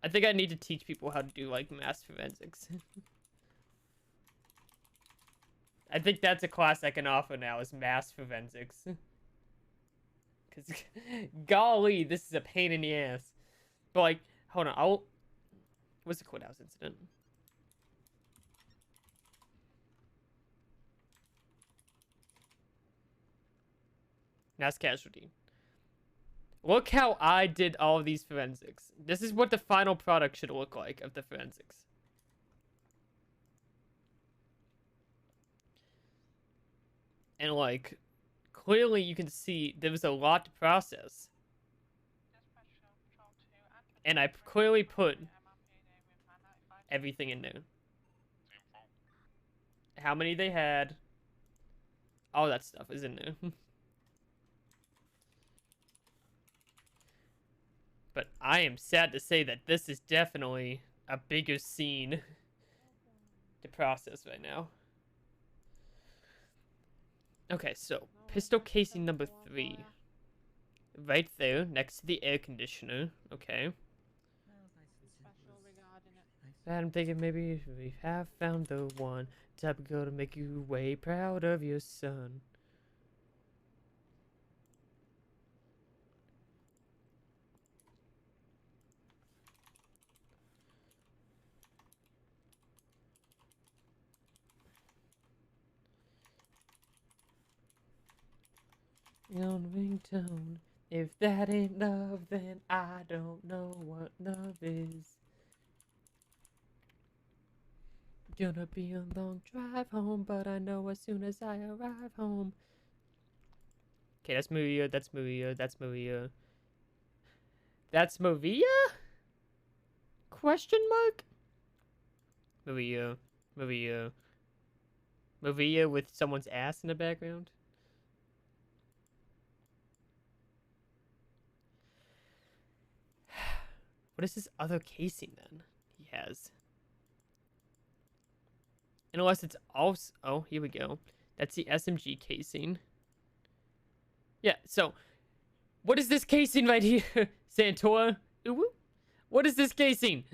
I think I need to teach people how to do like mass forensics. I think that's a class I can offer now is mass forensics. Cause golly, this is a pain in the ass. But like, hold on, what's the courthouse incident? Mass casualty. Look how I did all of these forensics. This is what the final product should look like of the forensics. And like, clearly you can see there was a lot to process. And I clearly put everything in there. How many they had. All that stuff is in there. But I am sad to say that this is definitely a bigger scene to process right now. Okay, so pistol casing number 3. Right there, next to the air conditioner. Okay. I'm thinking maybe we have found the one type of girl to make you way proud of your son. On ringtone. If that ain't love, then I don't know what love is. Gonna be a long drive home, but I know as soon as I arrive home. Okay, that's Maria, that's Maria, that's Maria. That's Maria? Question mark? Maria. Maria. Maria with someone's ass in the background? What is this other casing then he has? Unless it's also... Oh, here we go. That's the SMG casing. Yeah, so... What is this casing right here? Santora? Ooh, what is this casing?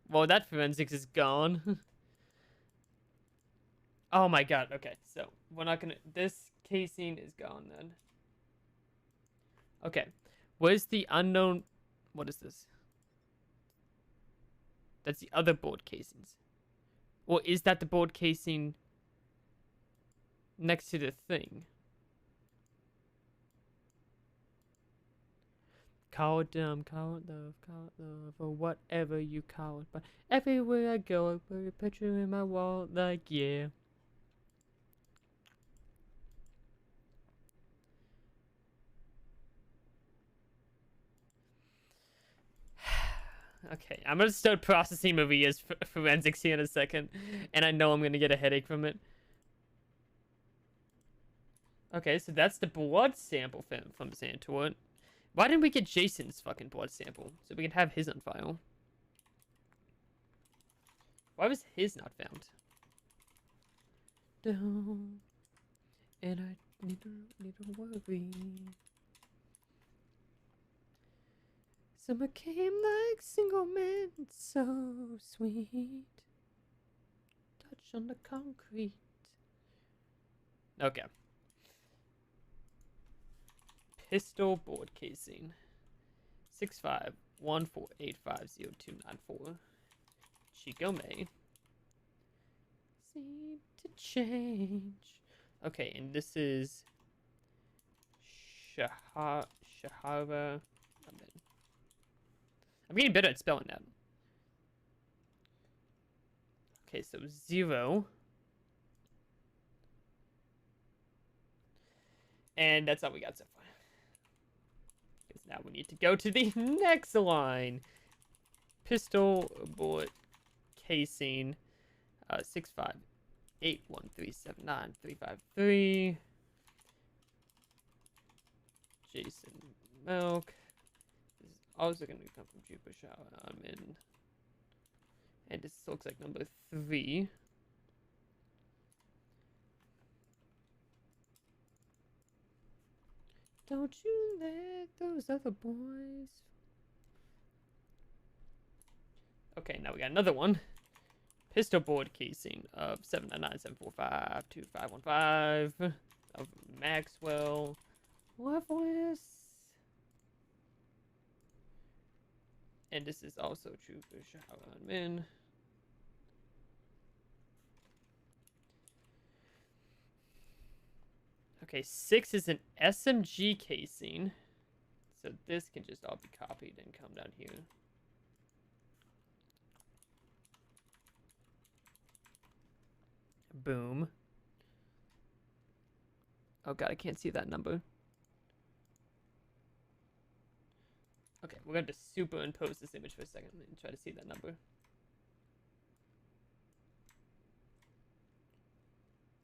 Well, that forensics is gone. Oh my god, okay. So, we're not gonna... This casing is gone then. Okay. Where's the unknown... What is this? That's the other board casings. Or is that the board casing next to the thing? Call it dumb, call it love, or whatever you call it. But everywhere I go, I put a picture in my wall, like, yeah. Okay, I'm gonna start processing Maria's forensics here in a second, and I know I'm gonna get a headache from it. Okay, so that's the blood sample from Santor. Why didn't we get Jason's fucking blood sample so we can have his on file? Why was his not found? Down, and I need to worry. Summer came like single men, so sweet. Touch on the concrete. Okay. Pistol board casing. 6514850294. Chico May. Seem to change. Okay, and this is Shahara. I'm getting better at spelling that. Okay, so 0. And that's all we got so far. Because now we need to go to the next line. Pistol bullet casing. 65813793553. Jason Milk. This is also going to come from Jupiter Shower. I'm in. And this looks like number 3. Don't you let those other boys... Okay, now we got another one. Pistol board casing of 799-745-2515 of Maxwell Loveless. And this is also true for Sharon Min. Okay, 6 is an SMG casing. So this can just all be copied and come down here. Boom. Oh god, I can't see that number. Okay, we're going to superimpose this image for a second and try to see that number.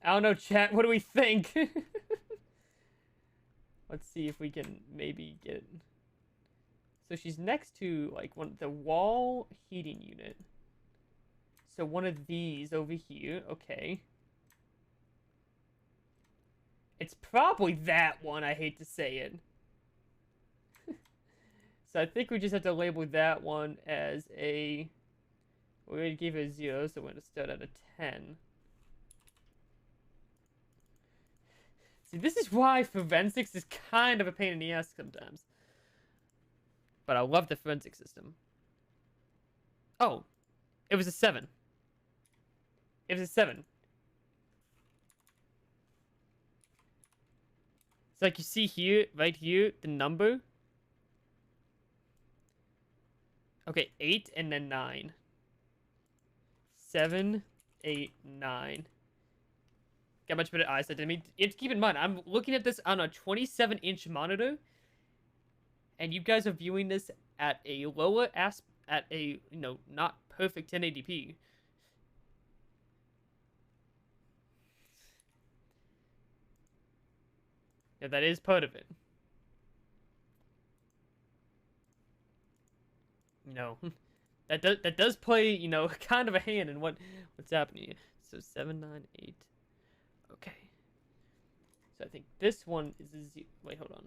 I don't know, chat. What do we think? Let's see if we can maybe get... So she's next to, like, the wall heating unit. So one of these over here. Okay. It's probably that one. I hate to say it. So I think we just have to label that one as a... We already gave it a 0, so we're going to start at a 10. See, this is why forensics is kind of a pain in the ass sometimes. But I love the forensic system. Oh, it was a 7. It was a 7. It's like you see here, right here, the number. Okay, 8 and then 9. 7, 8, 9. Got much better eyesight. I mean, keep in mind, I'm looking at this on a 27-inch monitor, and you guys are viewing this at a lower at a not perfect 1080p. Yeah, that is part of it. That does play, kind of a hand in what's happening here. So 7, 9, 8. Okay. So I think this one is a Z. Wait, hold on.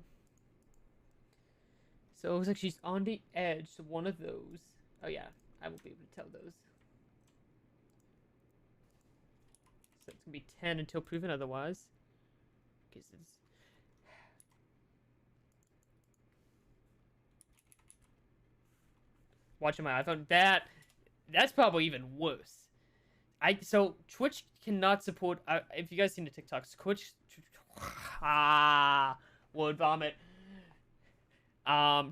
So it looks like she's on the edge. So one of those. Oh yeah, I will be able to tell those. So it's gonna be 10 until proven otherwise. Okay, so it's... Watching my iPhone. That's probably even worse. So Twitch cannot support. If you guys seen the TikToks, Twitch. Word vomit.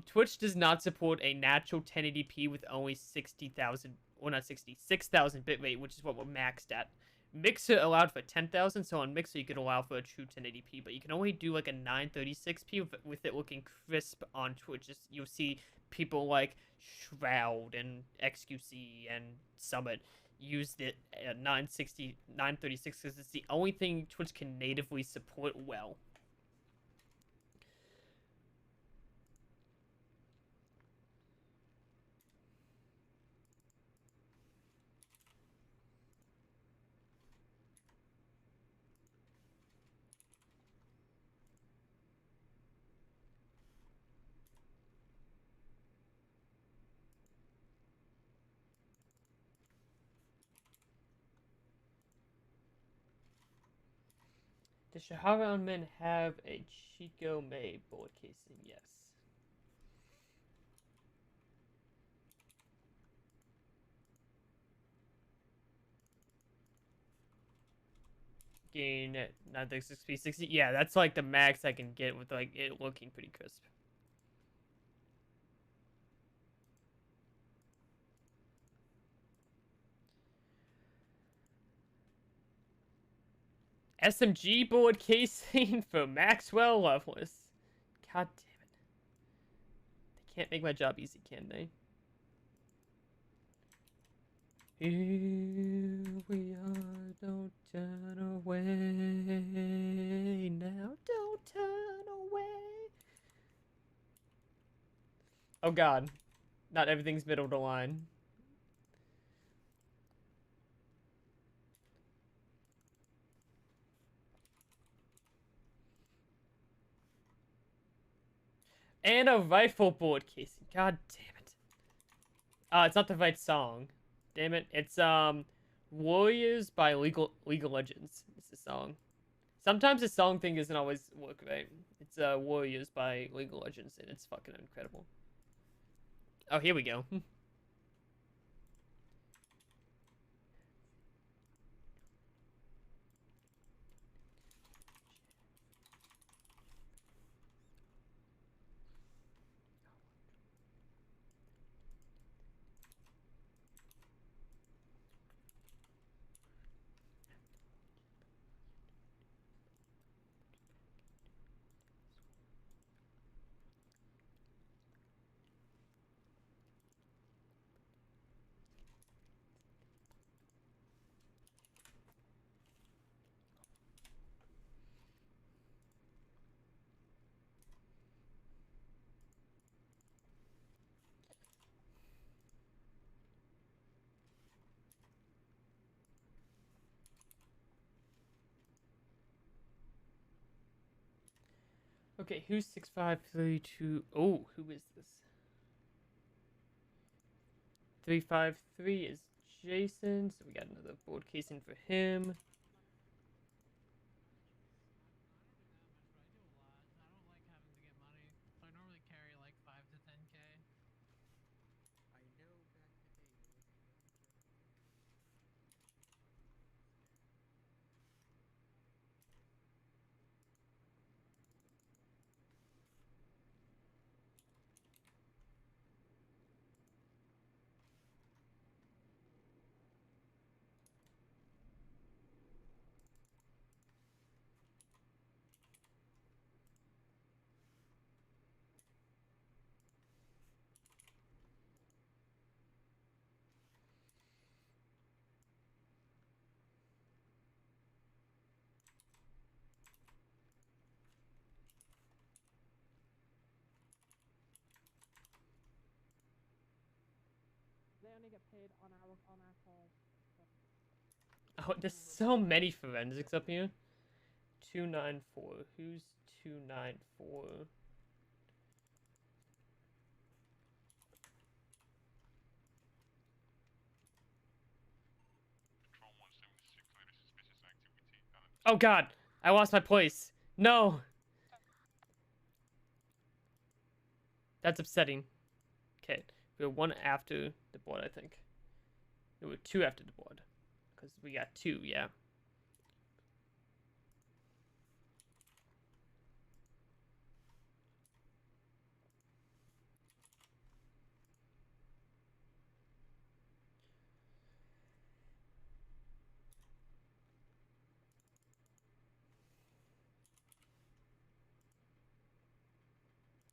Twitch does not support a natural 1080p with only 60,000, or not 60, 6,000 bitrate, which is what we're maxed at. Mixer allowed for 10,000, so on Mixer you can allow for a true 1080p, but you can only do like a 936p with it looking crisp on Twitch. You'll see people like Shroud and XQC and Summit use the 960, 936 because it's the only thing Twitch can natively support well. Does Shahara Men have a Chico May bullet casing? Yes. Gain 936p 60. Yeah, that's like the max I can get with like it looking pretty crisp. SMG bullet casing for Maxwell Loveless. God damn it. They can't make my job easy, can they? Here we are, don't turn away now, don't turn away. Oh god, not everything's middle of the line. And a rifle bullet casing, god damn it. It's not the right song. Damn it, it's Warriors by Legal Legends. It's the song. Sometimes the song thing doesn't always work right. It's Warriors by Legal Legends, and it's fucking incredible. Oh, here we go. Okay, who's 6532? Oh, who is this? 353 is Jason, so we got another board casing for him. only get paid on our call. Oh, there's so many forensics up here. 294. Who's 294? Oh god! I lost my place. No! That's upsetting. Okay, we were one after the board, I think. There were two after the board. Because we got two, yeah.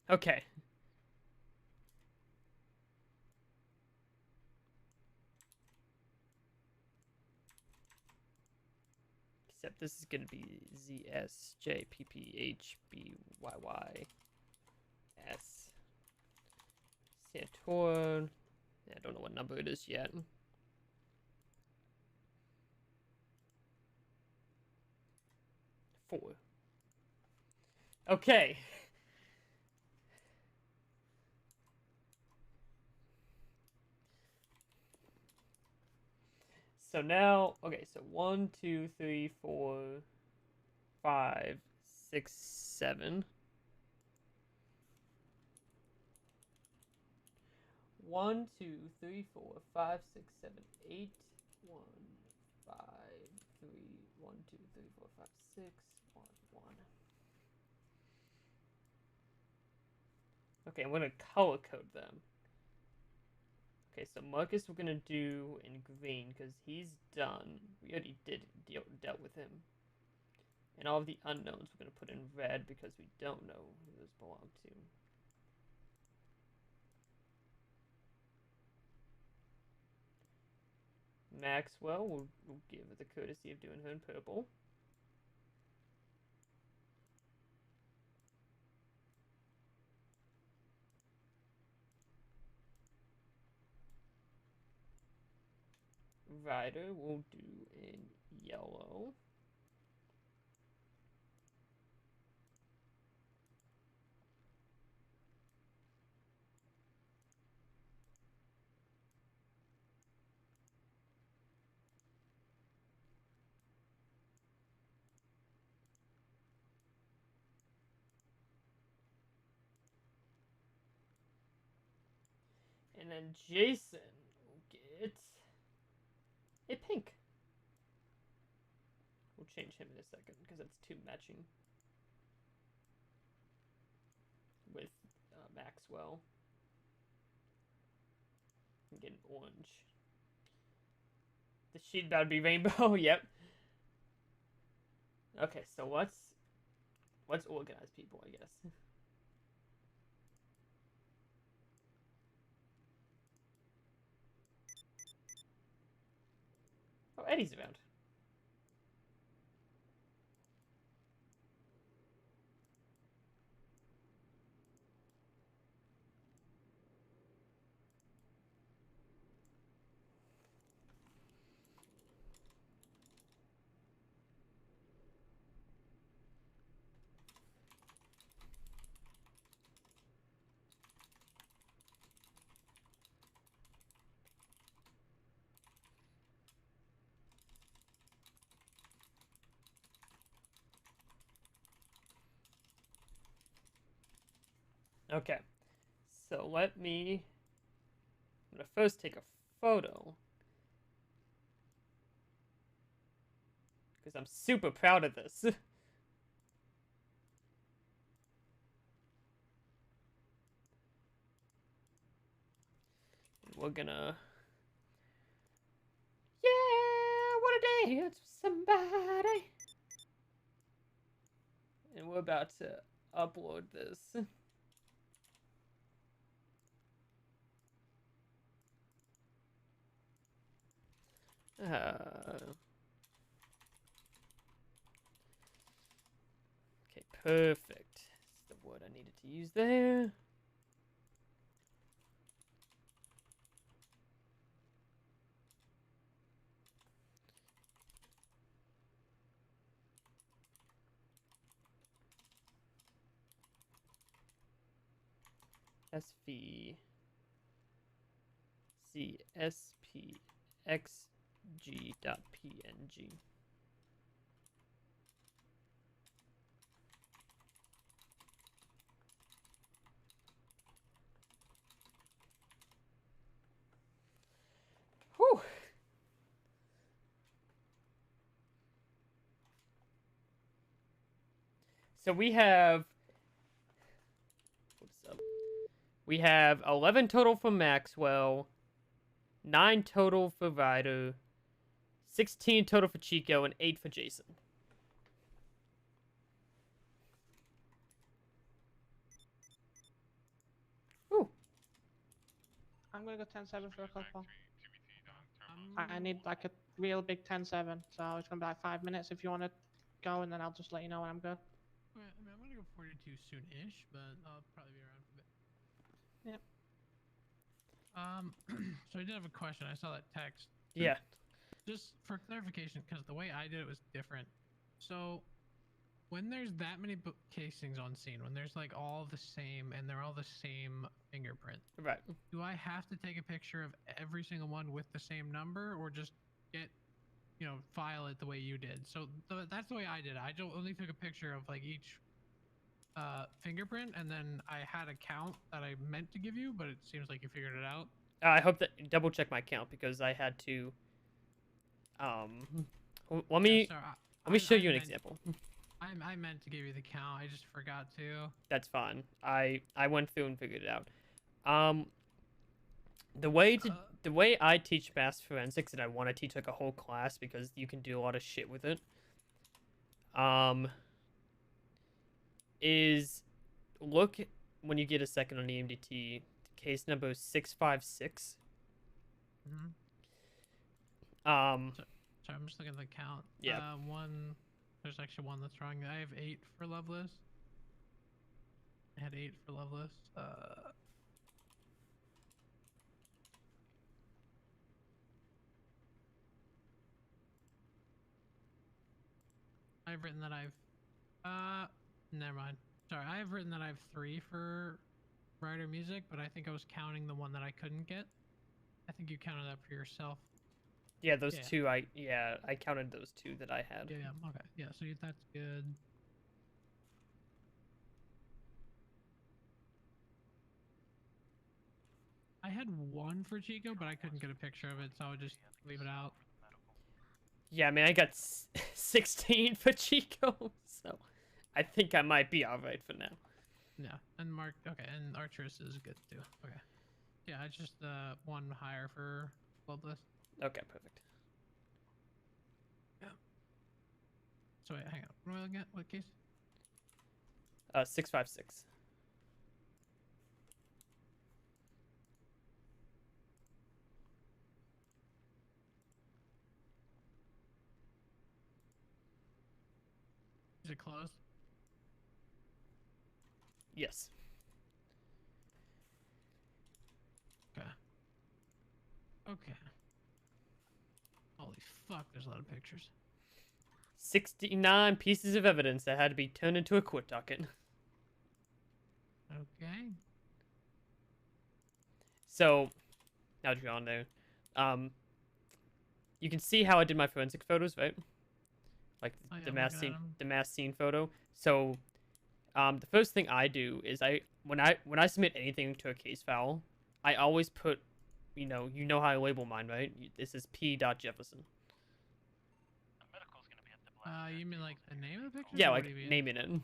Okay. Except this is gonna be ZSJPPHBYY S. Saturn. I don't know what number it is yet. Four. Okay. So now, okay, so 1, 2, 3, 4, 5, 6, 7. 1, 2, 3, 4, 5, 6, 7, 8. 1, 5, 3, 1, 2, 3, 4, 5, 6, 1, 1. Okay, I'm gonna color code them. Okay, so Marcus we're gonna do in green because he's done. We already dealt with him. And all of the unknowns we're gonna put in red because we don't know who those belong to. Maxwell, we'll give her the courtesy of doing her in purple. Ryder we'll do in yellow. And then Jason will get a pink. We'll change him in a second because that's too matching with Maxwell. And get an orange. The sheet about to be rainbow. Yep. Okay, so let's organize people, I guess. Oh, Eddie's around. Okay, so I'm gonna first take a photo because I'm super proud of this. We're gonna, yeah, what a day, it's somebody. And we're about to upload this. Okay, perfect. That's the word I needed to use there. SV CSPXG.png. Whew. So we have, what's up? We have 11 total for Maxwell, 9 total for Ryder, 16 total for Chico, and 8 for Jason. Ooh. I'm gonna go 10-7 for a couple. I need like a real big 10-7, so it's gonna be like 5 minutes if you want to go, and then I'll just let you know when I'm good. I mean, I'm gonna go 42 soon-ish, but I'll probably be around for a bit. Yep. So I did have a question. I saw that text. Yeah. Just for clarification, because the way I did it was different. So when there's that many book casings on scene, when there's like all the same and they're all the same fingerprint, right? Do I have to take a picture of every single one with the same number, or just get, you know, file it the way you did? So that's the way I did it. I only took a picture of like each fingerprint, and then I had a count that I meant to give you, but it seems like you figured it out. I hope that double check my count because I had to. Let me show you an example. I meant to give you the count. I just forgot to. That's fine. I went through and figured it out. The way I teach mass forensics, and I want to teach like a whole class because you can do a lot of shit with it. Is look when you get a second on EMDT, case number 656. Mm-hmm. Sorry, I'm just looking at the count. Yeah. There's actually one that's wrong. I have 8 for Loveless. I had 8 for Loveless. I've written that never mind. Sorry, I have written that I have 3 for Rider Music, but I think I was counting the one that I couldn't get. I think you counted that for yourself. Yeah, those two. I counted those 2 that I had. Yeah. Okay. Yeah. So that's good. I had 1 for Chico, but I couldn't get a picture of it, so I would just leave it out. Yeah, I mean, I got 16 for Chico, so I think I might be all right for now. Yeah, and Mark. Okay, and Archerus is good too. Okay. Yeah, it's just 1 higher for Bloodless. Okay, perfect. Yeah. So wait, hang on. What am I looking at? What case? 656. Is it closed? Yes. Okay. Okay. Holy fuck, there's a lot of pictures. 69 pieces of evidence that had to be turned into a court docket. Okay. So, now that you're on there, you can see how I did my forensic photos, right? Like the mass scene photo. So, the first thing I do is when I submit anything to a case file, I always put, you know how I label mine, right? This is P.Jefferson. You mean like the name of the picture? Yeah, like naming it. Okay.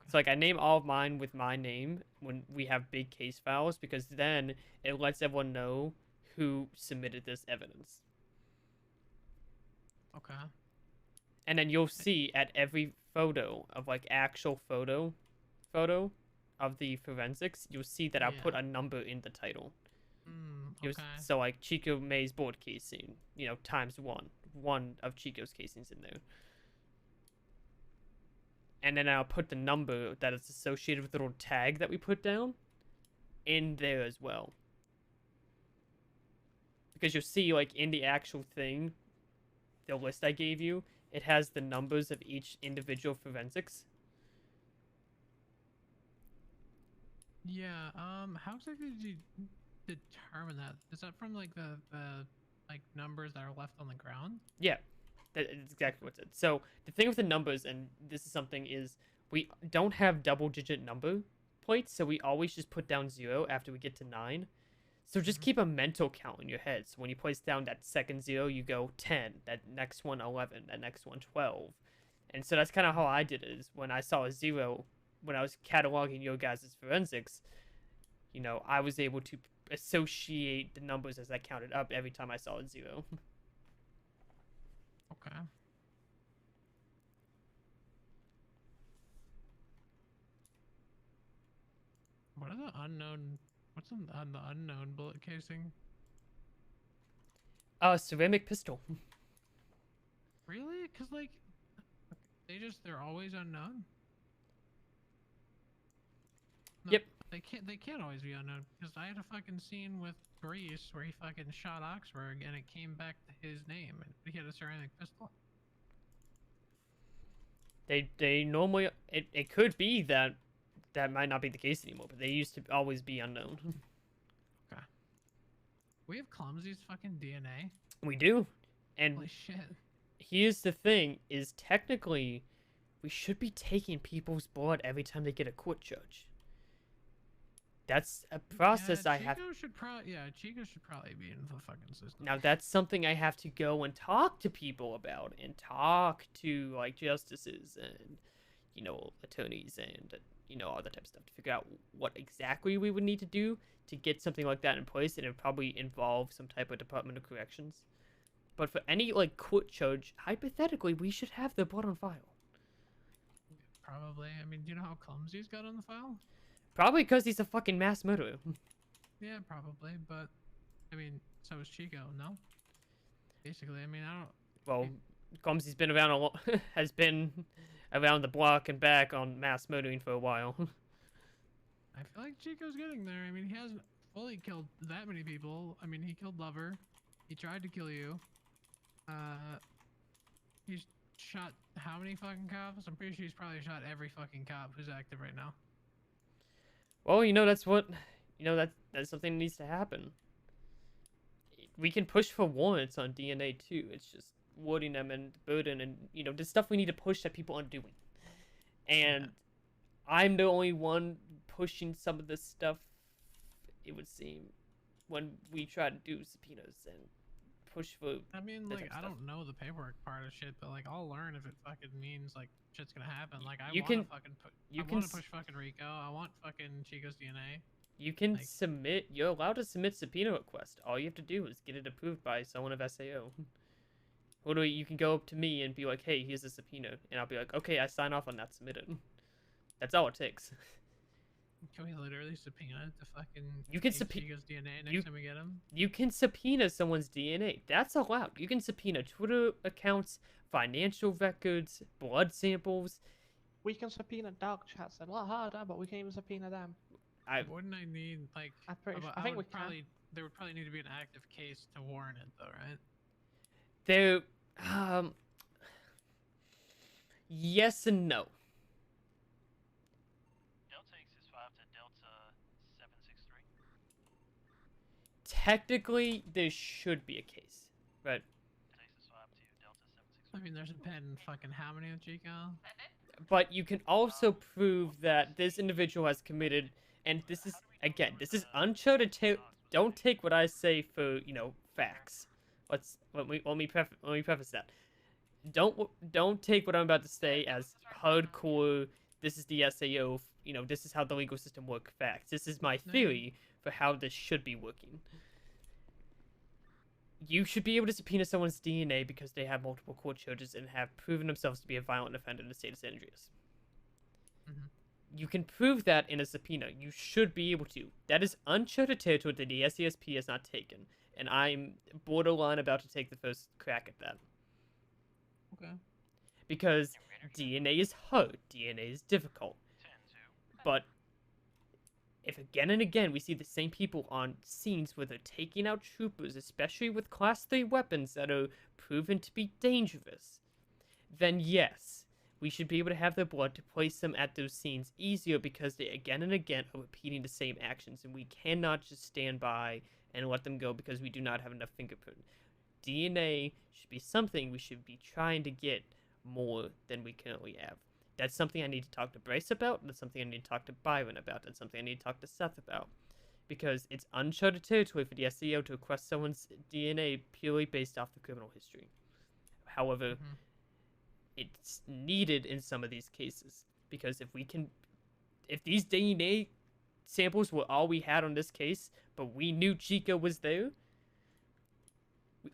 So like I name all of mine with my name when we have big case files because then it lets everyone know who submitted this evidence. Okay. And then you'll see at every photo of like actual photo of the forensics, you'll see that I'll put a number in the title. Okay. So like Chico May's board casing, times 1. 1 of Chico's casings in there. And then I'll put the number that is associated with the little tag that we put down in there as well. Because you'll see, like, in the actual thing, the list I gave you, it has the numbers of each individual forensics. Yeah. How exactly did you determine that? Is that from like the like numbers that are left on the ground? Yeah, that is exactly what it said. So the thing with the numbers, and this is something, is we don't have double-digit number plates, so we always just put down 0 after we get to 9. So just keep a mental count in your head. So when you place down that second 0, you go 10, that next one 11, that next one 12. And so that's kind of how I did it, is when I saw a 0, when I was cataloging your guys' forensics, you know, I was able to associate the numbers as I counted up every time I saw a 0. Okay. What are the unknown? What's on the unknown bullet casing? Ceramic pistol. Really? Cause like, they're always unknown. No, Yep. They can't always be unknown. Cause I had a fucking scene with Grease where he fucking shot Oxford and it came back to his name and he had a ceramic pistol. They normally, it could be that might not be the case anymore, but they used to always be unknown. Okay. We have Clumsy's fucking DNA. We do. And Holy shit. here's the thing, is technically we should be taking people's blood every time they get a court judge. That's a process I have. Chico should probably be in the fucking system. Now that's something I have to go and talk to people about, and talk to like justices and, you know, attorneys and, you know, all that type of stuff to figure out what exactly we would need to do to get something like that in place, and it would probably involve some type of Department of Corrections. But for any like court judge, hypothetically, we should have their blood on file. Probably. I mean, do you know how Clumsy's got on the file? Probably because he's a fucking mass murderer. Yeah, probably. But I mean, so is Chico. No. Basically, I mean, I don't. Well, Clumsy's been around a lot, has been around the block and back on mass murdering for a while. I feel like Chico's getting there. I mean, he hasn't fully killed that many people. I mean, he killed Lover. He tried to kill you. He's shot how many fucking cops? I'm pretty sure he's probably shot every fucking cop who's active right now. Well, you know, that's what, you know, that's something that needs to happen. We can push for warrants on DNA too. It's just wording them and burden and, you know, the stuff we need to push that people aren't doing. And I'm the only one pushing some of this stuff, it would seem, when we try to do subpoenas and push for. I mean, like, I don't know the paperwork part of shit, but like, I'll learn if it fucking means like shit's gonna happen. Like, I want to fucking push fucking Rico. I want fucking Chico's DNA. You can submit. You're allowed to submit subpoena request. All you have to do is get it approved by someone of SAO. Or you can go up to me and be like, "Hey, here's a subpoena," and I'll be like, "Okay, I sign off on that. Submit it." That's all it takes. Can we literally subpoena the fucking? You can subpoena Chico's DNA next time we get him. You can subpoena someone's DNA. That's allowed. You can subpoena Twitter accounts, financial records, blood samples. We can subpoena dog chats. A lot harder, but we can even subpoena them. Wouldn't I need like? I think we probably can. There would probably need to be an active case to warrant it, though, right? There, yes and no. Delta X is 5 to Delta 763. Technically, there should be a case, but I mean, there's been fucking how many with Chico? but you can also prove that this individual has committed, and this is, again, this is uncharted. Don't take what I say for, you know, facts. Let me preface that. Don't take what I'm about to say as hardcore. This is the SAO. You know, this is how the legal system works. Facts. This is my theory for how this should be working. You should be able to subpoena someone's DNA because they have multiple court charges and have proven themselves to be a violent offender in the state of San Andreas. You can prove that in a subpoena. You should be able to. That is uncharted territory that the SCSP has not taken, and I'm borderline about to take the first crack at that. Okay. Because DNA is hard. DNA is difficult. But if again and again we see the same people on scenes where they're taking out troopers, especially with Class 3 weapons that are proven to be dangerous, then yes, we should be able to have the blood to place them at those scenes easier because they again and again are repeating the same actions, and we cannot just stand by and let them go because we do not have enough fingerprint. DNA should be something we should be trying to get more than we currently have. That's something I need to talk to Bryce about. That's something I need to talk to Byron about. That's something I need to talk to Seth about. Because it's uncharted territory for the SEO to request someone's DNA purely based off the criminal history. However, it's needed in some of these cases. Because if these DNA samples were all we had on this case, but we knew Chico was there,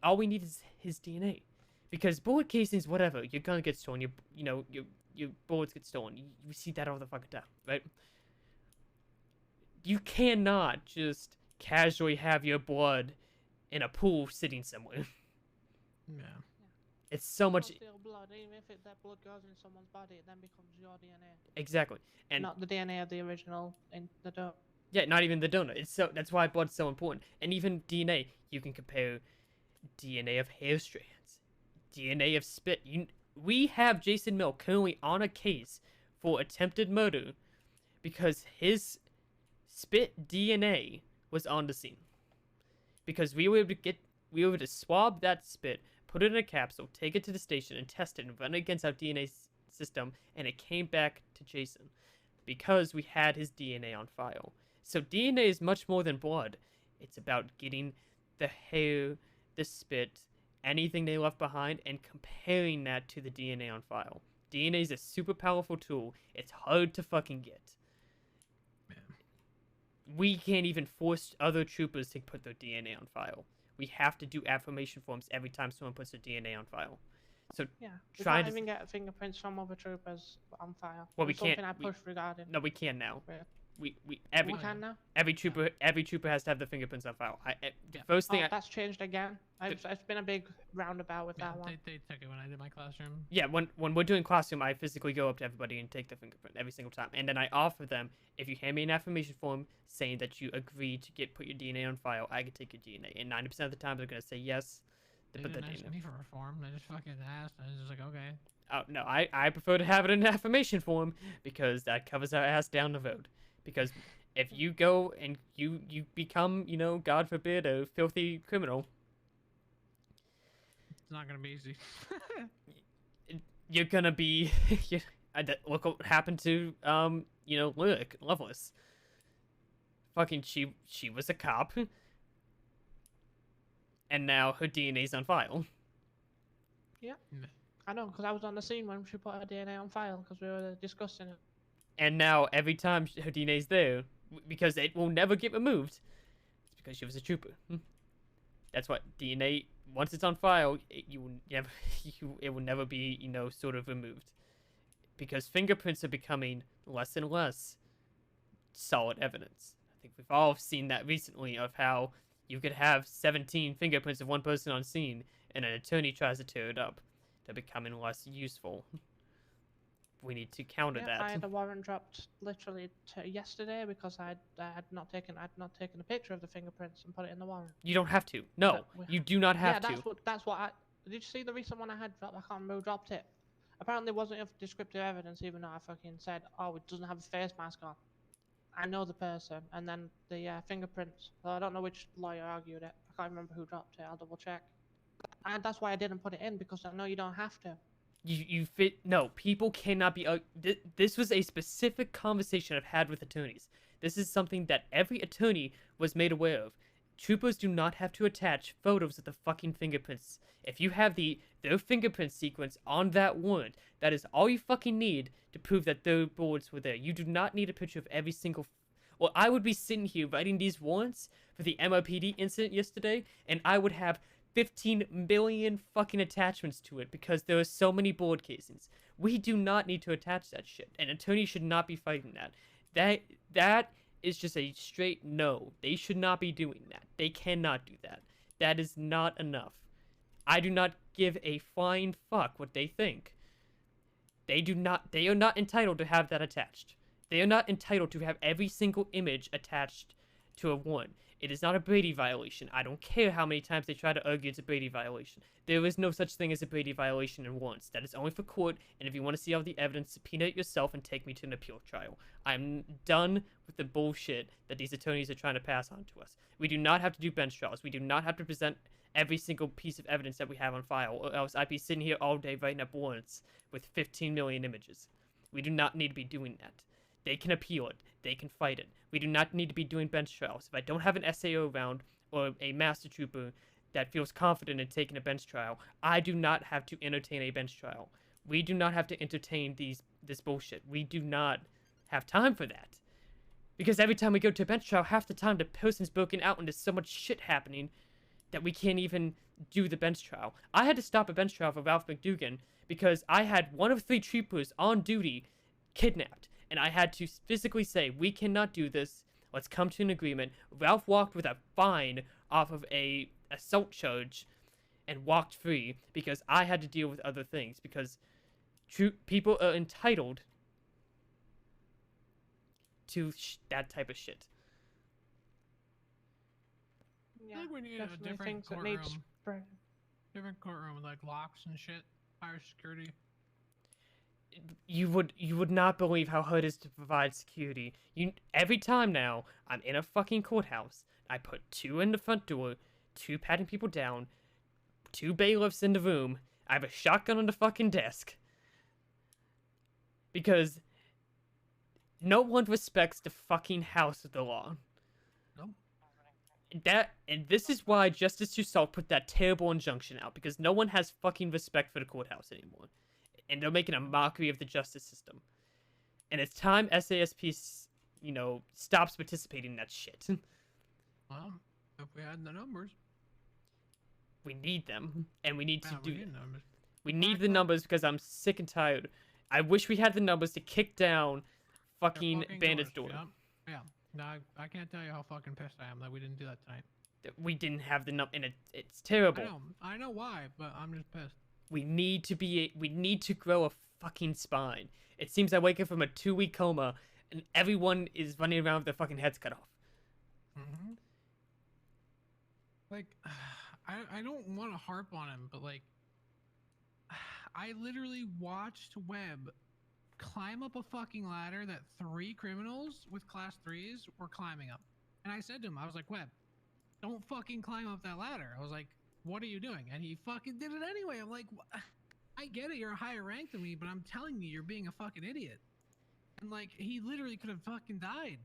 all we need is his DNA. Because bullet casings, whatever, you're gonna get stolen. Your bullets get stolen. You see that all the fucking time, right? You cannot just casually have your blood in a pool sitting somewhere. Yeah. It's so much. Still blood, even if that blood goes in someone's body, it then becomes your DNA. Exactly, and not the DNA of the original in the donor. Yeah, not even the donor. That's why blood's so important. And even DNA, you can compare DNA of hair strands, DNA of spit. We have Jason Mill currently on a case for attempted murder because his spit DNA was on the scene. Because we were able to swab that spit, put it in a capsule, take it to the station, and test it, and run it against our DNA system, and it came back to Jason because we had his DNA on file. So DNA is much more than blood. It's about getting the hair, the spit, anything they left behind, and comparing that to the DNA on file. DNA is a super powerful tool. It's hard to fucking get. We can't even force other troopers to put their DNA on file. We have to do affirmation forms every time someone puts their DNA on file. So yeah, we try can't to even get fingerprints from other troopers on file. Well, we It's something can't. I pushed regarding. No, we can now. Yeah. We can now? Every trooper has to have the fingerprints on file. The first thing that's changed again. It's been a big roundabout with that one. They took it when I did my classroom. Yeah, when we're doing classroom, I physically go up to everybody and take the fingerprint every single time, and then I offer them, if you hand me an affirmation form saying that you agree to put your DNA on file, I can take your DNA. And 90% of the time, they're gonna say yes. They put didn't the ask DNA. me for a form. They just fucking asked. I was just like, okay. Oh no, I prefer to have it in an affirmation form because that covers our ass down the road. Because if you go and you become, God forbid, a filthy criminal, it's not gonna be easy. You're gonna be. Look what happened to Lyric Loveless. Fucking she was a cop, and now her DNA's on file. Yeah, I know, because I was on the scene when she put her DNA on file because we were discussing it. And now every time her DNA's there, because it will never get removed, it's because she was a trooper. That's what DNA. Once it's on file, it will never be sort of removed, because fingerprints are becoming less and less solid evidence. I think we've all seen that recently of how you could have 17 fingerprints of one person on scene, and an attorney tries to tear it up. They're becoming less useful. We need to counter that. I had a warrant dropped literally yesterday because I had not taken a picture of the fingerprints and put it in the warrant. You don't have to. No, you do not have yeah, to. That's what I. Did you see the recent one I had dropped? I can't remember who dropped it. Apparently, it wasn't enough descriptive evidence, even though I fucking said, "Oh, it doesn't have a face mask on." I know the person, and then the fingerprints. So I don't know which lawyer argued it. I can't remember who dropped it. I'll double check. And that's why I didn't put it in, because I know you don't have to. You fit. No, people cannot be. This was a specific conversation I've had with attorneys. This is something that every attorney was made aware of. Troopers do not have to attach photos of the fucking fingerprints. If you have their fingerprint sequence on that warrant, that is all you fucking need to prove that their bullets were there. You do not need a picture of every single. Well, I would be sitting here writing these warrants for the MRPD incident yesterday, and I would have 15 million fucking attachments to it because there are so many bullet casings. We do not need to attach that shit. An attorney should not be fighting that. That is just a straight no. They should not be doing that. They cannot do that. That is not enough. I do not give a flying fuck what they think. They are not entitled to have that attached. They are not entitled to have every single image attached to a warrant. It is not a Brady violation. I don't care how many times they try to argue it's a Brady violation. There is no such thing as a Brady violation in warrants. That is only for court, and if you want to see all the evidence, subpoena it yourself and take me to an appeal trial. I'm done with the bullshit that these attorneys are trying to pass on to us. We do not have to do bench trials. We do not have to present every single piece of evidence that we have on file, or else I'd be sitting here all day writing up warrants with 15 million images. We do not need to be doing that. They can appeal it. They can fight it. We do not need to be doing bench trials. If I don't have an SAO around or a master trooper that feels confident in taking a bench trial, I do not have to entertain a bench trial. We do not have to entertain this bullshit. We do not have time for that. Because every time we go to a bench trial, half the time the person's broken out and there's so much shit happening that we can't even do the bench trial. I had to stop a bench trial for Ralph McDougan because I had one of 3 troopers on duty kidnapped. And I had to physically say, we cannot do this. Let's come to an agreement. Ralph walked with a fine off of a assault charge and walked free because I had to deal with other things. Because people are entitled to that type of shit. I think we need a different courtroom. Different courtroom with like locks and shit. Higher security. You would not believe how hard it is to provide security. Every time now I'm in a fucking courthouse, I put 2 in the front door, 2 patting people down, 2 bailiffs in the room. I have a shotgun on the fucking desk. Because no one respects the fucking house of the law. Nope. And this is why Justice Toussaint put that terrible injunction out, because no one has fucking respect for the courthouse anymore. And they're making a mockery of the justice system. And it's time SASP, stops participating in that shit. Well, if we had the numbers. We need them. And we need to we do need numbers. We need the numbers because I'm sick and tired. I wish we had the numbers to kick down fucking Bandit's door. Yeah. No, I can't tell you how fucking pissed I am that we didn't do that tonight. We didn't have the number, and it's terrible. I know why, but I'm just pissed. We need to grow a fucking spine. It seems I wake up from a 2-week coma, and everyone is running around with their fucking heads cut off. Mm-hmm. Like, I don't want to harp on him, but like, I literally watched Webb climb up a fucking ladder that 3 criminals with class 3s were climbing up. And I said to him, I was like, Webb, don't fucking climb up that ladder. I was like, what are you doing? And he fucking did it anyway. I'm like, I get it, you're a higher rank than me, but I'm telling you, you're being a fucking idiot. And like, he literally could have fucking died.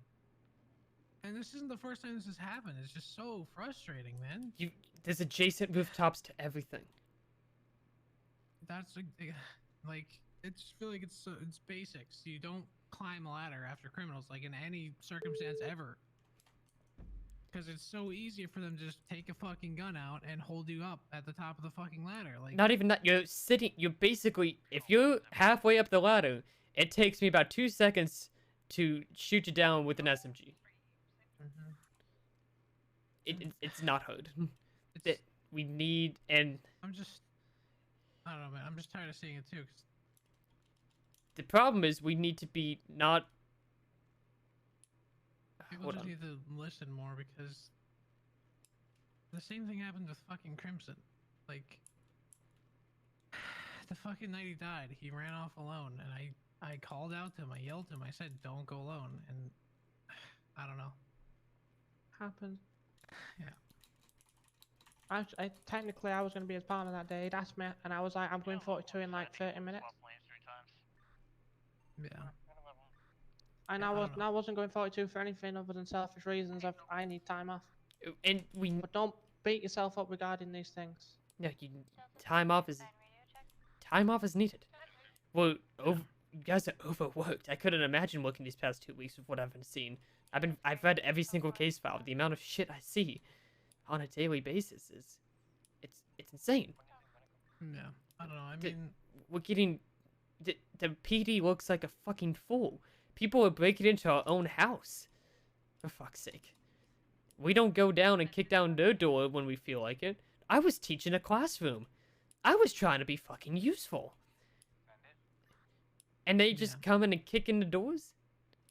And this isn't the first time this has happened. It's just so frustrating, man. There's adjacent rooftops to everything. That's like, it's feel like it's basics. You don't climb a ladder after criminals, like in any circumstance ever. Because it's so easy for them to just take a fucking gun out and hold you up at the top of the fucking ladder. Like, not even that. You're basically, if you're halfway up the ladder, it takes me about 2 seconds to shoot you down with an SMG. Mm-hmm. It's not hard. We need, and I don't know, man. I'm just tired of seeing it too. Cause the problem is we need to be not. people just need to listen more, because the same thing happened with fucking Crimson. Like, the fucking night he died, he ran off alone, and I called out to him, I yelled to him, I said, don't go alone, and I don't know. Happened. Yeah. I technically I was going to be his partner that day. He'd asked me, and I was like, I'm going 42 in like 30 minutes. Yeah. And I wasn't going 42 for anything other than selfish reasons. I need time off. But don't beat yourself up regarding these things. Yeah, time off is needed. Well, you guys are overworked. I couldn't imagine working these past 2 weeks with what I've been seeing. I've read every single case file. The amount of shit I see on a daily basis is, it's insane. Yeah, I don't know. I mean, we're getting the PD looks like a fucking fool. People are breaking into our own house. For fuck's sake. We don't go down and kick down their door when we feel like it. I was teaching a classroom. I was trying to be fucking useful. And they just come in and kick in the doors?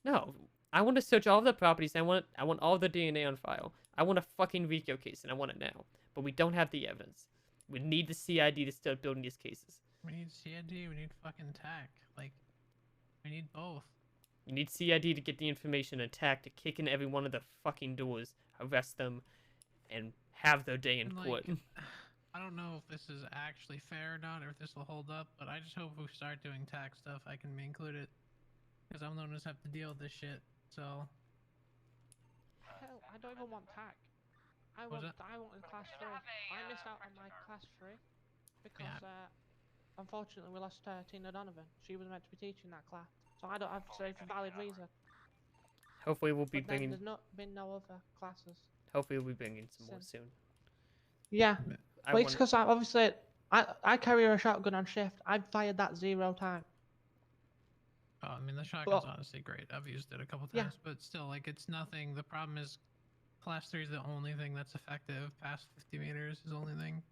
No. I want to search all of the properties. I want all the DNA on file. I want a fucking RICO case, and I want it now. But we don't have the evidence. We need the CID to start building these cases. We need CID, we need fucking TAC. Like, we need both. You need CID to get the information and TAC to kick in every one of the fucking doors, arrest them, and have their day in And, court. like, I don't know if this is actually fair or not, or if this will hold up, but I just hope if we start doing tax stuff, I can be included. Because I'm the one who's have to deal with this shit, so... Hell, I don't even want TAC. I wanted class 3. I missed out on my class 3 because, unfortunately, we lost Tina Donovan. She was meant to be teaching that class, so I don't have to say for valid reason. Hopefully we'll be But then bringing... there's not been no other classes. Hopefully we'll be bringing some more soon. Yeah, I but it's want- because obviously I carry a shotgun on shift. I've fired that 0 times. Oh, I mean, the shotgun's honestly great. I've used it a couple times, but still, like, it's nothing. The problem is class 3 is the only thing that's effective. Past 50 meters is the only thing.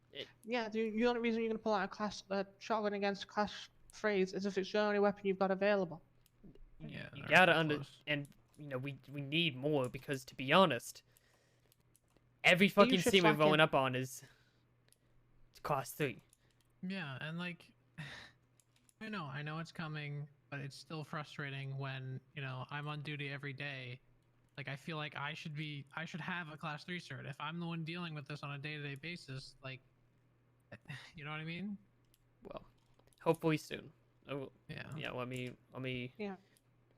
Yeah, the only reason you're going to pull out a shotgun against class 3s is if it's the only weapon you've got available. Yeah, You gotta and you know we need more because to be honest, every fucking scene we're rolling up on is class 3. Yeah, and like, I know it's coming, but it's still frustrating when, you know, I'm on duty every day. Like, I feel like I should have a class 3 cert. If I'm the one dealing with this on a day-to-day basis, like, you know what I mean? Well, hopefully soon. Oh, yeah. Yeah, let me Yeah.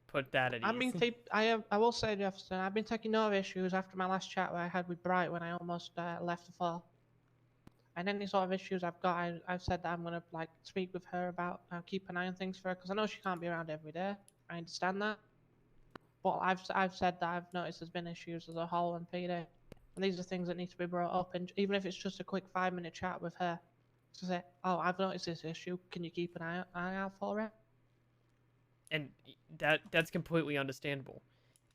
put that at ease. I will say, Jefferson, I've been taking no issues after my last chat where I had with Bright when I almost left the fall. And any sort of issues I've got, I've said that I'm gonna like speak with her about, keep an eye on things for her, because I know she can't be around every day. I understand that. But I've said that I've noticed there's been issues as a whole in PD, and these are things that need to be brought up. And even if it's just a quick 5-minute chat with her, to say, "Oh, I've noticed this issue. Can you keep an eye out for it?" And that's completely understandable.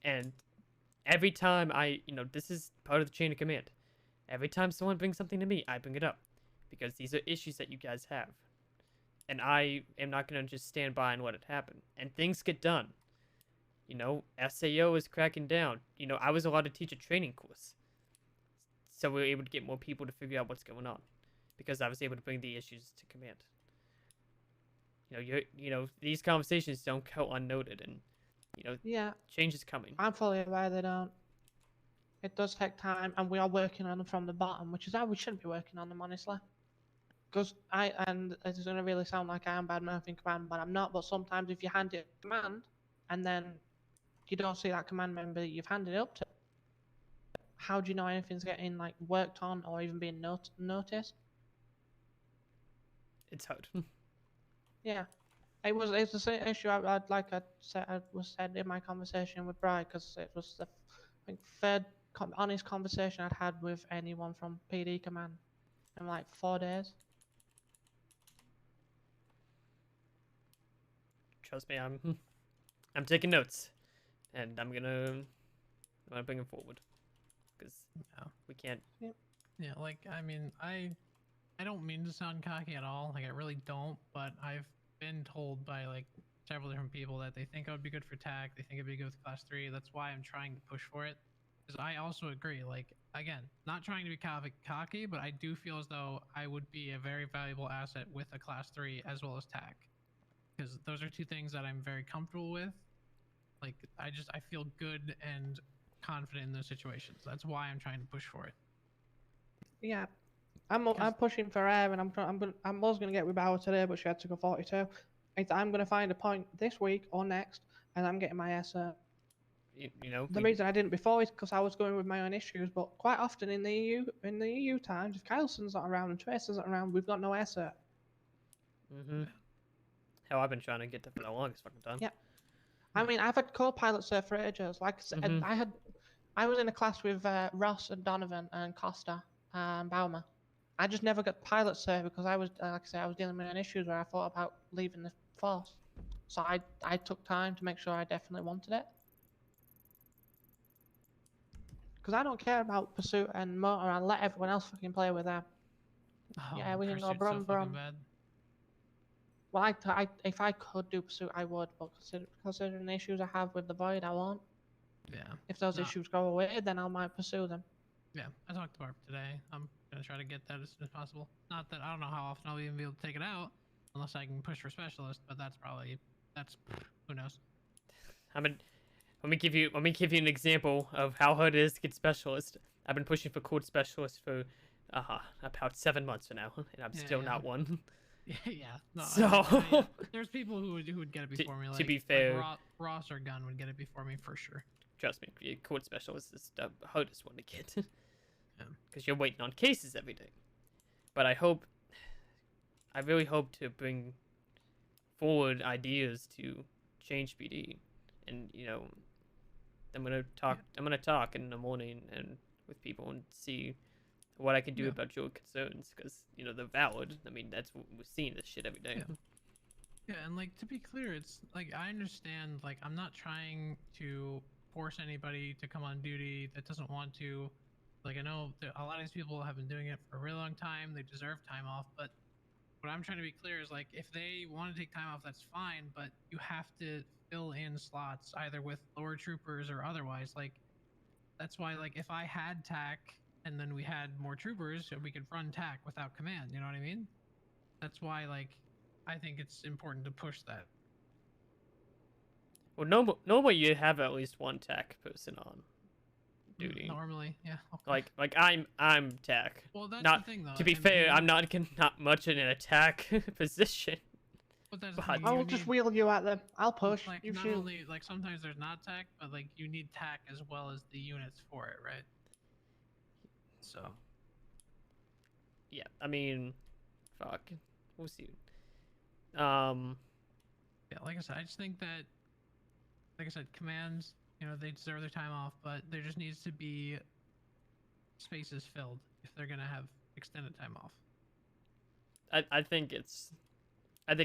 And every time this is part of the chain of command. Every time someone brings something to me, I bring it up. Because these are issues that you guys have. And I am not going to just stand by and let it happen. And things get done. You know, SAO is cracking down. You know, I was allowed to teach a training course. So we were able to get more people to figure out what's going on. Because I was able to bring the issues to command. You know, these conversations don't go unnoted, and change is coming. I'm fully aware they don't. It does take time, and we are working on them from the bottom, which is how we shouldn't be working on them, honestly. Because and it's going to really sound like I am bad mouthing command, but I'm not. But sometimes if you hand it a command, and then you don't see that command member that you've handed it up to, how do you know anything's getting like worked on or even being noticed? It's hard. Yeah, it's the same issue I was said in my conversation with Bri, because it was the third honest conversation I'd had with anyone from PD command in like 4 days. Trust me, I'm taking notes, and I'm gonna bring them forward, because we can't. Yeah, like, I mean, I don't mean to sound cocky at all. Like, I really don't. But I've been told by like several different people that they think I would be good for TAC. They think I'd be good with class 3. That's why I'm trying to push for it. Because I also agree. Like, again, not trying to be cocky, but I do feel as though I would be a very valuable asset with a class 3 as well as TAC. Because those are two things that I'm very comfortable with. Like, I feel good and confident in those situations. That's why I'm trying to push for it. Yeah, I'm pushing for her, and I was gonna get with Bauer today, but she had to go 42. I'm gonna find a point this week or next, and I'm getting my SR. The reason I didn't before is because I was going with my own issues. But quite often in the EU times, if Kyleson's not around and Tracer's not around, we've got no SR. Hell, I've been trying to get that for the longest fucking time. Yeah. I mean, I've had co-pilots there for ages. Like I said, I was in a class with Ross and Donovan and Costa and Baumer. I just never got pilot cert because I was, like I said, I was dealing with issues where I thought about leaving the force. So I took time to make sure I definitely wanted it. Because I don't care about pursuit and motor. I let everyone else fucking play with them. Yeah, we can go brum brum. Well, if I could do pursuit, I would, but considering the issues I have with the void, I won't. Yeah. If those issues go away, then I might pursue them. Yeah, I talked to Barb today. I'm gonna try to get that as soon as possible. Not that I don't know how often I'll even be able to take it out, unless I can push for specialist. But that's who knows. Let me give you an example of how hard it is to get specialist. I've been pushing for court specialist for about 7 months now, and I'm still not one. Yeah. No, So there's people who would get it before me. Like, to be fair, like Ross or Gunn would get it before me for sure. Trust me, court specialist is the hardest one to get. Because you're waiting on cases every day. But I really hope to bring forward ideas to change PD, and I'm gonna talk in the morning and with people and see what I can do about your concerns, because they're valid. I mean, that's what we're seeing this shit every day. Yeah, and like, to be clear, it's like, I understand, like, I'm not trying to force anybody to come on duty that doesn't want to. Like, I know that a lot of these people have been doing it for a really long time. They deserve time off, but what I'm trying to be clear is, like, if they want to take time off, that's fine, but you have to fill in slots either with lower troopers or otherwise. Like, that's why, like, if I had TAC and then we had more troopers, we could run TAC without command, you know what I mean? That's why, like, I think it's important to push that. Well, normally you have at least one TAC person on duty. Normally, yeah. Okay. Like I'm TAC. Well, that's not, the thing, though. To be fair, I'm not much in an attack position. But that's But I'll just wheel you at them. I'll push. Like, you not shoot. only, like, sometimes there's not TAC, but like, you need TAC as well as the units for it, right? So. Yeah, I mean, fuck. We'll see. Yeah, like I said, I just think that, like I said, commands, they deserve their time off, but there just needs to be spaces filled if they're gonna have extended time off. I think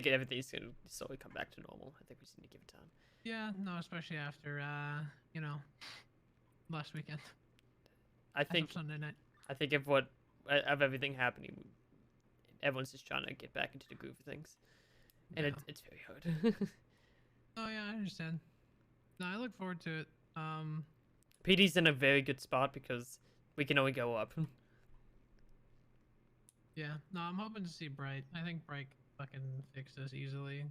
everything's gonna slowly come back to normal. I think we just need to give it time. Yeah, no, especially after, last weekend. I think Sunday night. I think of everything happening, everyone's just trying to get back into the groove of things, and it's very hard. Oh yeah, I understand. No, I look forward to it. PD's in a very good spot because we can only go up. Yeah, no, I'm hoping to see Bright. I think Bright fucking fix this easily.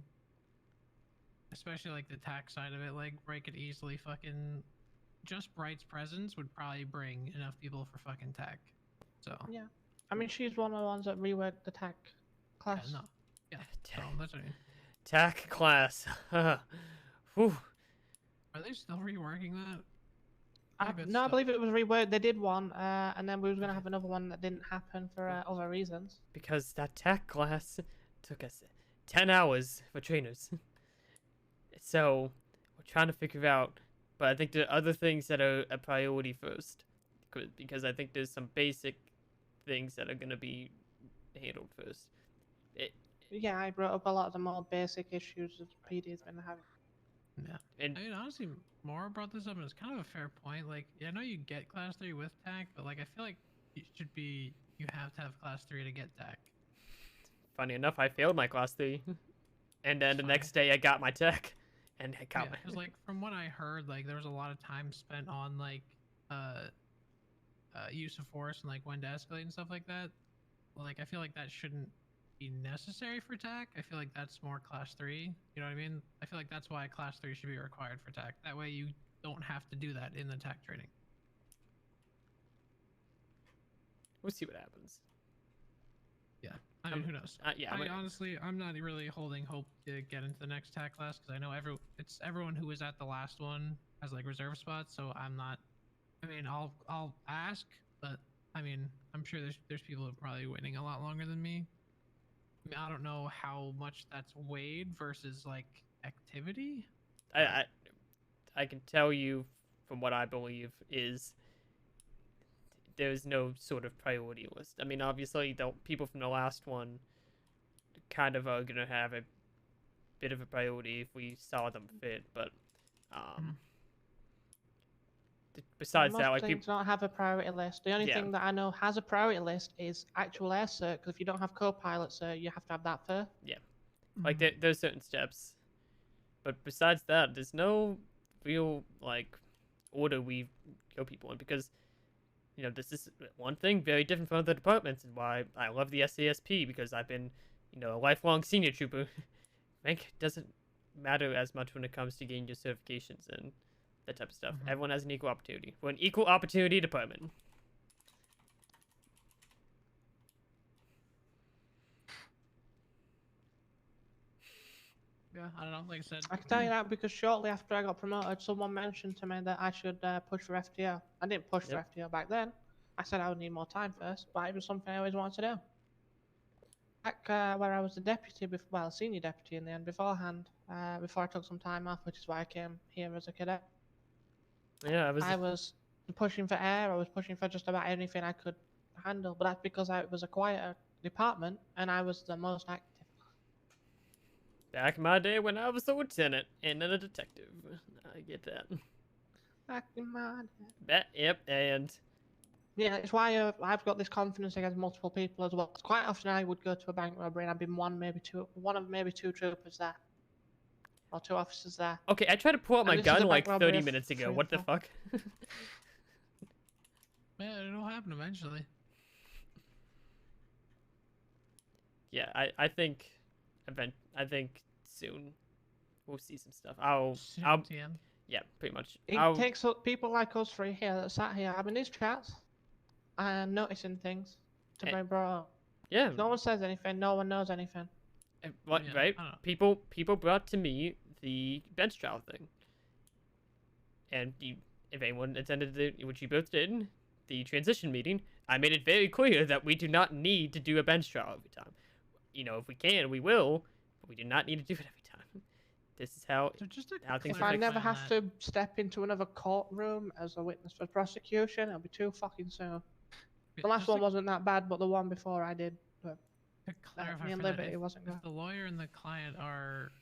Especially like the TAC side of it. Like, Bright could easily fucking, just Bright's presence would probably bring enough people for fucking TAC. So. Yeah. I mean, she's one of the ones that reworked the TAC class. Yeah, no. Yeah, so that's what I mean. TAC class. Whew. Are they still reworking that? I believe it was reworked. They did one, and then we was gonna have another one that didn't happen for other reasons. Because that TAC class took us 10 hours for trainers. So we're trying to figure out, but I think there are other things that are a priority first, because I think there's some basic things that are gonna be handled first. Yeah, I brought up a lot of the more basic issues that PD's been having. Yeah. And I mean, honestly, Maura brought this up, and it's kind of a fair point. Like, yeah, I know you get class 3 with TAC, but like, I feel like you have to have class 3 to get TAC. Funny enough, I failed my class 3, and then the next day I got my TAC, and I got my. Because like, from what I heard, like, there was a lot of time spent on like use of force and like when to escalate and stuff like that. Like, I feel like that shouldn't be necessary for TAC. I feel like that's more class 3. You know what I mean? I feel like that's why class 3 should be required for TAC. That way you don't have to do that in the TAC training. We'll see what happens. Yeah, I mean, who knows? Yeah, honestly, I'm not really holding hope to get into the next TAC class, because I know everyone who was at the last one has like reserve spots. So I'm not. I mean, I'll ask, but I mean, I'm sure there's people who are probably waiting a lot longer than me. I mean, I don't know how much that's weighed versus like activity. I can tell you from what I believe is there's no sort of priority list. I mean, obviously, the people from the last one kind of are gonna have a bit of a priority if we saw them fit, but besides that, like, people don't have a priority list. The only thing that I know has a priority list is actual air cert, because if you don't have co-pilot cert, you have to have that first. Yeah, like there's certain steps, but besides that, there's no real like order we kill people in, because You know, this is one thing very different from other departments, and why I love the SASP, because I've been, you know, a lifelong senior trooper. Rank doesn't matter as much when it comes to getting your certifications and that type of stuff. Everyone has an equal opportunity. We're an equal opportunity department. Yeah, I don't know. Like I said, I can tell you that because shortly after I got promoted, someone mentioned to me that I should push for FTO. I didn't push for FTO back then. I said I would need more time first, but it was something I always wanted to do. Back where I was the deputy, well, senior deputy in the end beforehand, before I took some time off, which is why I came here as a cadet. Yeah, I was pushing for air. I was pushing for just about anything I could handle, but that's because I was a quieter department and I was the most active. Back in my day when I was a lieutenant and then a detective. I get that. Back in my Yep, and yeah, it's why I've got this confidence against multiple people as well. 'Cause quite often I would go to a bank robbery and I've been one of maybe two troopers there, or two officers there. okay, I tried to pull out my And this is gun a like bank robbery 30 of minutes ago. 3 or What the 4. fuck? Man, it'll happen eventually. Yeah, I think soon we'll see some stuff. I'll TM. yeah, pretty much. It takes people like us three here that sat here having these chats and noticing things to be brought up. Yeah. If no one says anything, no one knows anything. What, right? People brought to me the bench trial thing, and if anyone attended which you both did, the transition meeting, I made it very clear that we do not need to do a bench trial every time. You know, if we can, we will, but we do not need to do it every time. This is how things If are I fixed. never have to step into another courtroom as a witness for prosecution, it'll be too fucking soon. The last one wasn't that bad, but the one before I did. But To clarify me and for that, Liberty if, wasn't good. if the lawyer and the client are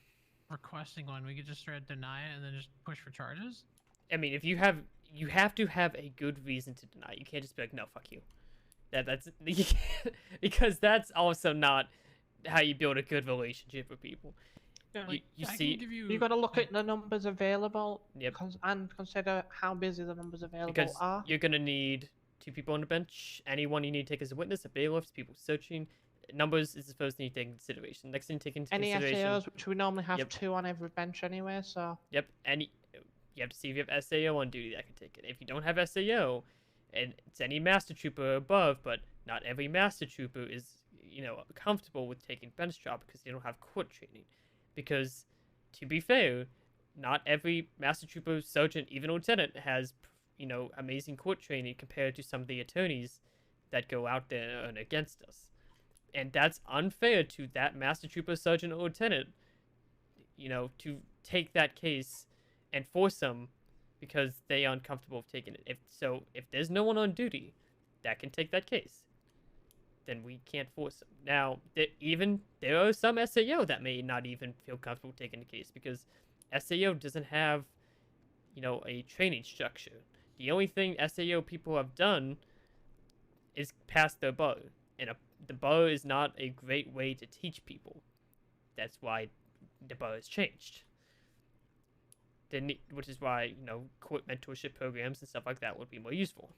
requesting one, we could just straight deny it and then just push for charges? I mean, if you have to have a good reason to deny. You can't just be like, no, fuck you. That's you can't, because that's also not how you build a good relationship with people. Yeah, You see, you got to look at the numbers available. Yep. And consider how busy the numbers available because are. you're gonna need 2 people on the bench. Anyone you need to take as a witness, a bailiff, people searching. Numbers is the first thing you take into consideration. Next thing you take into Any consideration. SAOs, which we normally have Yep. 2 on every bench anyway, so. Yep. You have to see if you have SAO on duty that can take it. If you don't have SAO, and it's any master trooper above, but not every master trooper is, you know, comfortable with taking bench trial because they don't have court training. Because, to be fair, not every master trooper, sergeant, even lieutenant has, you know, amazing court training compared to some of the attorneys that go out there and against us. And that's unfair to that master trooper, sergeant, or lieutenant, you know, to take that case and force them because they are uncomfortable with taking it. If there's no one on duty that can take that case, then we can't force them. Now, there are some SAO that may not even feel comfortable taking the case because SAO doesn't have, you know, a training structure. The only thing SAO people have done is pass their bar, and the bar is not a great way to teach people. That's why the bar has changed. Which is why, you know, court mentorship programs and stuff like that would be more useful.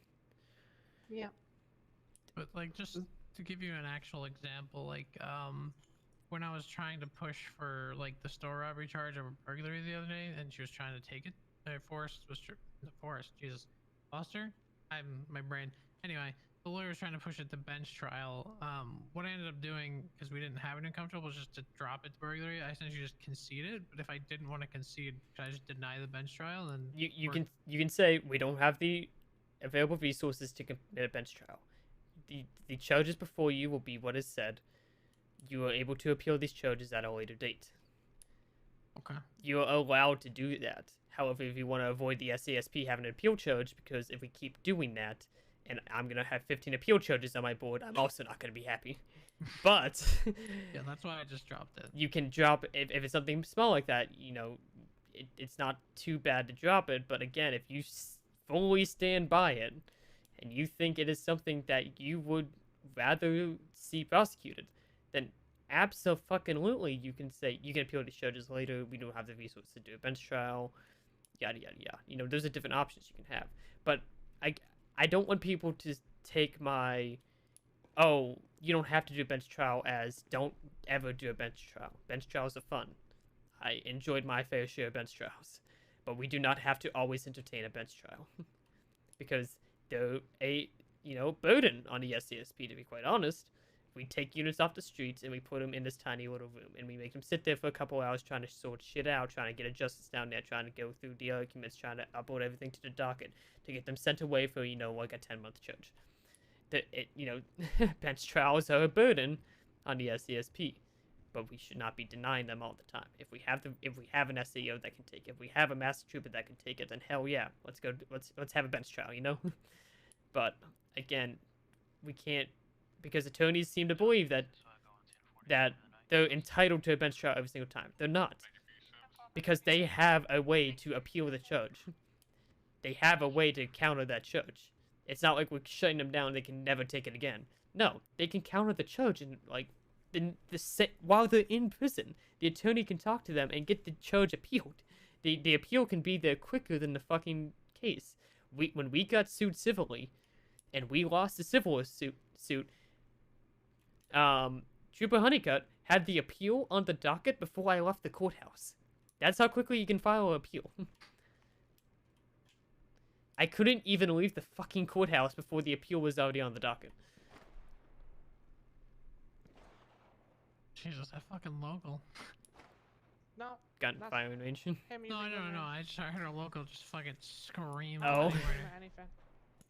Yeah. But like, just to give you an actual example, like when I was trying to push for like the store robbery charge of burglary the other day, and she was trying to take it, Jesus, Foster, my brain. Anyway, the lawyer was trying to push it to bench trial. What I ended up doing, because we didn't have it in comfortable, was just to drop it to burglary. I essentially just conceded. But if I didn't want to concede, could I just deny the bench trial? And You can say we don't have the available resources to commit a bench trial. The charges before you will be what is said. You are able to appeal these charges at a later date. Okay. You are allowed to do that. However, if you want to avoid the SASP having an appeal charge, because if we keep doing that, and I'm going to have 15 appeal charges on my board, I'm also not going to be happy. But yeah, that's why I just dropped it. You can drop, if it's something small like that, you know, it's not too bad to drop it. But again, if you fully stand by it, and you think it is something that you would rather see prosecuted, then absolutely you can say, you can appeal these charges later, we don't have the resources to do a bench trial, yada yada yada. You know, those are different options you can have. But I don't want people to take my, oh, you don't have to do a bench trial as don't ever do a bench trial. Bench trials are fun. I enjoyed my fair share of bench trials, but we do not have to always entertain a bench trial because they're a burden on the SCSP, to be quite honest. We take units off the streets and we put them in this tiny little room and we make them sit there for a couple hours trying to sort shit out, trying to get a justice down there, trying to go through the arguments, trying to upload everything to the docket to get them sent away for like a 10-month charge. Bench trials are a burden on the SCSP, but we should not be denying them all the time. If we have an SAO that can take it, if we have a master trooper that can take it, then hell yeah, let's have a bench trial, But again, we can't, because attorneys seem to believe that they're entitled to a bench trial every single time. They're not, because they have a way to appeal the charge. They have a way to counter that charge. It's not like we're shutting them down; they can never take it again. No, they can counter the charge and while they're in prison, the attorney can talk to them and get the charge appealed. The appeal can be there quicker than the fucking case. When we got sued civilly, and we lost the civil suit, Trooper Honeycutt had the appeal on the docket before I left the courthouse. That's how quickly you can file an appeal. I couldn't even leave the fucking courthouse before the appeal was already on the docket. Jesus, that fucking local. No. Gun firing range. No, I just heard a local just fucking scream. Oh. Anything.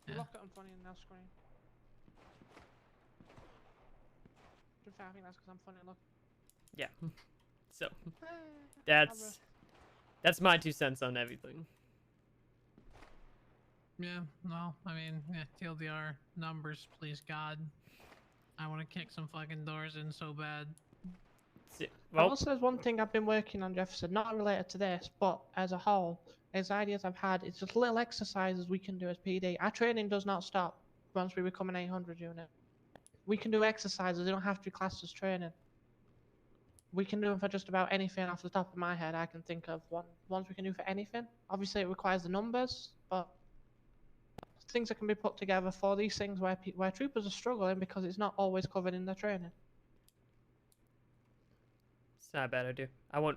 Yeah. Look at them funny and they'll scream. To be fair, I think that's because I'm funny. Look. Yeah. So that's my 2 cents on everything. Yeah, no, I mean, yeah, TLDR, numbers, please God. I want to kick some fucking doors in so bad. Well, also, there's one thing I've been working on, Jefferson, not related to this, but as a whole, as ideas I've had, it's just little exercises we can do as PD. Our training does not stop once we become an 800 unit. We can do exercises, they don't have to be classed as training. We can do them for just about anything off the top of my head. I can think of ones we can do for anything. Obviously, it requires the numbers, but things that can be put together for these things where troopers are struggling because it's not always covered in their training. It's not a bad idea. I want...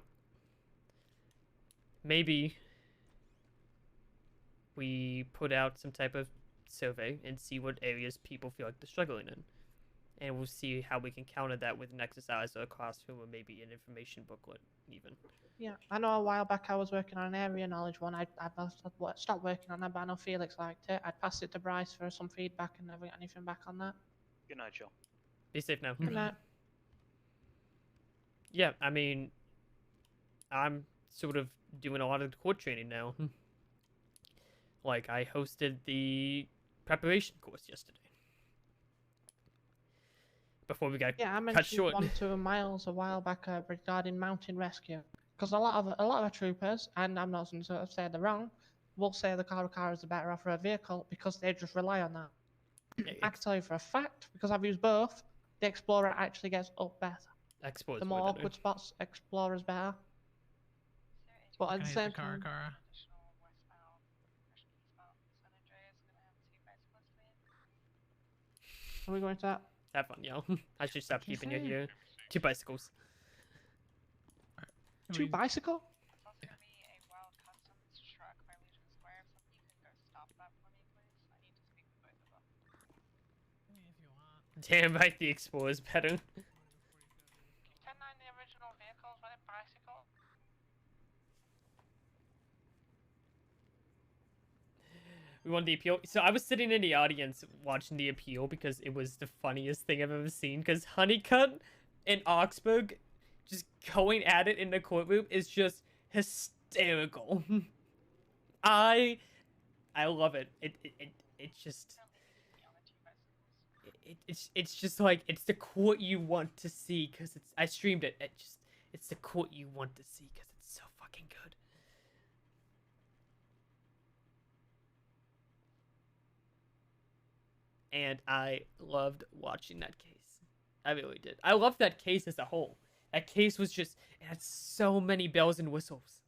Maybe we put out some type of survey and see what areas people feel like they're struggling in. And we'll see how we can counter that with an exercise or a classroom or maybe an information booklet even. Yeah, I know a while back I was working on an area knowledge one. I stopped working on that, but I know Felix liked it. I'd passed it to Bryce for some feedback and never got anything back on that. Good night, Joe. Be safe now. Good night. Yeah, I mean, I'm sort of doing a lot of the court training now. Like, I hosted the preparation course yesterday. Before we got I cut short. mentioned 1 to miles a while back regarding mountain rescue. Because a lot of our troopers, and I'm not going to say they're wrong, will say the car is a better off-road vehicle because they just rely on that. I can tell you for a fact, because I've used both, the Explorer actually gets up better. Explorer's the more way better. awkward spots, Explorer's better. But at the same time... Are we going to that? Have fun, yo. I should stop keeping you here. 2 bicycles. 2 bicycle? Damn right, the Explorer's better. 10-9 the original vehicles, when it bicycle? We won the appeal. So I was sitting in the audience watching the appeal because it was the funniest thing I've ever seen. Because Honeycutt and Augsburg just going at it in the courtroom is just hysterical. I love it. It's just... It's just like, it's the court you want to see because I streamed it. It's the court you want to see because it's so fucking good. And I loved watching that case. I really did. I loved that case as a whole. That case was just, it had so many bells and whistles.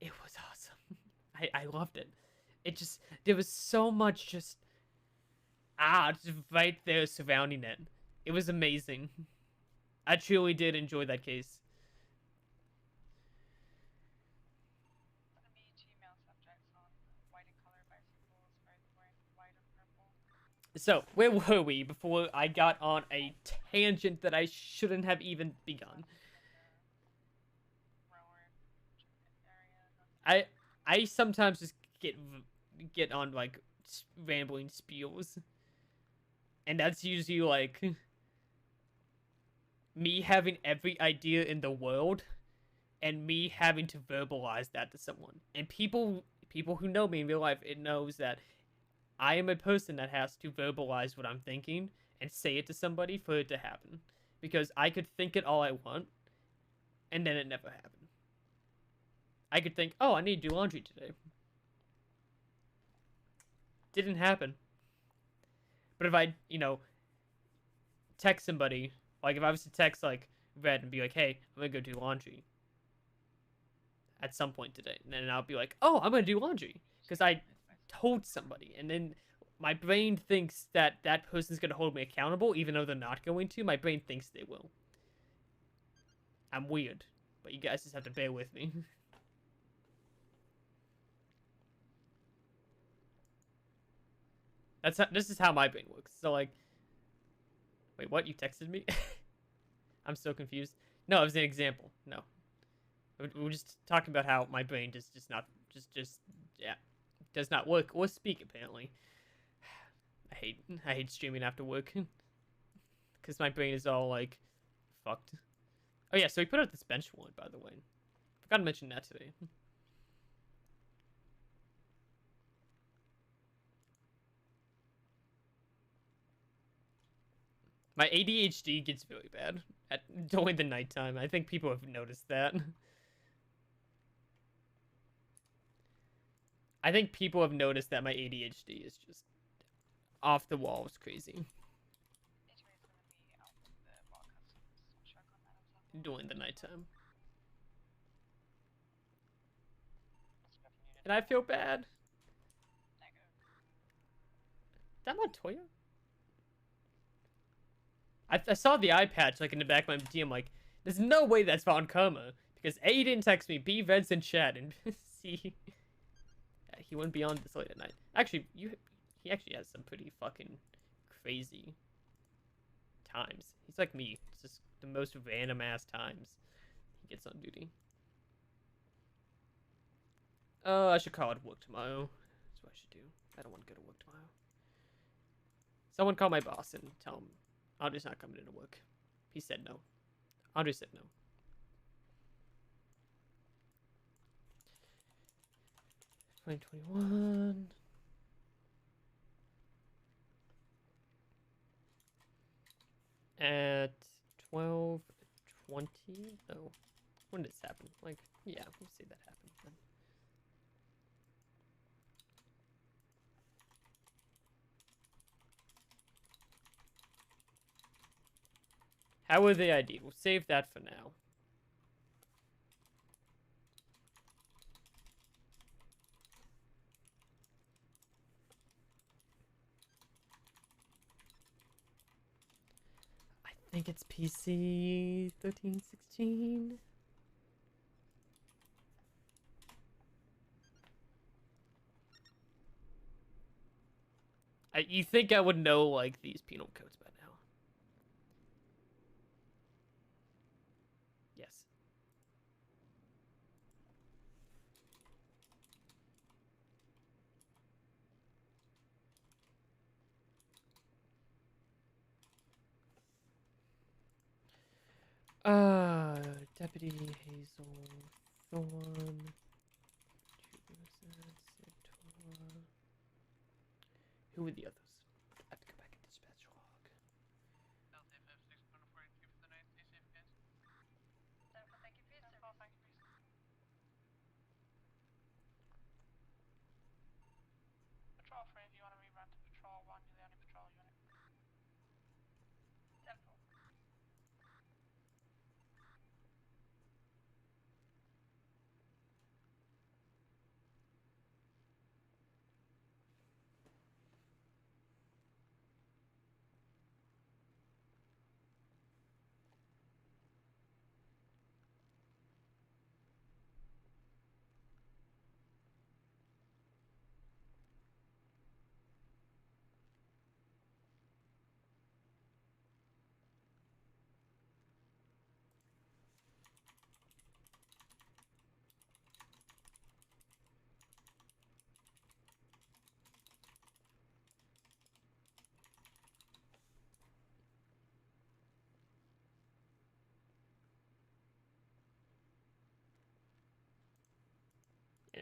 It was awesome. I loved it. It just, there was so much just just right there surrounding it. It was amazing. I truly did enjoy that case. So, where were we before I got on a tangent that I shouldn't have even begun? I sometimes just get on like rambling spiels, and that's usually like me having every idea in the world, and me having to verbalize that to someone. And people who know me in real life, it knows that I am a person that has to verbalize what I'm thinking and say it to somebody for it to happen. Because I could think it all I want, and then it never happened. I could think, oh, I need to do laundry today. Didn't happen. But if I, text somebody, like if I was to text like Red and be like, hey, I'm gonna go do laundry at some point today, and then I'll be like, oh, I'm gonna do laundry because I told somebody, and then my brain thinks that that person's gonna hold me accountable even though they're not going to. My brain thinks they will. I'm weird, but you guys just have to bear with me. This is how my brain works. So like, wait, what? You texted me? I'm so confused. No, it was an example. No, we were just talking about how my brain just yeah, does not work or speak apparently. I hate streaming after work because my brain is all like fucked. Oh yeah, so we put out this bench warrant, by the way. Forgot to mention that today. My ADHD gets really bad during the nighttime. I think people have noticed that. I think people have noticed that my ADHD is just off the walls crazy. During the nighttime. And I feel bad. Is that Montoya? I saw the eye patch like in the back of my DM, like, there's no way that's Von Karma. Because A, he didn't text me, B, Red's in chat, and C, he wouldn't be on this late at night. Actually, he actually has some pretty fucking crazy times. He's like me. It's just the most random ass times he gets on duty. I should call it work tomorrow. That's what I should do. I don't want to go to work tomorrow. Someone call my boss and tell him Andre's not coming into work. He said no. Andre said no. $2021. At 12:20. No. When did this happen? Like, yeah, we'll see that happen then. How were they ID'd? We'll save that for now. I think it's PC 1316. You think I would know, like, these penal codes by now? Yes. Deputy Hazel Thorn. Who were the others? I have to go back and dispatch log. Patrol 3, if you want to rerun to Patrol 1, you're the only patrol unit.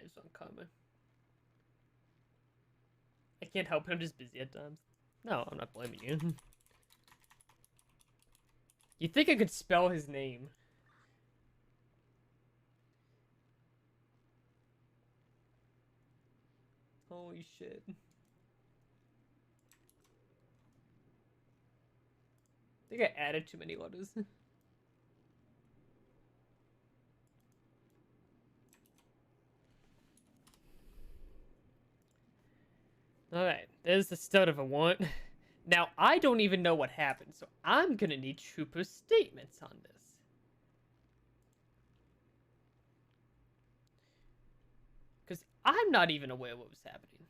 is uncommon. I can't help it, I'm just busy at times. No, I'm not blaming you. You think I could spell his name? Holy shit. I think I added too many letters. Alright, there's the start of a warrant. Now, I don't even know what happened, so I'm gonna need Trooper's statements on this. Because I'm not even aware what was happening.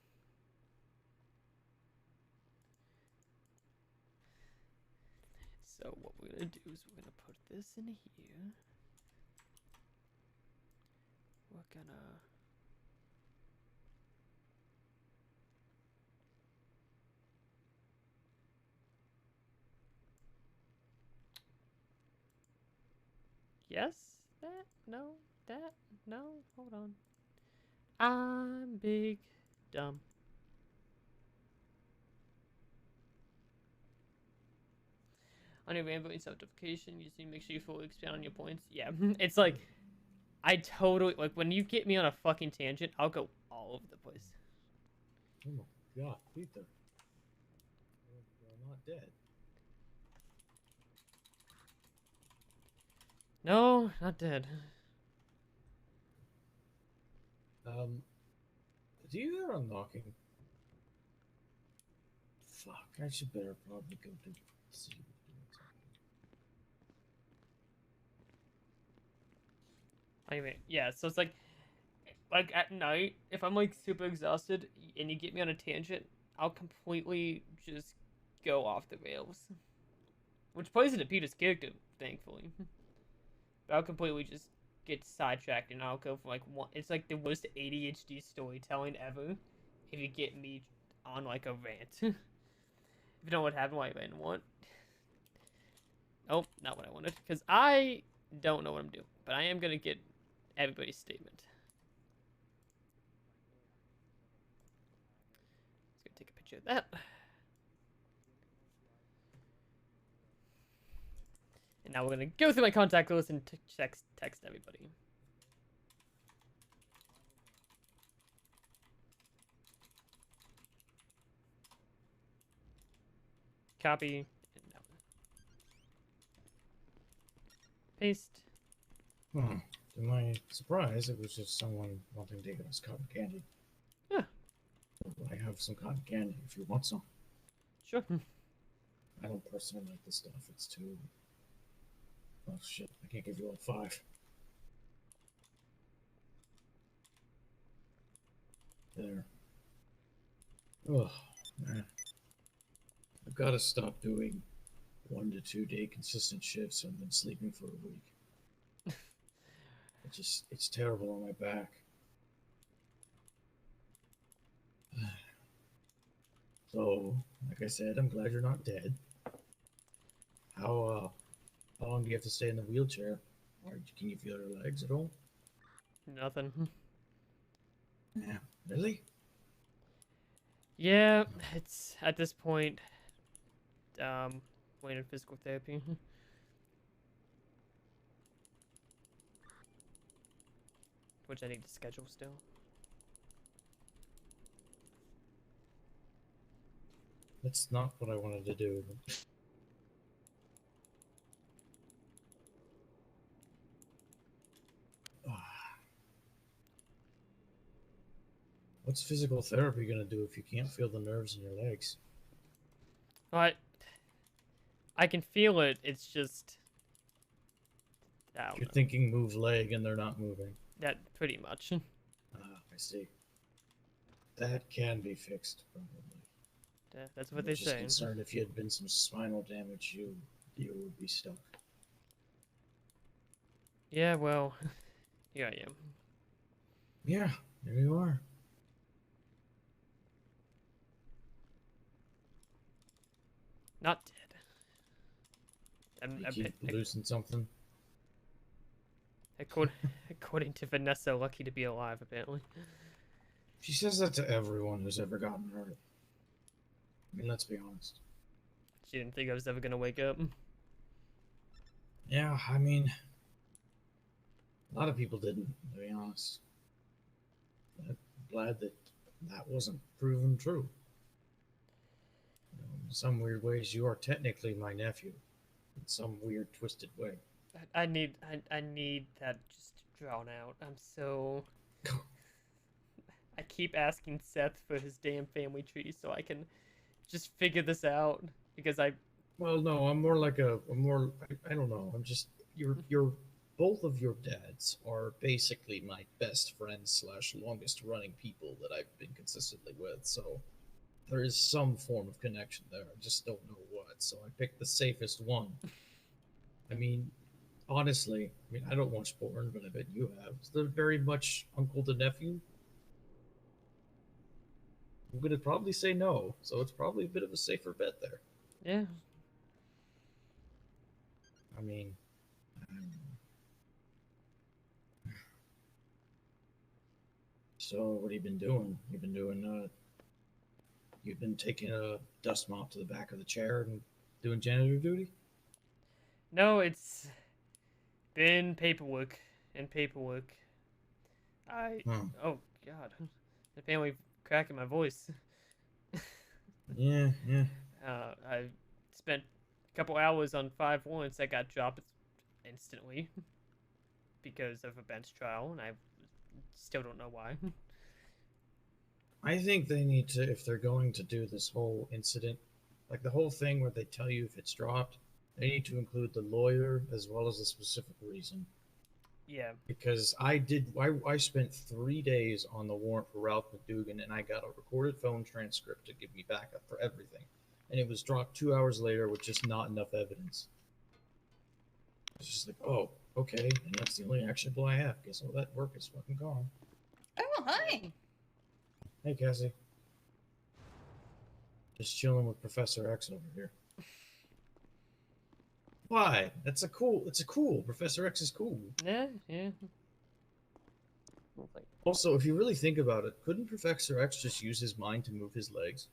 So what we're gonna do is we're gonna put this in here. We're gonna... Yes? That? No? That? No? Hold on. I'm big dumb. On your rambling self-deprecation, you just need to make sure you fully expand on your points. Yeah, it's like, I totally, like, when you get me on a fucking tangent, I'll go all over the place. Oh my god, Peter. You're not dead. No, not dead. Do you hear a knocking? Fuck, I should better probably go to see. Anyway, yeah, so it's like at night, if I'm like super exhausted and you get me on a tangent, I'll completely just go off the rails. Which plays into Peter's character, thankfully. But I'll completely just get sidetracked and I'll go for like one. It's like the worst ADHD storytelling ever. If you get me on like a rant. If you know what happened, what I didn't want. Oh, not what I wanted. Because I don't know what I'm doing. But I am going to get everybody's statement. Let's go take a picture of that. And now we're going to go through my contact list and text everybody. Copy. And now paste. To my surprise, it was just someone wanting to give us cotton candy. Yeah. I have some cotton candy if you want some. Sure. I don't personally like this stuff. It's too... Oh shit, I can't give you all 5. There. Oh, man. I've got to stop doing 1 to 2 day consistent shifts and then sleeping for a week. It's terrible on my back. So, like I said, I'm glad you're not dead. How long do you have to stay in the wheelchair? Or can you feel your legs at all? Nothing. Yeah, really? Yeah, it's at this point, waiting physical therapy. Which I need to schedule still. That's not what I wanted to do. What's physical therapy gonna do if you can't feel the nerves in your legs? But I can feel it. It's just You're thinking move leg and they're not moving. that pretty much. I see. That can be fixed, probably. Yeah, that's what I'm they just say. concerned if you had been some spinal damage, you would be stuck. Yeah, well, here I am. Yeah, there you are. Not dead. You keep losing something. According to Vanessa, lucky to be alive, apparently. She says that to everyone who's ever gotten hurt. I mean, let's be honest. She didn't think I was ever gonna wake up. Yeah, I mean, a lot of people didn't, to be honest. I'm glad that that wasn't proven true. In some weird ways, you are technically my nephew. In some weird, twisted way. I need that just drawn out. I'm so. I keep asking Seth for his damn family tree so I can just figure this out because I. Well, no, I'm more like I don't know. I'm just you're both of your dads are basically my best friends / longest running people that I've been consistently with. So there is some form of connection there. I just don't know what. So I picked the safest one. I mean, honestly, I don't watch porn, but I bet you have. Is there very much uncle to nephew? I'm gonna probably say no, so it's probably a bit of a safer bet there. Yeah. I mean, so what have you been doing? You've been taking a dust mop to the back of the chair and doing janitor duty? No, it's been paperwork and paperwork. Oh God, apparently cracking my voice. Yeah. I spent a couple hours on 5 warrants that got dropped instantly because of a bench trial, and I still don't know why. I think they need to, if they're going to do this whole incident, like the whole thing where they tell you if it's dropped, they need to include the lawyer as well as the specific reason. Yeah. Because I spent 3 days on the warrant for Ralph McDougan, and I got a recorded phone transcript to give me backup for everything. And it was dropped 2 hours later with just not enough evidence. It's just like, oh, okay, and that's the only actionable I have. Guess all that work is fucking gone. Oh, hi. Hey, Cassie. Just chilling with Professor X over here. Why? It's a cool. Professor X is cool. Yeah. Also, if you really think about it, couldn't Professor X just use his mind to move his legs?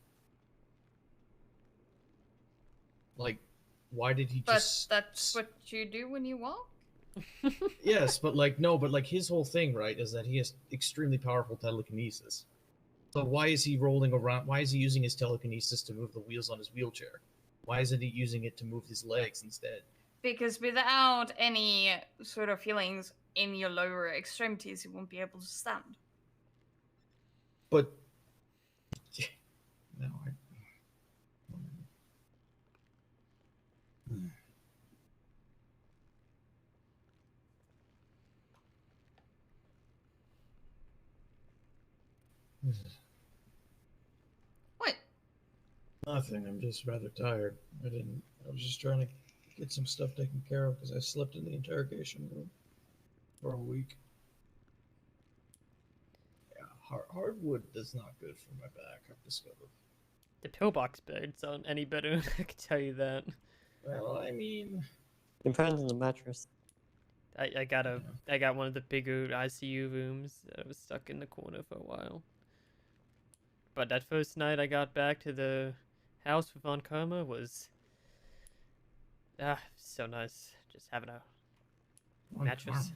Like, why did he just... But that's what you do when you walk? Yes, but his whole thing, right, is that he has extremely powerful telekinesis. So why is he rolling around? Why is he using his telekinesis to move the wheels on his wheelchair? Why isn't he using it to move his legs instead? Because without any sort of feelings in your lower extremities, you won't be able to stand. But no, What? Nothing. I'm just rather tired. I was just trying to get some stuff taken care of because I slept in the interrogation room for a week. Yeah, hardwood is not good for my back, I've discovered. The pillbox beds aren't any better. I can tell you that. Well, I mean, Depends on the mattress. I got one of the bigger ICU rooms that was stuck in the corner for a while. But that first night I got back to the house with Von Karma was so nice. Just having a Von mattress. Karma?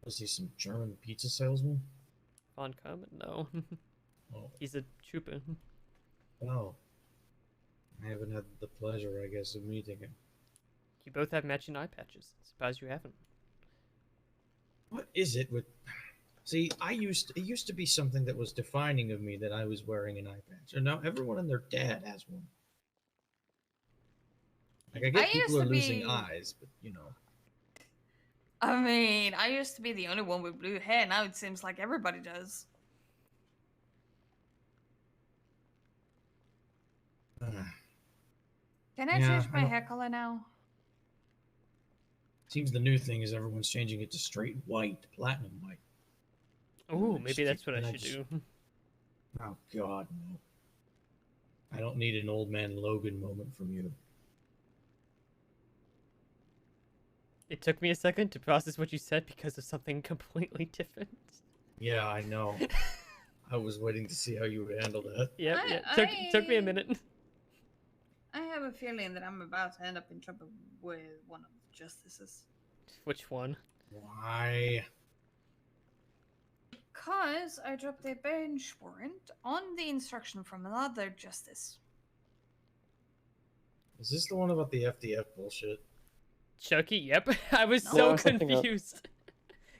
Was he some German pizza salesman? Von Karma? No. Oh. He's a trooper. Oh. I haven't had the pleasure, I guess, of meeting him. You both have matching eye patches. Surprised you haven't. What is it with... See, it used to be something that was defining of me that I was wearing an eye patch. And now everyone and their dad has one. Like, I get people are losing eyes, but, you know. I mean, I used to be the only one with blue hair. Now it seems like everybody does. Can I change my hair color now? Seems the new thing is everyone's changing it to straight white, platinum white. Oh, maybe that's what I should do. Oh, God, no. I don't need an old man Logan moment from you. It took me a second to process what you said because of something completely different. Yeah, I know. I was waiting to see how you would handle that. Yep, took me a minute. I have a feeling that I'm about to end up in trouble with one of the justices. Which one? Why? Because I dropped a bench warrant on the instruction from another justice. Is this the one about the FDF bullshit? Chucky? Yep. I was No, so something else. confused.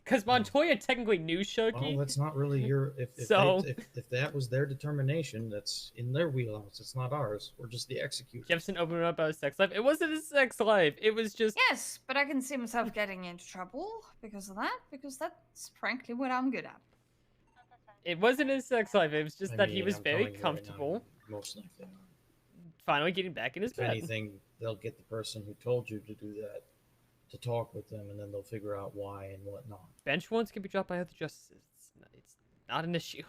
Because Montoya technically knew Shoki. Well, that's not really your. If that was their determination, that's in their wheelhouse. It's not ours. We're just the executors. Jefferson opened up about a sex life. It wasn't a sex life. It was just. Yes, but I can see myself getting into trouble because of that, because that's frankly what I'm good at. It wasn't a sex life. It was just I that he mean, was I'm very telling you right now, comfortable. most likely they are. Finally getting back in his If bed. anything, they'll get the person who told you to do that to talk with them, and then they'll figure out why and whatnot. Bench warrants can be dropped by other justices. It's not an issue.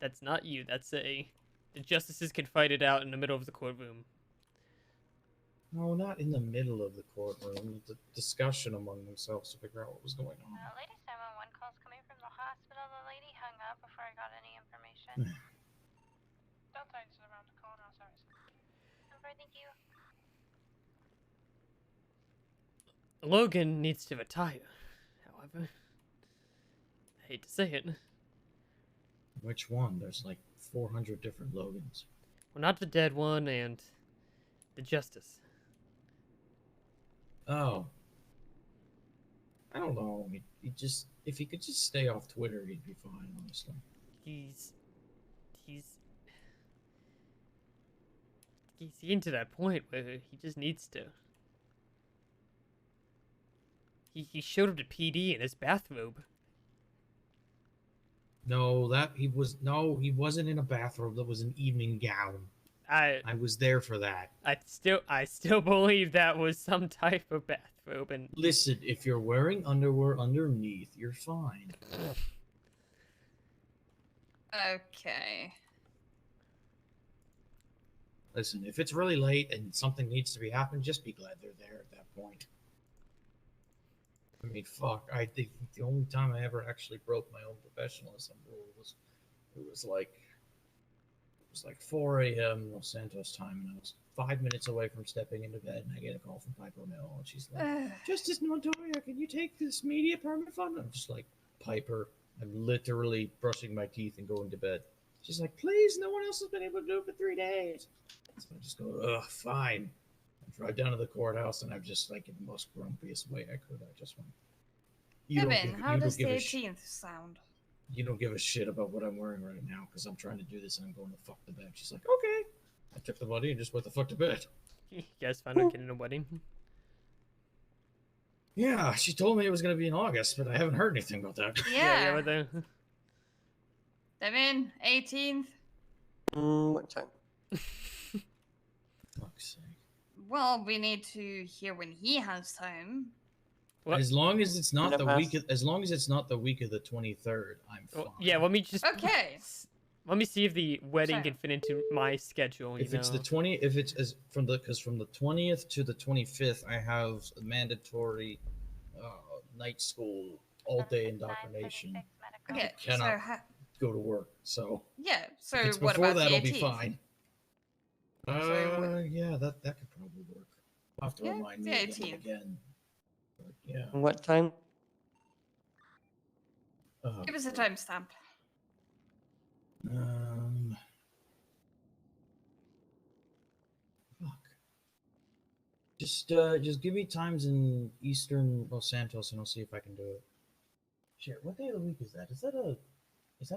That's not you. That's the justices can fight it out in the middle of the courtroom. No, not in the middle of the courtroom. The discussion among themselves to figure out what was going on. Lady 711 calls coming from the hospital. The lady hung up before I got any information. Delta's around the corner, sorry. Over, thank you. Logan needs to retire. However, I hate to say it. Which one? There's like 400 different Logans. Well, not the dead one and the justice. Oh. I don't know. If he could just stay off Twitter, he'd be fine, honestly. He's getting to that point where he just needs to. He showed up to PD in his bathrobe. No, he wasn't in a bathrobe. That was an evening gown. I was there for that. I still believe that was some type of bathrobe. And Listen, if you're wearing underwear underneath, you're fine. Okay. Listen, if it's really late and something needs to be happening, just be glad they're there at that point. I mean, fuck. I think the only time I ever actually broke my own professionalism rule was it was like 4 a.m. Los Santos time, and I was 5 minutes away from stepping into bed, and I get a call from Piper Mill, and she's like, "Justice Montoya, can you take this media permit fund?" I'm just like, Piper, I'm literally brushing my teeth and going to bed. She's like, "Please, no one else has been able to do it for 3 days." So I just go, "Ugh, fine." I drive down to the courthouse, and I'm just like in the most grumpiest way I could. I just went, Kevin, how does the 18th sound? You don't give a shit about what I'm wearing right now because I'm trying to do this and I'm going to fuck the bed. She's like, okay. I took the money and just went the fuck to bed. you guys found out getting a wedding? Yeah, she told me it was going to be in August, but I haven't heard anything about that. Yeah. Right there. Devin, 18th. What time? Fuck's sake. Well, we need to hear when he has time. As long as it's not the week, as long as it's not the week of the 23rd, I'm fine. Yeah, let me just. Okay. Let me see if the wedding can fit into my schedule. If it's the 20th, if it's from the 20th to the 25th, I have a mandatory night school all day indoctrination. Okay, I cannot so go to work. So yeah. So if it's what before about that'll the 18th? be fine. Yeah, that could probably work. I'll have to remind me the of them 18th. again. But, yeah. What time? Give us a timestamp. Fuck. Just give me times in Eastern Los Santos, and I'll see if I can do it. Shit, what day of the week is that? Is that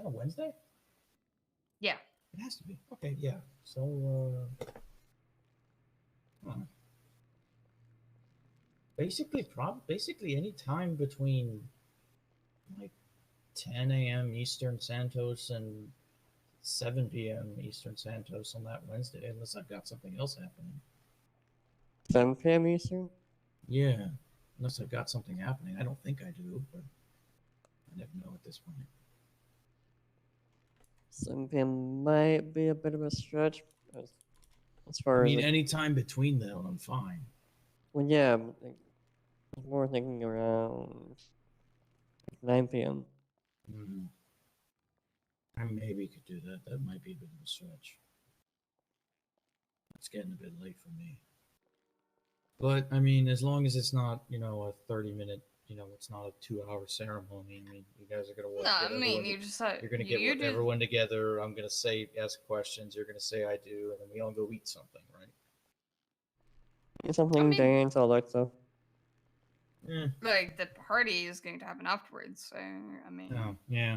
a Wednesday? Yeah. It has to be. Okay, yeah. So, basically any time between like 10 a.m. Eastern Santos and 7 p.m. Eastern Santos on that Wednesday, unless I've got something else happening. 7 p.m. Eastern? Yeah, unless I've got something happening. I don't think I do, but I never know at this point. 7 p.m. might be a bit of a stretch. As far I mean, as any time between them, I'm fine. Well, yeah, but, like, I was more thinking around 9 p.m. Mm-hmm. I maybe could do that. That might be a bit of a stretch. It's getting a bit late for me. But I mean, as long as it's not, a 30-minute, it's not a 2-hour ceremony. I mean, you guys are gonna No, get I everyone. mean, you just You're gonna get everyone together. I'm gonna ask questions. You're gonna say I do, and then we all go eat something, right? Something, dance, all that stuff. like the party is going to happen afterwards. So I mean, Oh, yeah.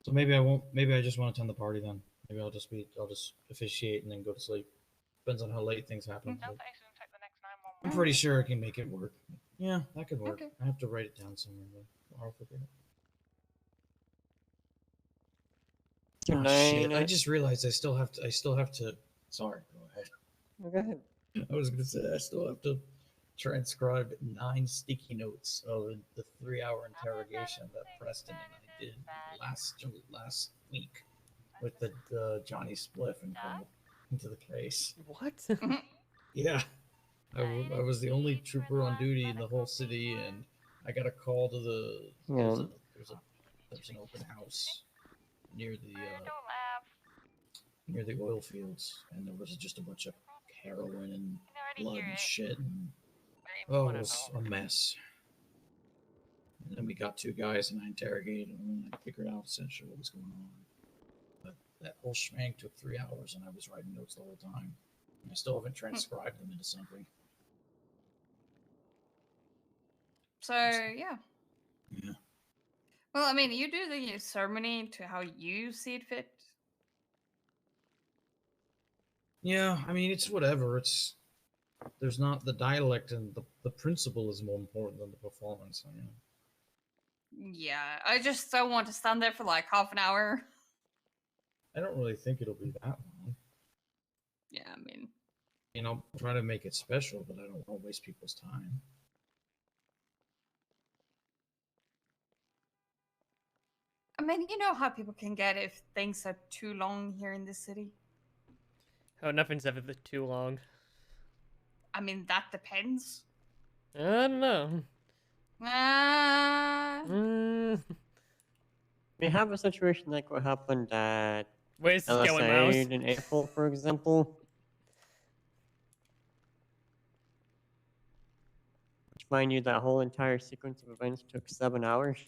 So maybe I won't. Maybe I just won't attend the party then. Maybe I'll just officiate and then go to sleep. Depends on how late things happen. but I'm pretty sure I can make it work. Yeah, that could work. Okay. I have to write it down somewhere though. I'll figure it out. Oh shit! I just realized I still have to. Sorry, go ahead. Go ahead. I was gonna say I still have to transcribe 9 sticky notes of the 3-hour interrogation that Preston and I did last week with the Johnny Spliff into the case. What? Yeah, I was the only trooper on duty in the whole city, and I got a call to there's an open house near the oil fields, and there was just a bunch of heroin and blood and shit. And, oh, it was a mess. And then we got 2 guys, and I interrogated them, and I figured out essentially what was going on. But that whole shebang took 3 hours, and I was writing notes the whole time. And I still haven't transcribed them into something. so yeah. Yeah. Well, I mean, you do the ceremony to how you see it fit. Yeah, I mean, it's whatever. There's not the dialect, and the principle is more important than the performance. Yeah, I just don't want to stand there for like half an hour. I don't really think it'll be that long. Yeah, I mean, Try to make it special, but I don't want to waste people's time. you know how people can get if things are too long here in this city. Oh, nothing's ever too long. I mean, that depends. I don't know. We have a situation like what happened at Where's this going, Mouse? LSA in April, for example. Which, mind you, that whole entire sequence of events took 7 hours.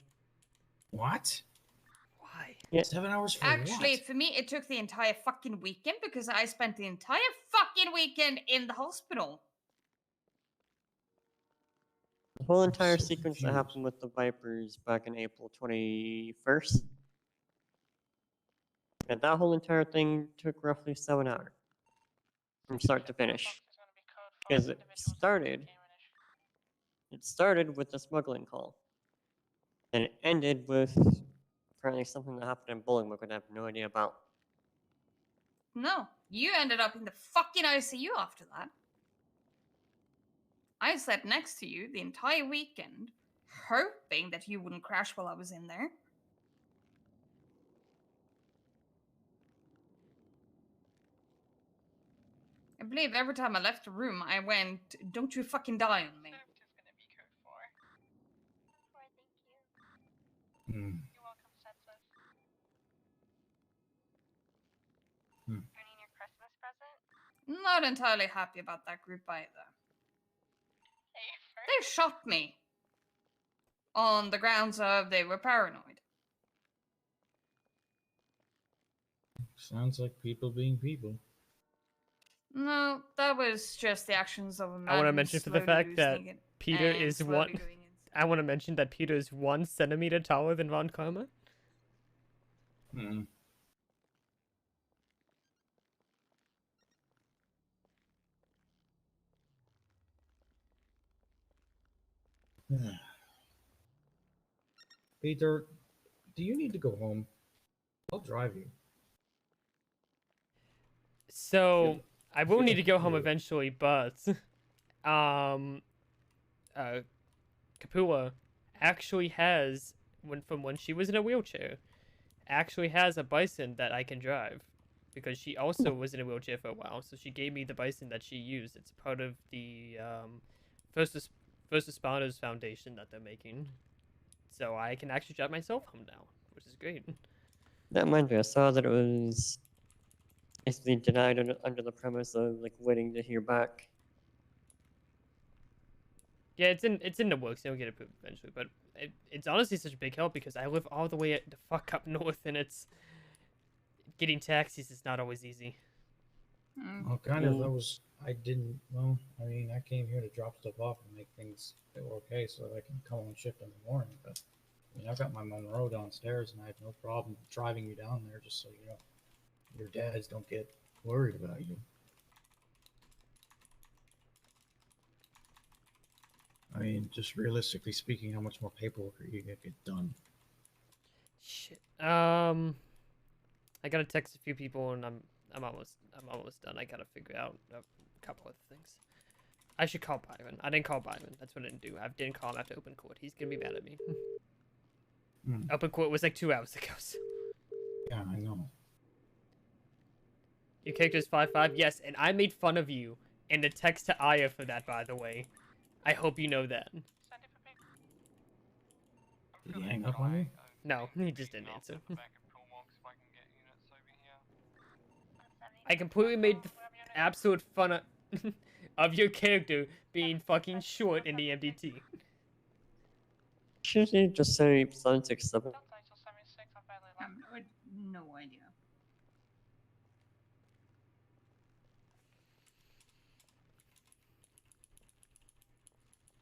What? Why? Yeah. 7 hours for Actually, for me, it took the entire fucking weekend because I spent the entire fucking weekend in the hospital. The whole entire sequence that happened with the Vipers back in April 21st. And that whole entire thing took roughly 7 hours. From start to finish. Because it started with the smuggling call. And it ended with apparently something that happened in Bolingbrook that I have no idea about. No, you ended up in the fucking ICU after that. I sat next to you the entire weekend, hoping that you wouldn't crash while I was in there. I believe every time I left the room, I went, "Don't you fucking die on me." Hmm. Not entirely happy about that group either. They shot me on the grounds of they were paranoid. Sounds like people being people. No, that was just the actions of a man. I want to who's mention for the slowly fact that losing it Peter and is slowly one. going insane. I want to mention that Peter is 1 centimeter taller than Von Karma. Hmm. Peter, do you need to go home? I'll drive you. So I will need to go home eventually, but Kapua actually has from when she was in a wheelchair, actually has a bison that I can drive, because she also was in a wheelchair for a while. So she gave me the bison that she used. It's part of the first responders foundation that they're making, so I can actually drive myself home now, which is great. That reminds me, I saw that it was basically denied under the premise of like waiting to hear back. Yeah, it's in the works. They'll get it approved eventually, but it's honestly such a big help because I live all the way the fuck up north, and it's getting taxis is not always easy. Well, kind of. I mean, I came here to drop stuff off and make things okay so that I can come on shift in the morning. But I mean, I've got my Monroe downstairs, and I have no problem driving you down there just so you know your dads don't get worried about you. I mean, just realistically speaking, how much more paperwork are you gonna get done? Shit. I gotta text a few people, and I'm almost done. I gotta figure out a couple of things. I should call Byron. I didn't call Byron. That's what I didn't do. I didn't call him after open court. He's gonna be mad at me. Open court was like 2 hours ago. So. Yeah, I know. Your character is 5'5". Yes, and I made fun of you in the text to Aya for that, by the way. I hope you know that. Did he hang up on you? No, he just didn't answer. I completely made the absolute fun of your character being fucking short in the MDT. Should he just say 767? No idea.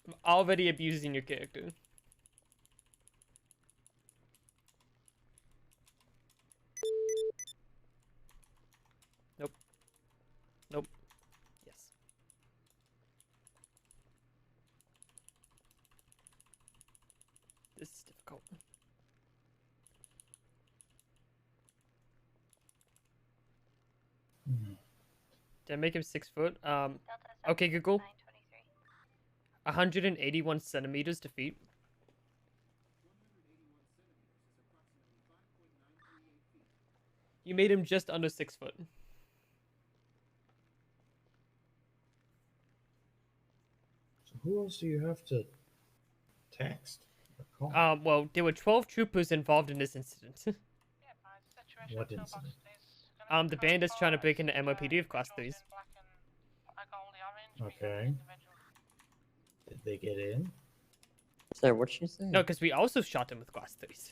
I'm already abusing your character. Nope. Nope. Yes. This is difficult. Did I make him 6 foot? Okay, Google. 181 centimeters to feet. You made him just under 6 foot. So who else do you have to text or call? Well, there were 12 troopers involved in this incident. What incident? The bandits trying to break into MOPD of Class 3s. Okay. Did they get in? Sorry, what'd she say? No, because we also shot them with Class 3s.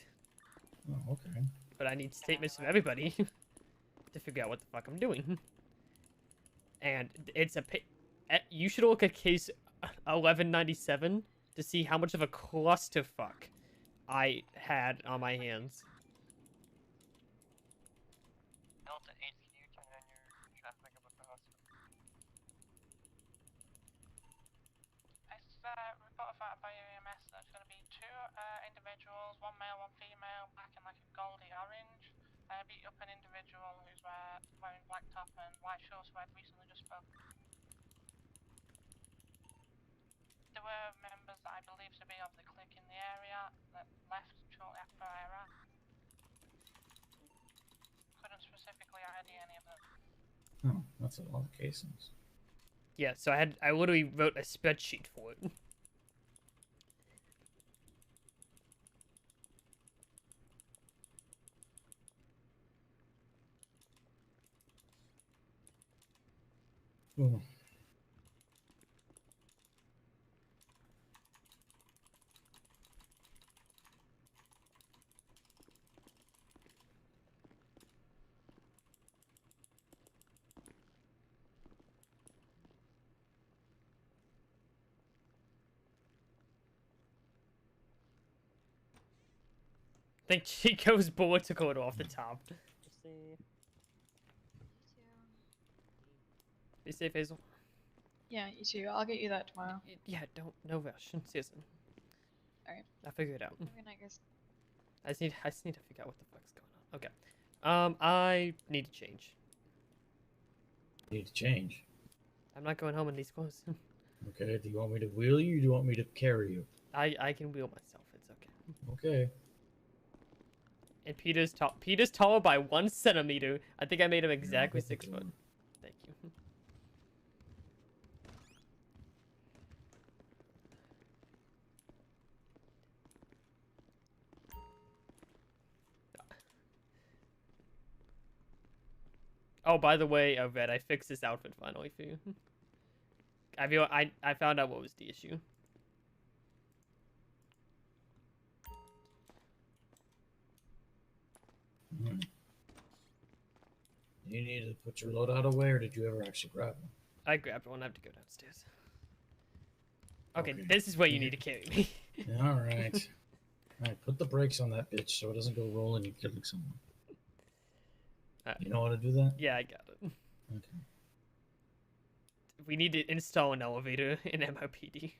Oh, okay. But I need statements from everybody to figure out what the fuck I'm doing. And it's you should look at case 1197 to see how much of a clusterfuck I had on my hands. Report of by EMS. That's going to be 2 individuals, 1 male, 1 female, black and like a goldy orange. Beat up an individual who's wearing black top and white shorts who I'd recently just spoken. There were members that I believe to be of the clique in the area that left shortly after I arrived. Couldn't specifically ID any of them. Oh, that's a lot of casings. Yeah, so I literally wrote a spreadsheet for it. Oh. I think Chico's bullet took a little off the top. Be safe, Hazel. Yeah, you too. I'll get you that tomorrow. Yeah, no rush. Seriously. Alright. I'll figure it out. Good night, guys. I just need to figure out what the fuck's going on. Okay. I need to change. You need to change. I'm not going home in these clothes. Okay, do you want me to wheel you or do you want me to carry you? I can wheel myself. It's okay. Okay. And Peter's tall. Peter's taller by 1 centimeter. I think I made him exactly 6 foot. Thank you. Oh, by the way, Red, I fixed this outfit finally for you. I found out what was the issue. You need to put your loadout away, or did you ever actually grab one? I grabbed one. I have to go downstairs. Okay, this is where you need to carry me. All right. All right, put the brakes on that bitch so it doesn't go rolling and killing someone. You know how to do that? Yeah, I got it. Okay. We need to install an elevator in MOPD.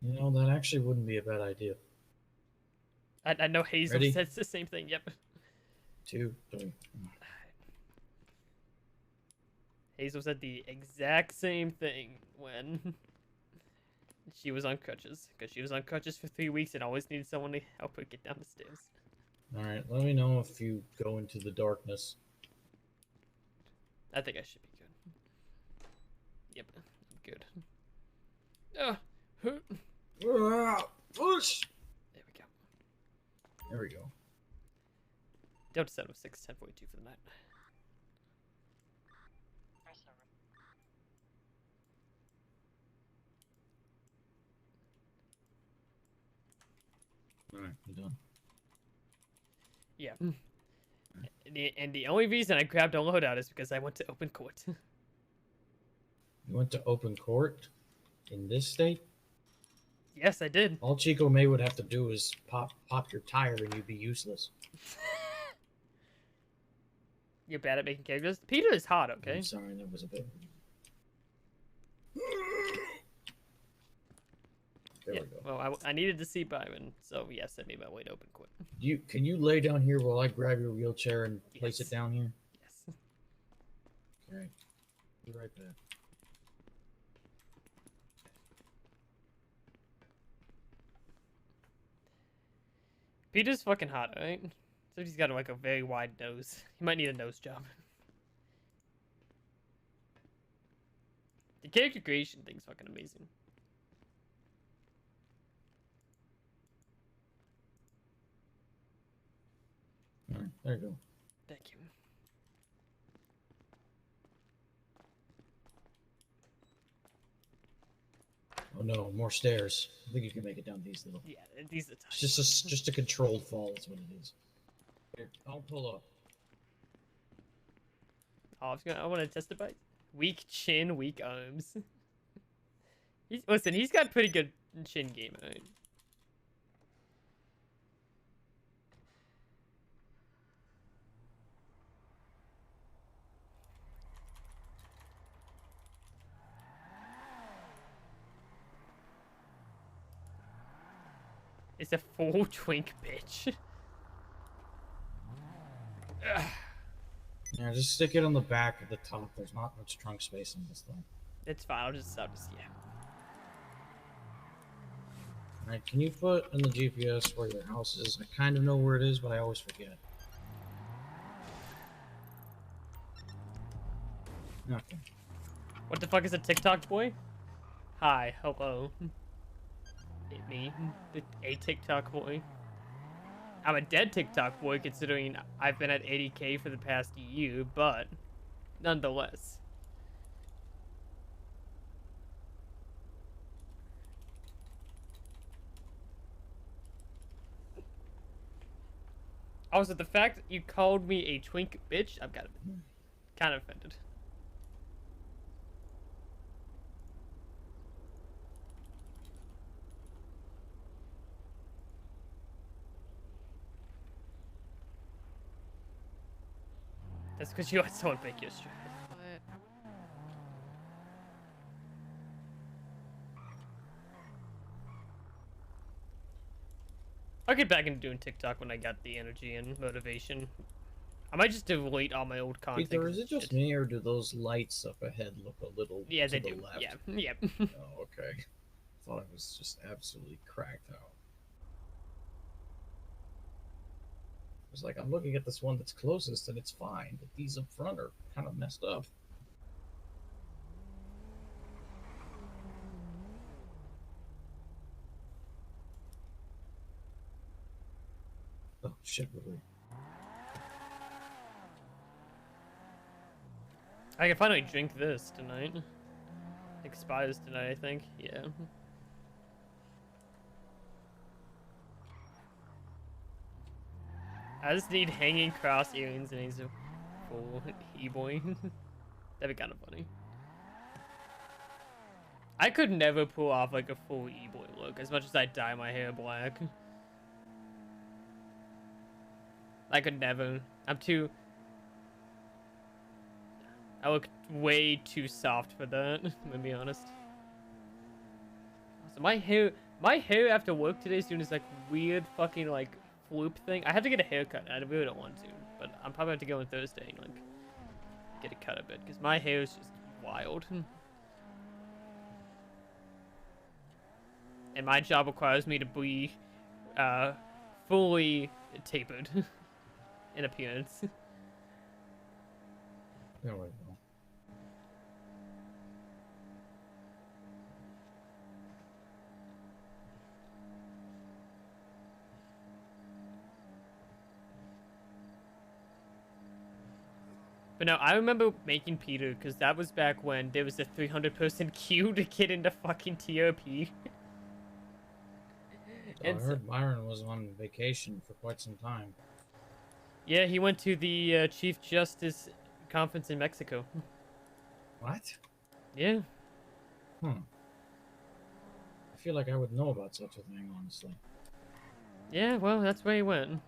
You know, that actually wouldn't be a bad idea. I know Hazel Ready? says the same thing. Yep. 2, 3. Hazel said the exact same thing when she was on crutches. Because she was on crutches for 3 weeks and always needed someone to help her get down the stairs. All right, let me know if you go into the darkness. I think I should be good. Yep, I'm good. Push! There we go. There we go. Delta 706, 1042 for the night. Alright, I'm done. Yeah. And the only reason I grabbed a loadout is because I went to open court. You went to open court in this state? Yes, I did. All Chico May would have to do is pop your tire and you'd be useless. You're bad at making characters. Peter is hot, okay? I'm sorry, that was a bit... There we go. Well, I needed to see Byron, so yes, I made my way to open court. Can you lay down here while I grab your wheelchair and place it down here? Yes. Okay. Be right back. Peter's fucking hot, right? So he's got like a very wide nose. He might need a nose job. The character creation thing's fucking amazing. Alright, there you go. Thank you. Oh no, more stairs. I think you can make it down these little. Yeah, these are It's just a controlled fall is what it is. Here, I'll pull up. Oh, I want to test it by weak chin, weak arms. He's got pretty good chin game, right? It's a full twink bitch. Yeah, just stick it on the back at the top. There's not much trunk space in this thing. It's fine. I'll just yeah. Alright, can you put in the GPS where your house is? I kind of know where it is, but I always forget. Okay. What the fuck is a TikTok boy? Hi, hello. It's me, a TikTok boy. I'm a dead TikTok boy considering I've been at 80K for the past year, but nonetheless. Also, the fact that you called me a twink bitch, I've got kind of offended. That's because you are so ambiguous. I'll get back into doing TikTok when I got the energy and motivation. I might just delete all my old content. Peter, is it just me, or do those lights up ahead look a little Yeah, to they the do. left? Yeah, yep. Oh, okay. Thought I was just absolutely cracked out. I was like, I'm looking at this one that's closest, and it's fine, but these up front are kind of messed up. Oh, shit, really. I can finally drink this tonight. Expires tonight, I think. Yeah. I just need hanging cross earrings and he's a full e-boy. That'd be kind of funny. I could never pull off like a full e-boy look as much as I dye my hair black. I could never. I look way too soft for that, to be honest. So my hair after work today is doing this like weird fucking like floop thing. I have to get a haircut. I really don't want to, but I'm probably going to go on Thursday and like get it cut a bit because my hair is just wild. And my job requires me to be fully tapered in appearance. There we go. But no, I remember making Peter because that was back when there was a 300-person queue to get into fucking TRP. I heard Myron was on vacation for quite some time. Yeah, he went to the Chief Justice conference in Mexico. What? Yeah. I feel like I would know about such a thing, honestly. Yeah, well, that's where he went.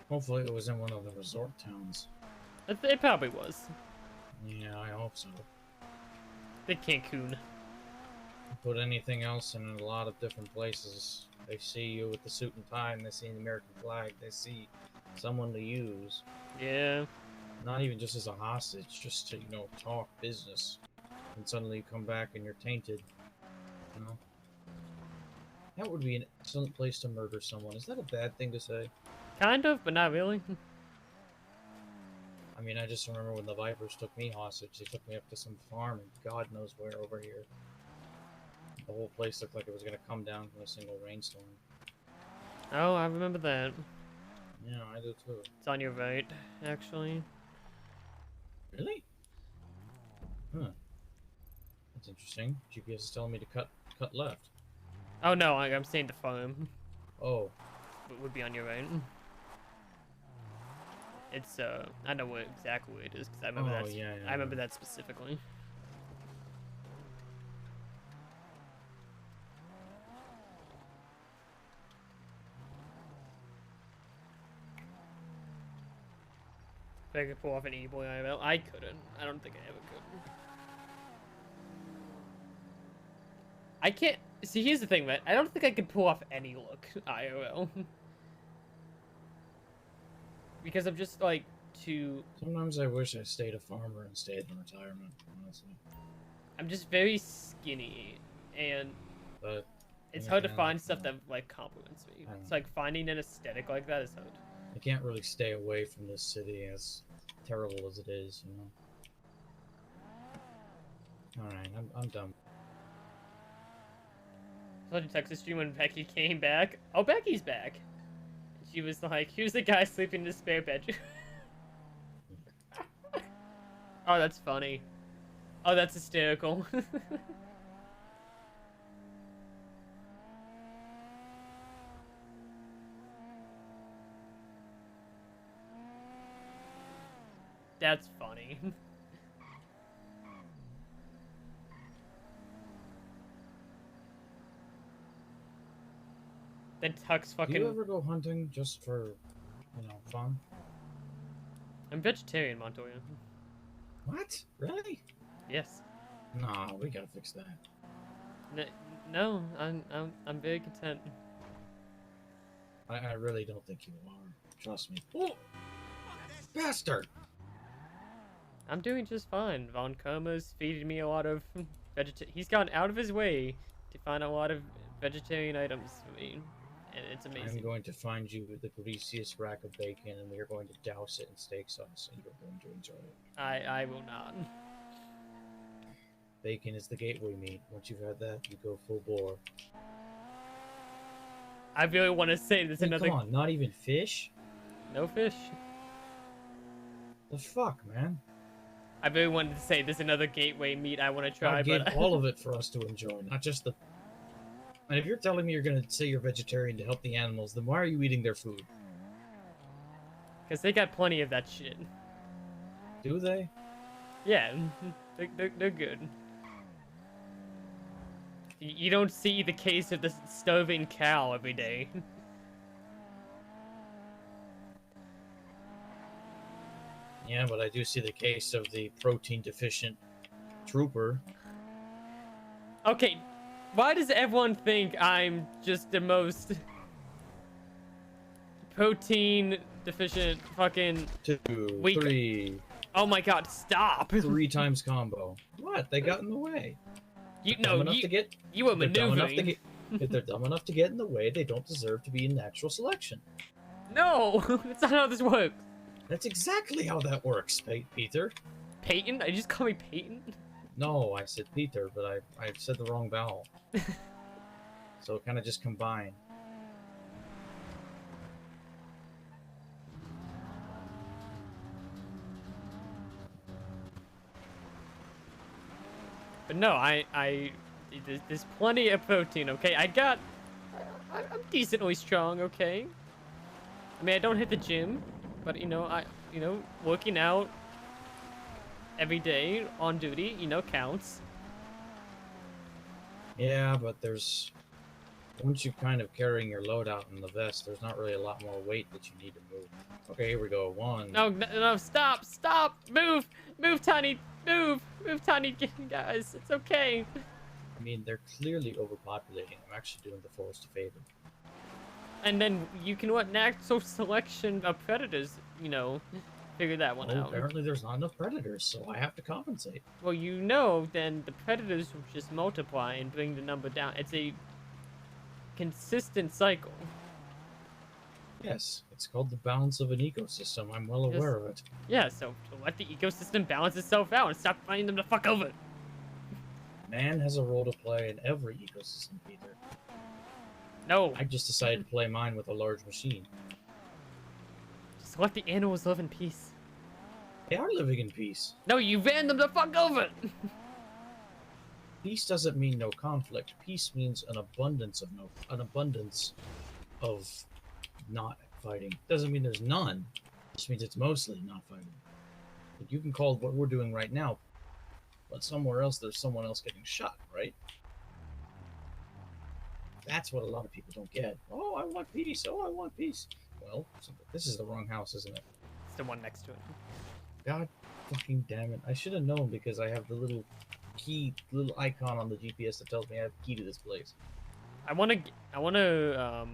Hopefully it was in one of the resort towns. It probably was. Yeah, I hope so. The Cancun. Put anything else in a lot of different places. They see you with the suit and tie and they see the American flag. They see someone to use. Yeah. Not even just as a hostage, just to, you know, talk business. And suddenly you come back and you're tainted. You know? That would be an excellent place to murder someone. Is that a bad thing to say? Kind of, but not really. I mean, I just remember when the Vipers took me hostage. They took me up to some farm and God knows where over here. The whole place looked like it was going to come down from a single rainstorm. Oh, I remember that. Yeah, I do too. It's on your right, actually. Really? Huh. That's interesting. GPS is telling me to cut left. Oh no, I'm saying the farm. Oh. It would be on your right. It's I know exactly where it is because I remember that. Yeah, I remember that specifically. If I could pull off an e-boy IRL, I couldn't. I don't think I ever could. I can't. See, here's the thing, man. I don't think I could pull off any look IRL. Because I'm just like too. Sometimes I wish I stayed a farmer and stayed in retirement, honestly. I'm just very skinny, and but it's hard to find stuff that like compliments me. It's like finding an aesthetic like that is hard. I can't really stay away from this city, as terrible as it is, you know. Alright, I'm done. I saw the Texas stream when Becky came back. Oh, Becky's back. She was like, here's the guy sleeping in the spare bedroom. Oh, that's funny. Oh, that's hysterical. That's funny. Then Tuck's fucking. Do you ever go hunting just for, you know, fun? I'm vegetarian, Montoya. What? Really? Yes. Nah, we gotta fix that. No, I'm very content. I really don't think you are. Trust me. Oh! Bastard! I'm doing just fine. Von Coma's feeding me a lot of He's gone out of his way to find a lot of vegetarian items for me, and it's amazing. I'm going to find you the greasiest rack of bacon, and we are going to douse it in steak sauce, and you're going to enjoy it. I will not. Bacon is the gateway meat. Once you've had that, you go full bore. I really want to say there's another. Come on, not even fish? No fish. The fuck, man? I really wanted to say there's another gateway meat I want to try, I gave but all of it for us to enjoy, not just the. And if you're telling me you're gonna say you're vegetarian to help the animals, then why are you eating their food? because they got plenty of that shit. Do they? Yeah, they're good. You don't see the case of the starving cow every day. Yeah, but I do see the case of the protein deficient trooper. Okay, why does everyone think I'm just the most protein deficient fucking 2, weak? 3. Oh my god, stop! 3 times combo. What? They got in the way. You They're dumb enough to get. you were they're dumb enough to maneuvering. get. If they're dumb enough to get in the way, they don't deserve to be in natural selection. No, that's not how this works. That's exactly how that works, Peter. Peyton? Did you just call me Peyton? No, I said Peter, but I said the wrong vowel. So it kind of just combined. But no, there's plenty of protein, okay? I'm decently strong, okay? I mean, I don't hit the gym, but working out every day on duty, counts. Yeah, but once you're kind of carrying your load out in the vest, there's not really a lot more weight that you need to move. Okay, here we go. 1. No, stop, move, tiny, move, tiny, guys, it's okay. I mean, they're clearly overpopulating. I'm actually doing the forest a favor. And then you can natural selection of predators, figure that one out. Apparently there's not enough predators, so I have to compensate. Well, then the predators will just multiply and bring the number down. It's a consistent cycle. Yes, it's called the balance of an ecosystem. I'm well aware of it. Yeah, so let the ecosystem balance itself out and stop fighting them the fuck over. Man has a role to play in every ecosystem, Peter. No. I just decided to play mine with a large machine. Just let the animals live in peace. They are living in peace. No, you ran them the fuck over! Peace doesn't mean no conflict. Peace means an abundance of not fighting. Doesn't mean there's none. It just means it's mostly not fighting. But you can call what we're doing right now, but somewhere else there's someone else getting shot, right? That's what a lot of people don't get. Oh, I want peace. Oh, I want peace. Well, this is the wrong house, isn't it? It's the one next to it. God fucking damn it. I should have known because I have the little icon on the GPS that tells me I have a key to this place. I want to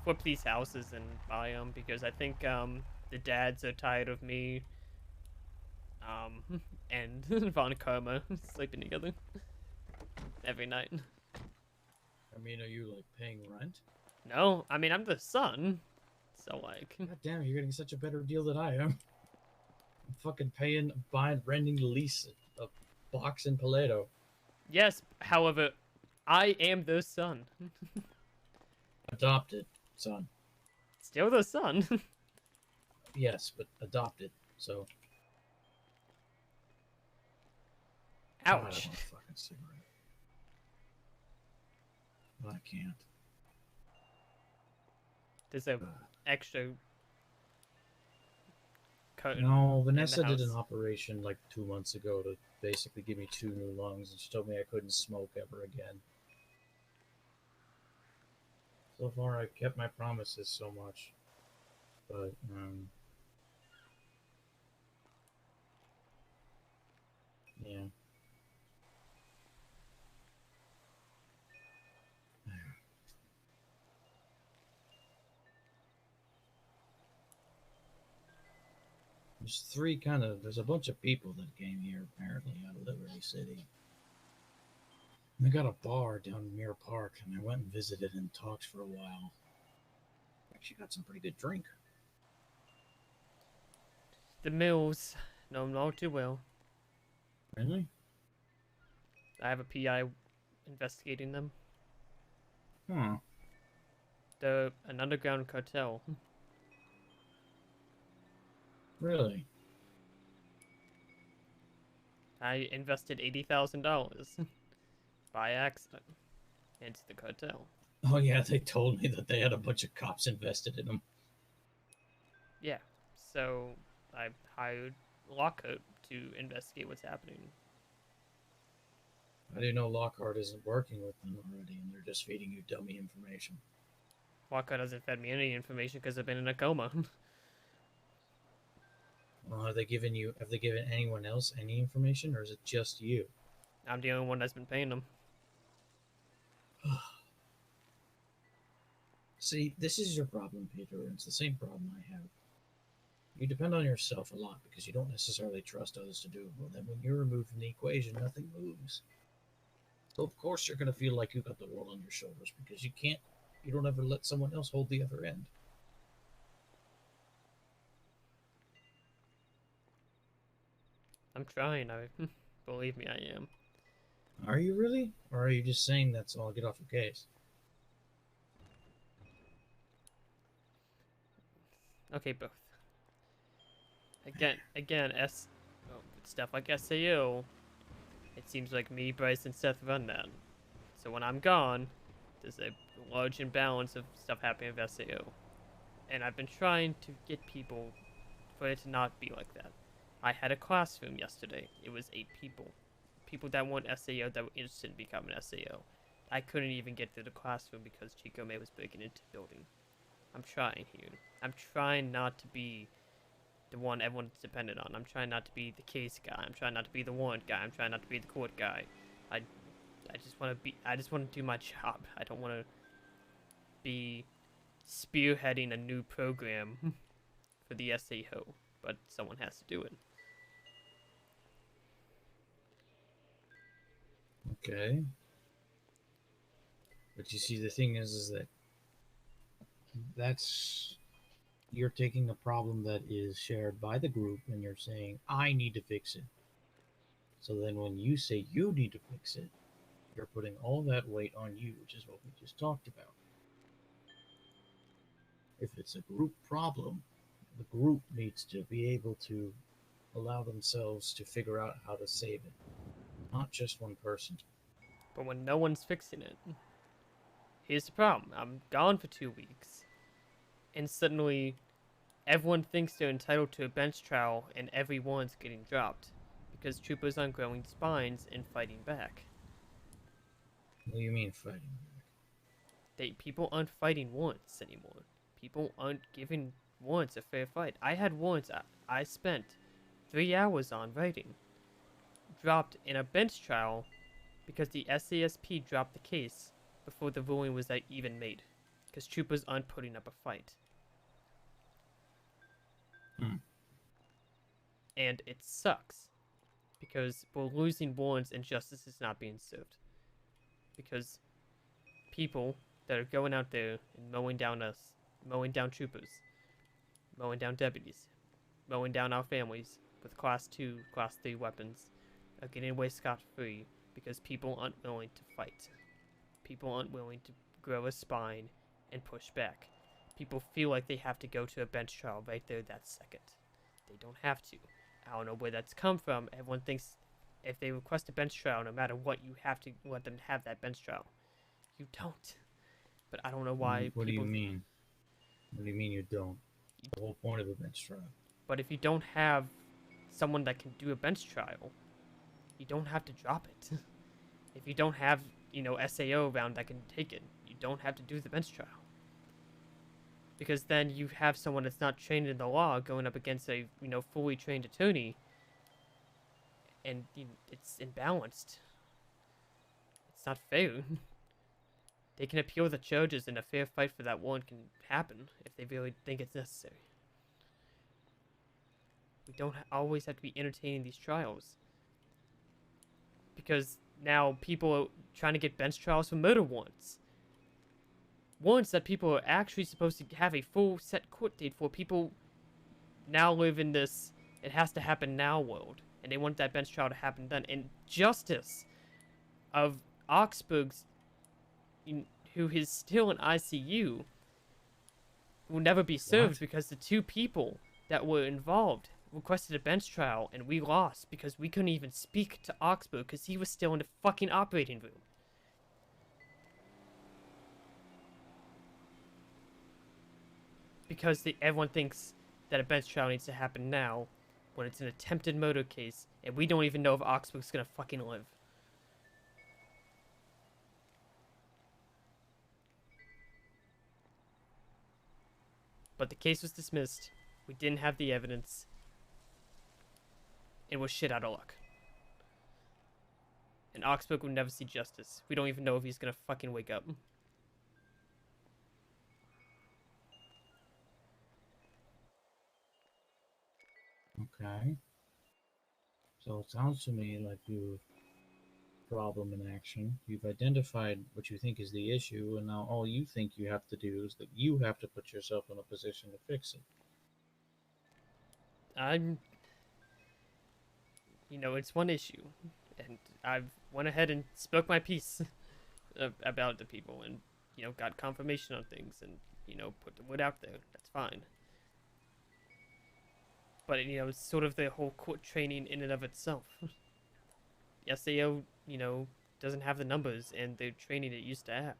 flip these houses and buy them because I think the dads are tired of me and Von Karma sleeping together every night. I mean, are you like paying rent? No, I mean I'm the son, so like. God damn, you're getting such a better deal than I am. I'm fucking renting the lease a box in Paleto. Yes, however, I am the son. Adopted son. Still the son. Yes, but adopted. So. Ouch. God, I want a fucking cigarette. I can't. There's a extra curtain. No, Vanessa did an operation like 2 months ago to basically give me 2 new lungs, and she told me I couldn't smoke ever again. So far, I've kept my promises so much, but yeah. There's a bunch of people that came here apparently out of Liberty City. And they got a bar down in Mirror Park, and I went and visited and talked for a while. Actually got some pretty good drink. The Mills know them all too well. Really? I have a PI investigating them. Huh. They're an underground cartel. Really? I invested $80,000 by accident into the cartel. Oh yeah, they told me that they had a bunch of cops invested in them. Yeah, so I hired Lockhart to investigate what's happening. I didn't know Lockhart isn't working with them already, and they're just feeding you dummy information. Lockhart hasn't fed me any information because I've been in a coma. Well, have they given anyone else any information, or is it just you? I'm the only one that's been paying them. See, this is your problem, Peter, and it's the same problem I have. You depend on yourself a lot because you don't necessarily trust others to do it. Well, then when you're removed from the equation, nothing moves. So of course you're going to feel like you got the world on your shoulders because you don't ever let someone else hold the other end. I'm trying. Believe me, I am. Are you really? Or are you just saying that so I'll get off your case? Okay, both. Again, stuff like SAO. It seems like me, Bryce, and Seth run that. So when I'm gone, there's a large imbalance of stuff happening with SAO. And I've been trying to get people for it to not be like that. I had a classroom yesterday. It was 8 people. People that want SAO that were interested in becoming SAO. I couldn't even get through the classroom because Chico May was breaking into the building. I'm trying here. I'm trying not to be the one everyone's dependent on. I'm trying not to be the case guy. I'm trying not to be the warrant guy. I'm trying not to be the court guy. I just want to do my job. I don't want to be spearheading a new program for the SAO, but someone has to do it. Okay. But you see, the thing is that you're taking a problem that is shared by the group and you're saying, I need to fix it. So then when you say you need to fix it, you're putting all that weight on you, which is what we just talked about. If it's a group problem, the group needs to be able to allow themselves to figure out how to save it, not just one person. But when no one's fixing it, here's the problem. I'm gone for 2 weeks, and suddenly everyone thinks they're entitled to a bench trial and everyone's getting dropped because troopers aren't growing spines and fighting back. What do you mean fighting back? People aren't fighting warrants anymore. People aren't giving warrants a fair fight. I had warrants I spent 3 hours on writing, dropped in a bench trial because the SASP dropped the case before the ruling was even made, because troopers aren't putting up a fight. And it sucks, because we're losing warrants and justice is not being served. Because people that are going out there and mowing down troopers, mowing down deputies, mowing down our families with class 2, class 3 weapons are getting away scot-free because people aren't willing to fight. People aren't willing to grow a spine and push back. People feel like they have to go to a bench trial right there that second. They don't have to. I don't know where that's come from. Everyone thinks if they request a bench trial, no matter what, you have to let them have that bench trial. You don't. But I don't know why. What do you mean? What do you mean you don't? The whole point of a bench trial. But if you don't have someone that can do a bench trial, you don't have to drop it. If you don't have, SAO around that can take it, you don't have to do the bench trial. Because then you have someone that's not trained in the law going up against a, fully trained attorney, and it's imbalanced. It's not fair. They can appeal the charges, and a fair fight for that warrant can happen if they really think it's necessary. We don't always have to be entertaining these trials. Because now people are trying to get bench trials for murder warrants. Warrants that people are actually supposed to have a full set court date for. People now live in this it has to happen now world. And they want that bench trial to happen then. And justice of Augsburg's, who is still in ICU, will never be served because the 2 people that were involved requested a bench trial, and we lost because we couldn't even speak to Oxbow because he was still in the fucking operating room. Because everyone thinks that a bench trial needs to happen now, when it's an attempted murder case, and we don't even know if Oxbow's gonna fucking live. But the case was dismissed. We didn't have the evidence. It was shit out of luck. And Oxbow will never see justice. We don't even know if he's gonna fucking wake up. Okay. So it sounds to me like you've problem in action. You've identified what you think is the issue, and now all you think you have to do is that you have to put yourself in a position to fix it. It's one issue, and I've went ahead and spoke my piece about it to people, and got confirmation on things, and put the word out there. That's fine. But it's sort of the whole court training in and of itself. The SAO, doesn't have the numbers and the training it used to have.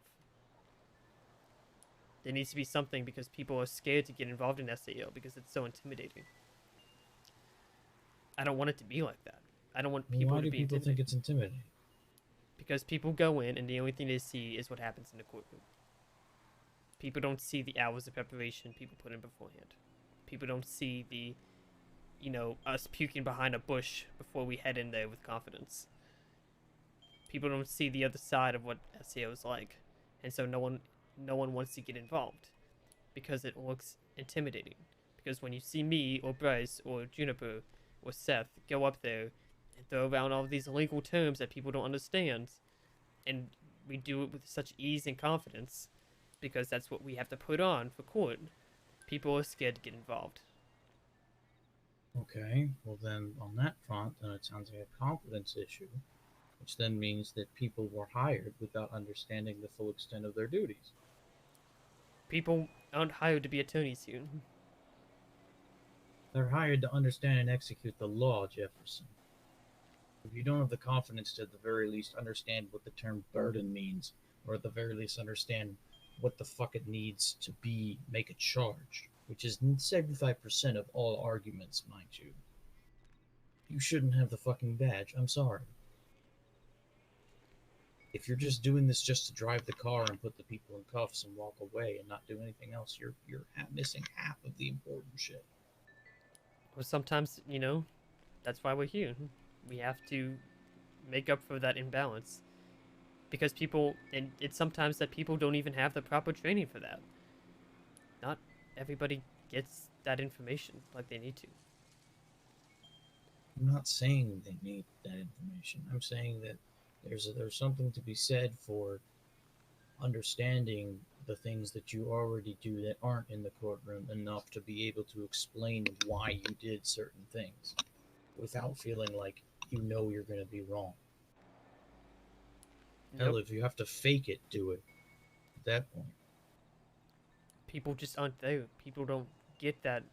There needs to be something because people are scared to get involved in SAO because it's so intimidating. I don't want it to be like that. I don't want people Why to do be people intimidated. think it's intimidating? Because people go in and the only thing they see is what happens in the courtroom. People don't see the hours of preparation people put in beforehand. People don't see the, us puking behind a bush before we head in there with confidence. People don't see the other side of what SAO is like, and so no one wants to get involved because it looks intimidating. Because when you see me or Bryce or Juniper or Seth go up there and throw around all of these legal terms that people don't understand, and we do it with such ease and confidence because that's what we have to put on for court, people are scared to get involved. Okay, well then on that front, then it sounds like a confidence issue, which then means that people were hired without understanding the full extent of their duties. People aren't hired to be attorneys here. They're hired to understand and execute the law, Jefferson. If you don't have the confidence to at the very least understand what the term burden means, or at the very least understand what the fuck it needs to be, make a charge, which is 75% of all arguments, mind you, you shouldn't have the fucking badge. I'm sorry. If you're just doing this just to drive the car and put the people in cuffs and walk away and not do anything else, you're missing half of the important shit. Well, sometimes, that's why we're here. We have to make up for that imbalance. Because and it's sometimes that people don't even have the proper training for that. Not everybody gets that information like they need to. I'm not saying they need that information. I'm saying that there's something to be said for understanding the things that you already do that aren't in the courtroom enough to be able to explain why you did certain things without feeling like you're going to be wrong. Hell, if you have to fake it, do it at that point. People just aren't there. People don't get that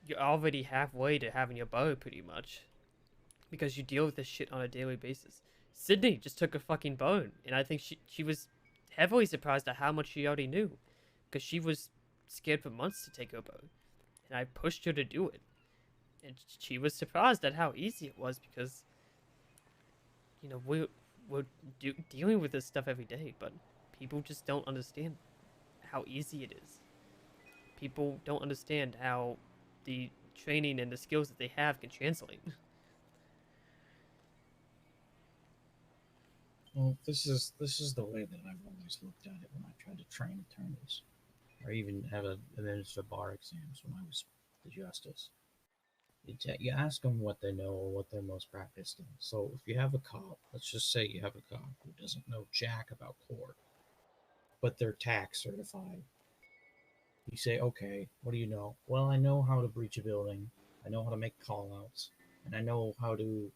you're already halfway to having your bow pretty much. Because you deal with this shit on a daily basis. Sydney just took a fucking bone, and I think she was heavily surprised at how much she already knew. Because she was scared for months to take her bow. And I pushed her to do it. And she was surprised at how easy it was because, we're dealing with this stuff every day, but people just don't understand how easy it is. People don't understand how the training and the skills that they have can translate. Well, this is the way that I've always looked at it when I tried to train attorneys, or even have administer bar exams when I was the justice. You ask them what they know or what they're most practiced in. So if you have a cop, let's just say you have a cop who doesn't know jack about court, but they're tax certified. You say, okay, what do you know? Well, I know how to breach a building, I know how to make call-outs, and I know how to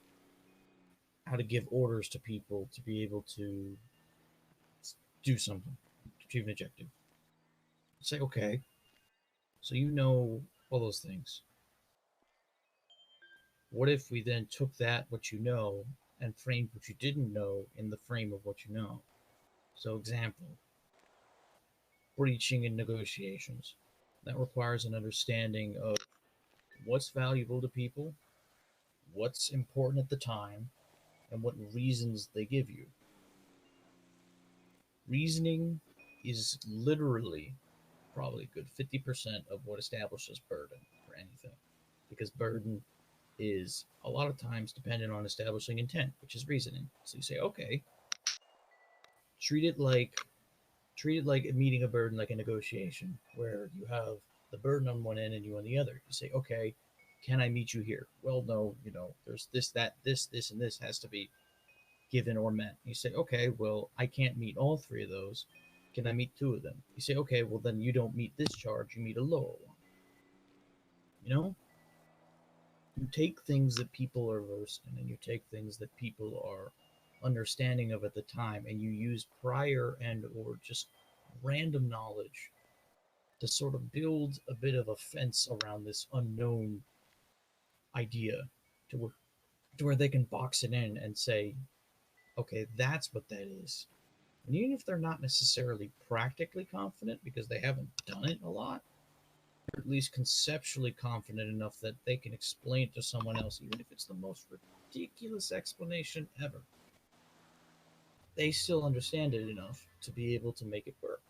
give orders to people to be able to do something, to achieve an objective. Say, okay, so you know all those things. What if we then took that, what you know, and framed what you didn't know in the frame of what you know? So, example, breaching in negotiations. That requires an understanding of what's valuable to people, what's important at the time, and what reasons they give you. Reasoning is literally probably a good 50% of what establishes burden for anything. Because burden is a lot of times dependent on establishing intent, which is reasoning. So you say, okay, treat it like meeting a burden like a negotiation, where you have the burden on one end and you on the other. You say, okay, can I meet you here? Well, no, there's this, that, this, and this has to be given or met. You say, okay, well, I can't meet all three of those. Can I meet two of them? You say, okay, well, then you don't meet this charge, you meet a lower one. You take things that people are versed in, and you take things that people are understanding of at the time, and you use prior and or just random knowledge to sort of build a bit of a fence around this unknown idea to where they can box it in and say, okay, that's what that is. And even if they're not necessarily practically confident because they haven't done it a lot, they're at least conceptually confident enough that they can explain it to someone else, even if it's the most ridiculous explanation ever. They still understand it enough to be able to make it work.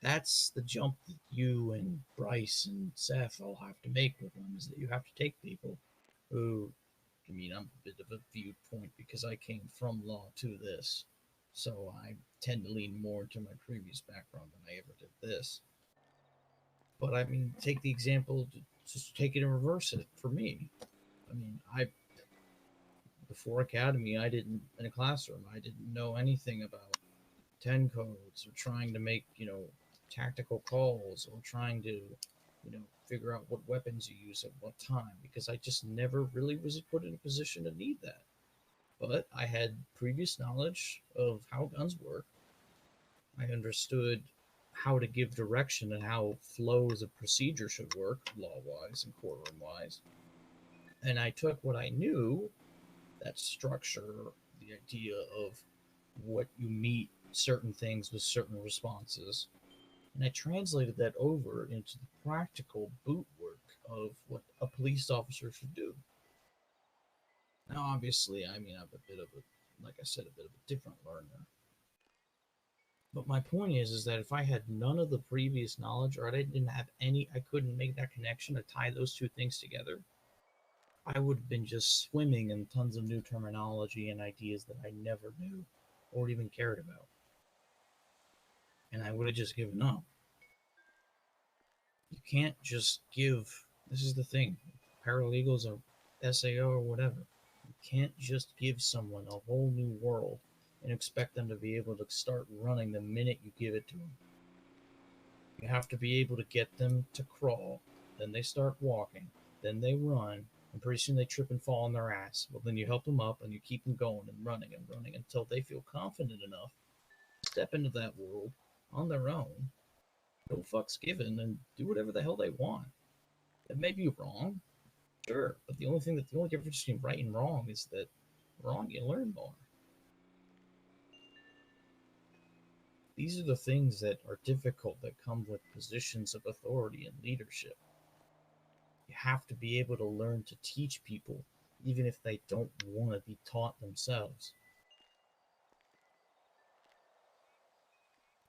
That's the jump that you and Bryce and Seth all have to make with them, is that you have to take people who, I'm a bit of a viewpoint because I came from law to this, so I tend to lean more into my previous background than I ever did this. But take the example, just take it and reverse it for me. Before Academy, in a classroom, I didn't know anything about 10 codes or trying to make, tactical calls or trying to, figure out what weapons you use at what time, because I just never really was put in a position to need that. But I had previous knowledge of how guns work. I understood how to give direction and how flows of procedure should work, law-wise and courtroom-wise. And I took what I knew, that structure, the idea of what you meet certain things with certain responses, and I translated that over into the practical boot work of what a police officer should do. Now, obviously, I'm a bit of a, like I said, a bit of a different learner. But my point is that if I had none of the previous knowledge, or I didn't have any, I couldn't make that connection to tie those two things together, I would have been just swimming in tons of new terminology and ideas that I never knew or even cared about. And I would have just given up. You can't just give, this is the thing, paralegals or SAO or whatever, you can't just give someone a whole new world and expect them to be able to start running the minute you give it to them. You have to be able to get them to crawl, then they start walking, then they run, and pretty soon they trip and fall on their ass. Well, then you help them up and you keep them going and running until they feel confident enough to step into that world on their own, no fucks given, and do whatever the hell they want. That may be wrong, sure, but the only difference between right and wrong is that wrong you learn more. These are the things that are difficult that come with positions of authority and leadership. You have to be able to learn to teach people, even if they don't want to be taught themselves.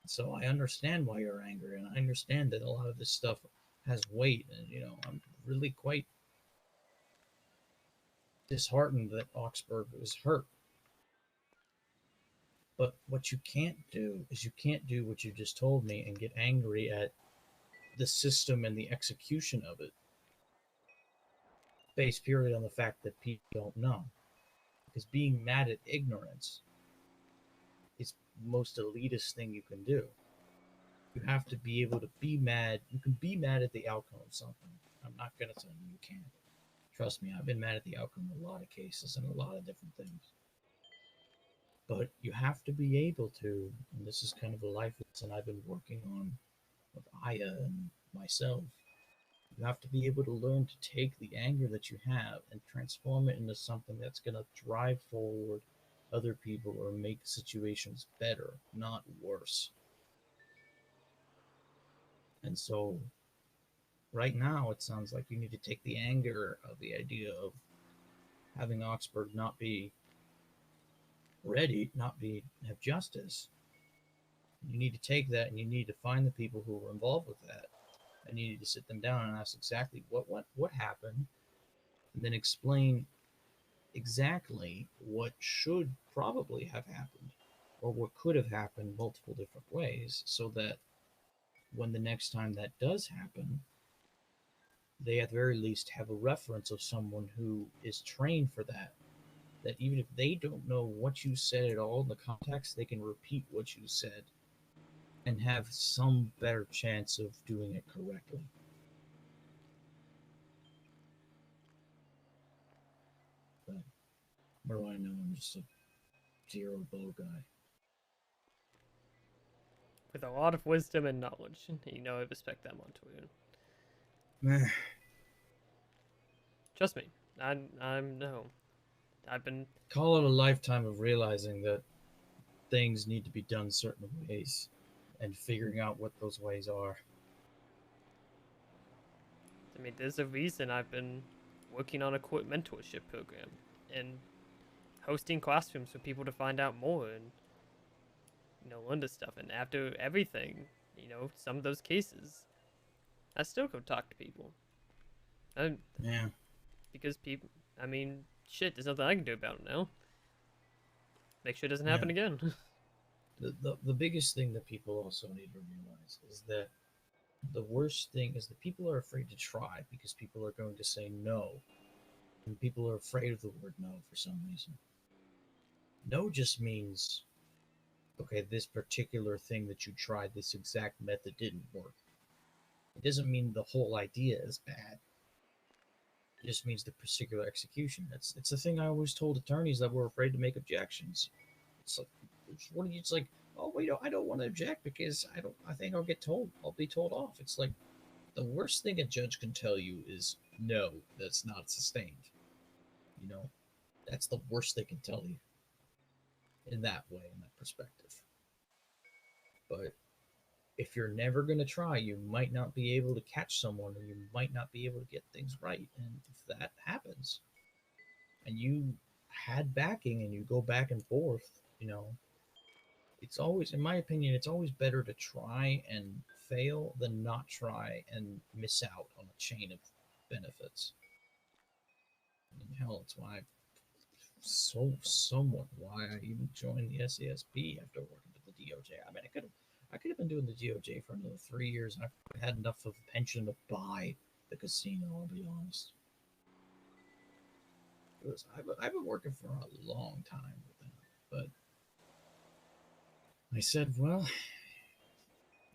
So I understand why you're angry, and I understand that a lot of this stuff has weight, and I'm really quite disheartened that Augsburg was hurt. But what you can't do is you can't do what you just told me and get angry at the system and the execution of it, based purely on the fact that people don't know. Because being mad at ignorance is the most elitist thing you can do. You have to be able to be mad. You can be mad at the outcome of something. I'm not going to tell you you can't. Trust me, I've been mad at the outcome of a lot of cases and a lot of different things. But you have to be able to, and this is kind of a life lesson I've been working on with Aya and myself. You have to be able to learn to take the anger that you have and transform it into something that's going to drive forward other people or make situations better, not worse. And so, right now, it sounds like you need to take the anger of the idea of having Oxford not be ready, have justice. You need to take that and you need to find the people who were involved with that. And you need to sit them down and ask exactly what happened, and then explain exactly what should probably have happened or what could have happened multiple different ways, so that when the next time that does happen, they at the very least have a reference of someone who is trained for that. That even if they don't know what you said at all in the context, they can repeat what you said and have some better chance of doing it correctly. But what do I know? I'm just a zero bow guy. With a lot of wisdom and knowledge, you know I respect that, Montoya. Meh. Trust me, I've been... Call it a lifetime of realizing that things need to be done certain ways and figuring out what those ways are. I mean, there's a reason I've been working on a court mentorship program and hosting classrooms for people to find out more and, you know, learn this stuff. And after everything, you know, some of those cases, I still go talk to people. Yeah. Because people, I mean, shit, there's nothing I can do about it now. Make sure it doesn't happen again. The biggest thing that people also need to realize is that the worst thing is that people are afraid to try because people are going to say no. And people are afraid of the word no for some reason. No just means, okay, this particular thing that you tried, this exact method didn't work. It doesn't mean the whole idea is bad. It just means the particular execution. It's the thing I always told attorneys that were afraid to make objections. It's like, it's like, oh wait, I don't want to object because I think I'll be told off. It's like the worst thing a judge can tell you is no, that's not sustained. You know, that's the worst they can tell you in that way, in that perspective. But if you're never going to try, you might not be able to catch someone, or you might not be able to get things right. And if that happens, and you had backing and you go back and forth, you know, it's always, in my opinion, it's always better to try and fail than not try and miss out on a chain of benefits. I mean, hell, it's why somewhat why I even joined the SASP after working for the DOJ. I mean, I could have been doing the DOJ for another 3 years, and I had enough of a pension to buy the casino. I'll be honest. I've been working for a long time with them, but I said, well,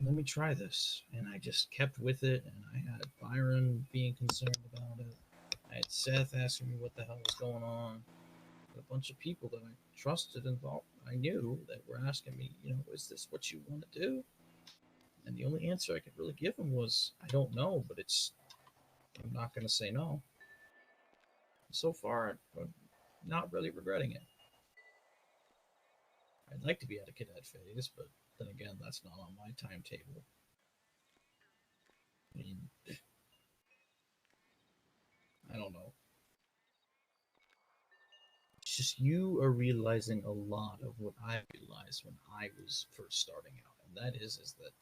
let me try this, and I just kept with it. And I had Byron being concerned about it. I had Seth asking me what the hell was going on. A bunch of people that I trusted and thought I knew that were asking me, you know, is this what you want to do? And the only answer I could really give them was, I don't know, but I'm not going to say no. So far, I'm not really regretting it. I'd like to be at a cadet phase, but then again, that's not on my timetable. I mean, I don't know. It's just you are realizing a lot of what I realized when I was first starting out, and that is that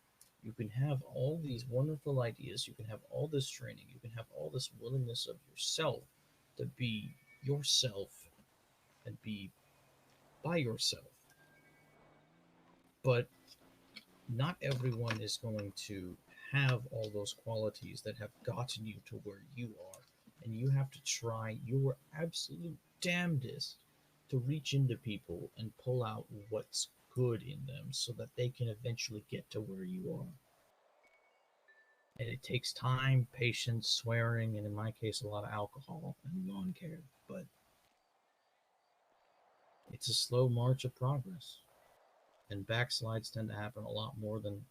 you can have all these wonderful ideas, you can have all this training, you can have all this willingness of yourself to be yourself and be by yourself. But not everyone is going to have all those qualities that have gotten you to where you are. And you have to try your absolute damnedest to reach into people and pull out what's good in them so that they can eventually get to where you are. And it takes time, patience, swearing, and in my case, a lot of alcohol and lawn care. But it's a slow march of progress. And backslides tend to happen a lot more than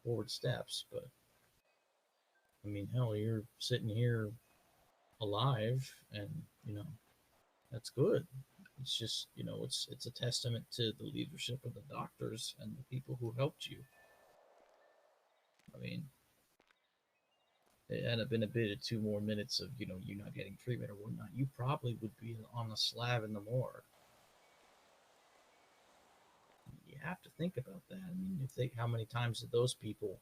forward steps, but I mean, hell, you're sitting here alive, and that's good. It's just it's a testament to the leadership of the doctors and the people who helped you. I mean, it had it been a bit of 2 more minutes of you not getting treatment or whatnot, you probably would be on a slab in the morgue. You have to think about that. I mean, how many times did those people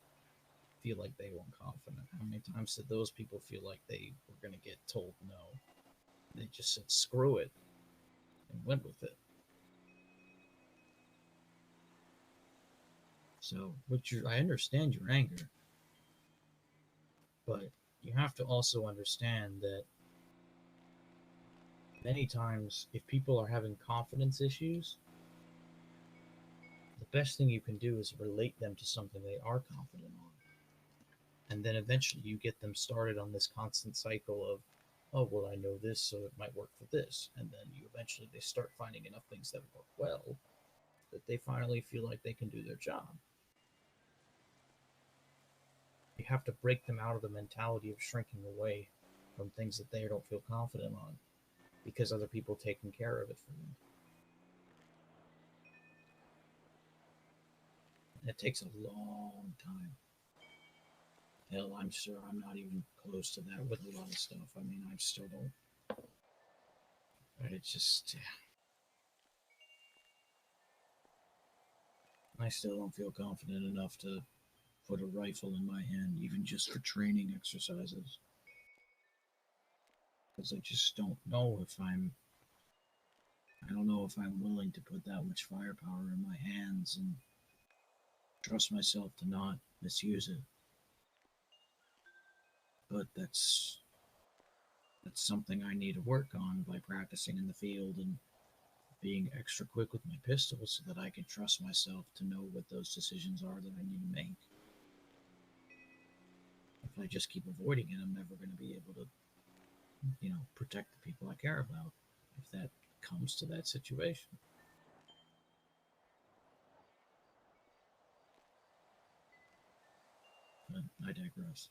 feel like they weren't confident? How many times did those people feel like they were going to get told no? They just said screw it and went with it. So, I understand your anger, but you have to also understand that many times, if people are having confidence issues, the best thing you can do is relate them to something they are confident on. And then eventually you get them started on this constant cycle of, oh, well, I know this, so it might work for this. And then they start finding enough things that work well that they finally feel like they can do their job. You have to break them out of the mentality of shrinking away from things that they don't feel confident on because other people taking care of it for them. And it takes a long time. Hell, I'm sure I'm not even close to that with a lot of stuff. I mean, I still don't. But it's just, I still don't feel confident enough to put a rifle in my hand, even just for training exercises. Because I just don't know if I don't know if I'm willing to put that much firepower in my hands and trust myself to not misuse it. But that's something I need to work on by practicing in the field and being extra quick with my pistols so that I can trust myself to know what those decisions are that I need to make. If I just keep avoiding it, I'm never going to be able to, protect the people I care about, if that comes to that situation. But I digress.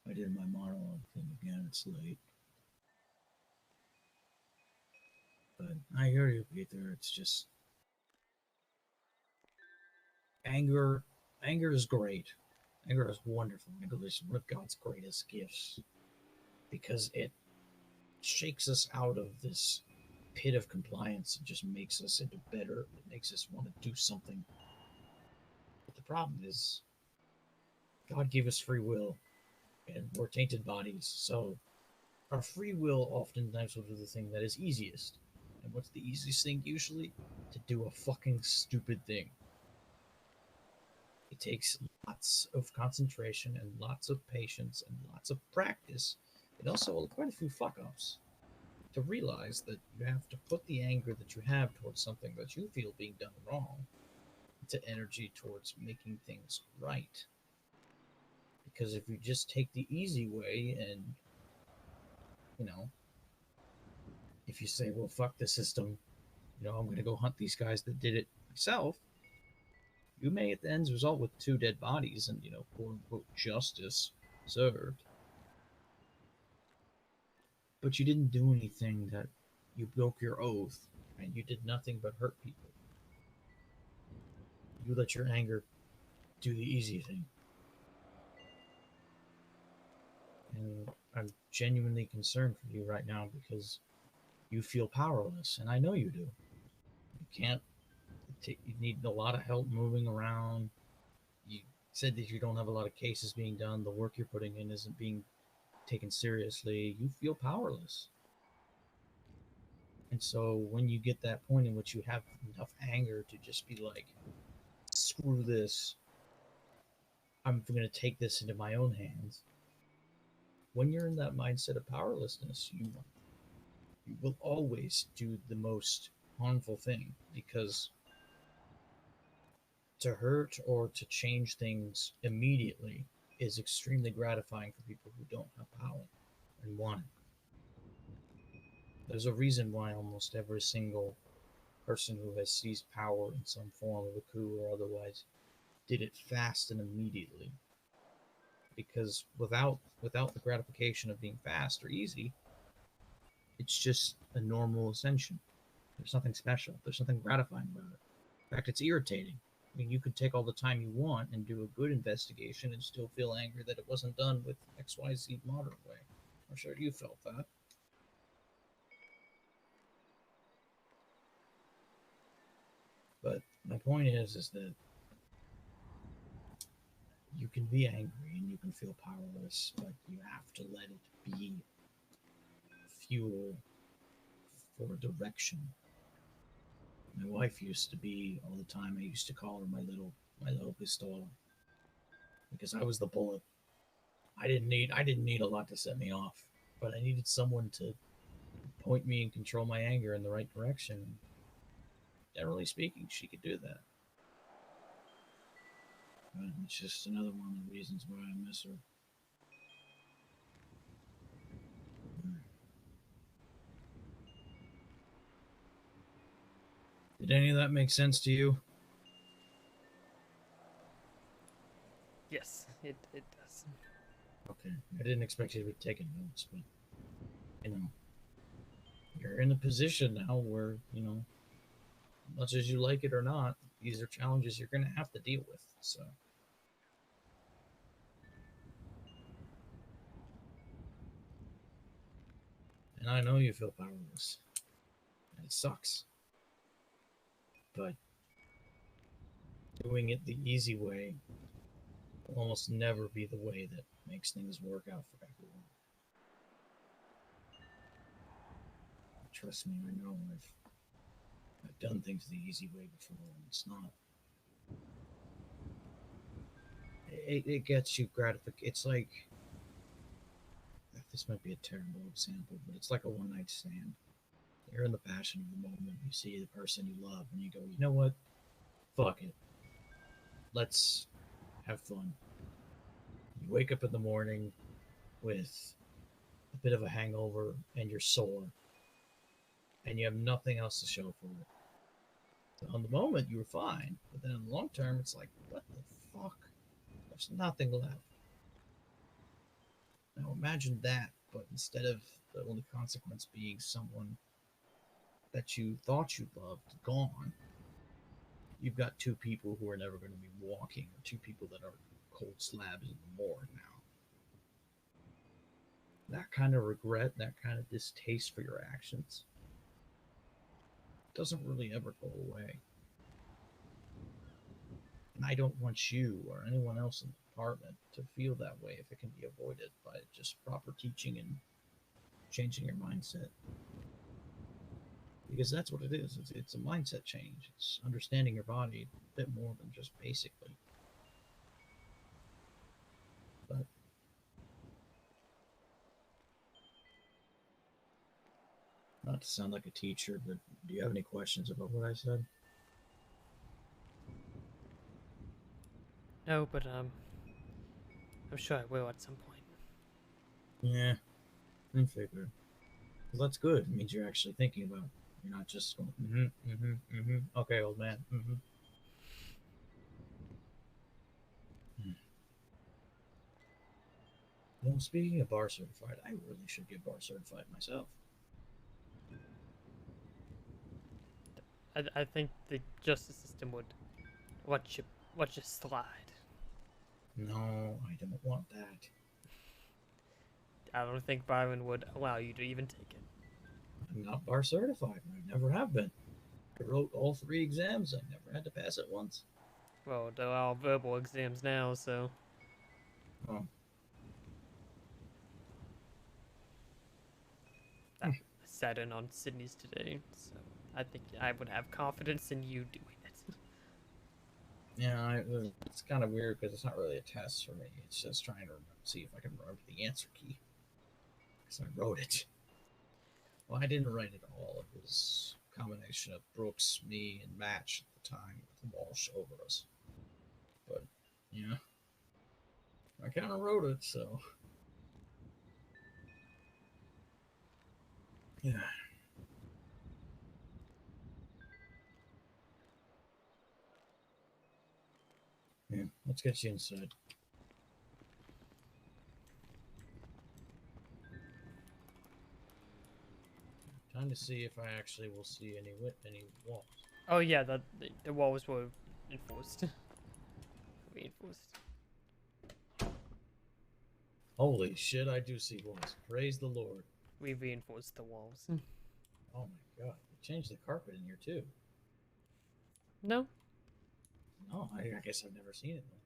I did my monologue thing again, it's late. But I hear you, Peter. It's just anger is great. Anger is wonderful. Anger is one of God's greatest gifts because it shakes us out of this pit of compliance and just makes us into better. It makes us want to do something. But the problem is God gave us free will and we're tainted bodies. So our free will oftentimes will do the thing that is easiest. And what's the easiest thing usually? To do a fucking stupid thing. It takes lots of concentration and lots of patience and lots of practice, and also quite a few fuck-ups to realize that you have to put the anger that you have towards something that you feel being done wrong into energy towards making things right. Because if you just take the easy way and, if you say, well, fuck the system, I'm going to go hunt these guys that did it myself, you may at the end result with 2 dead bodies and, quote unquote justice served. But you didn't do anything that you broke your oath, and you did nothing but hurt people. You let your anger do the easy thing. And I'm genuinely concerned for you right now because you feel powerless, and I know you do. You can't. You need a lot of help moving around. You said that you don't have a lot of cases being done. The work you're putting in isn't being taken seriously. You feel powerless. And so when you get that point in which you have enough anger to just be like, screw this, I'm going to take this into my own hands. When you're in that mindset of powerlessness, you will always do the most harmful thing, because to hurt or to change things immediately is extremely gratifying for people who don't have power and want it. There's a reason why almost every single person who has seized power in some form of a coup or otherwise did it fast and immediately. Because without the gratification of being fast or easy, it's just a normal ascension. There's nothing special. There's nothing gratifying about it. In fact, it's irritating. I mean, you could take all the time you want and do a good investigation and still feel angry that it wasn't done with XYZ modern way. I'm sure you felt that. But my point is that you can be angry and you can feel powerless, but you have to let it be fuel for direction. My wife used to be all the time. I used to call her my little pistola because I was the bullet. I didn't need a lot to set me off, but I needed someone to point me and control my anger in the right direction. Generally speaking, she could do that. But it's just another one of the reasons why I miss her. Did any of that make sense to you? Yes, it does. Okay. I didn't expect you to be taking notes, but, you know, you're in a position now where, you know, much as you like it or not, these are challenges you're going to have to deal with, so. And I know you feel powerless. And it sucks. But doing it the easy way will almost never be the way that makes things work out for everyone. Trust me, I know I've done things the easy way before, and it's not. It gets you gratification. It's like, this might be a terrible example, but it's like a one-night stand. You're in the passion of the moment. You see the person you love, and you go, you know what? Fuck it. Let's have fun. You wake up in the morning with a bit of a hangover, and you're sore, and you have nothing else to show for it. So on the moment, you were fine, but then in the long term, it's like, what the fuck? There's nothing left. Now imagine that, but instead of the only consequence being someone that you thought you loved gone, you've got two people who are never going to be walking, or two people that are cold slabs in the morgue now. That kind of regret, that kind of distaste for your actions doesn't really ever go away. And I don't want you or anyone else in the department to feel that way if it can be avoided by just proper teaching and changing your mindset. Because that's what it is. It's a mindset change. It's understanding your body a bit more than just basically. But not to sound like a teacher, but do you have any questions about what I said? No, but I'm sure I will at some point. Yeah, I figured. Well, that's good. It means you're actually thinking about it. You're not just going, okay, old man, Well, speaking of bar certified, I really should get bar certified myself. I think the justice system would watch you slide. No, I don't want that. I don't think Byron would allow you to even take it. I'm not bar certified. I never have been. I wrote all 3 exams. I never had to pass it once. Well, there are verbal exams now, so. Oh. I sat in on Sydney's today, so I think I would have confidence in you doing it. Yeah, it's kind of weird because it's not really a test for me. It's just trying to see if I can remember the answer key. Because I wrote it. Well, I didn't write it all. It was a combination of Brooks, me, and Match at the time with Walsh over us. But, yeah. I kind of wrote it, so. Yeah. Yeah, let's get you inside. Time to see if I actually will see any walls. Oh yeah, the walls were enforced. Reinforced. Holy shit, I do see walls. Praise the Lord. We reinforced the walls. Oh my god. You changed the carpet in here too. No. No, I guess I've never seen it though.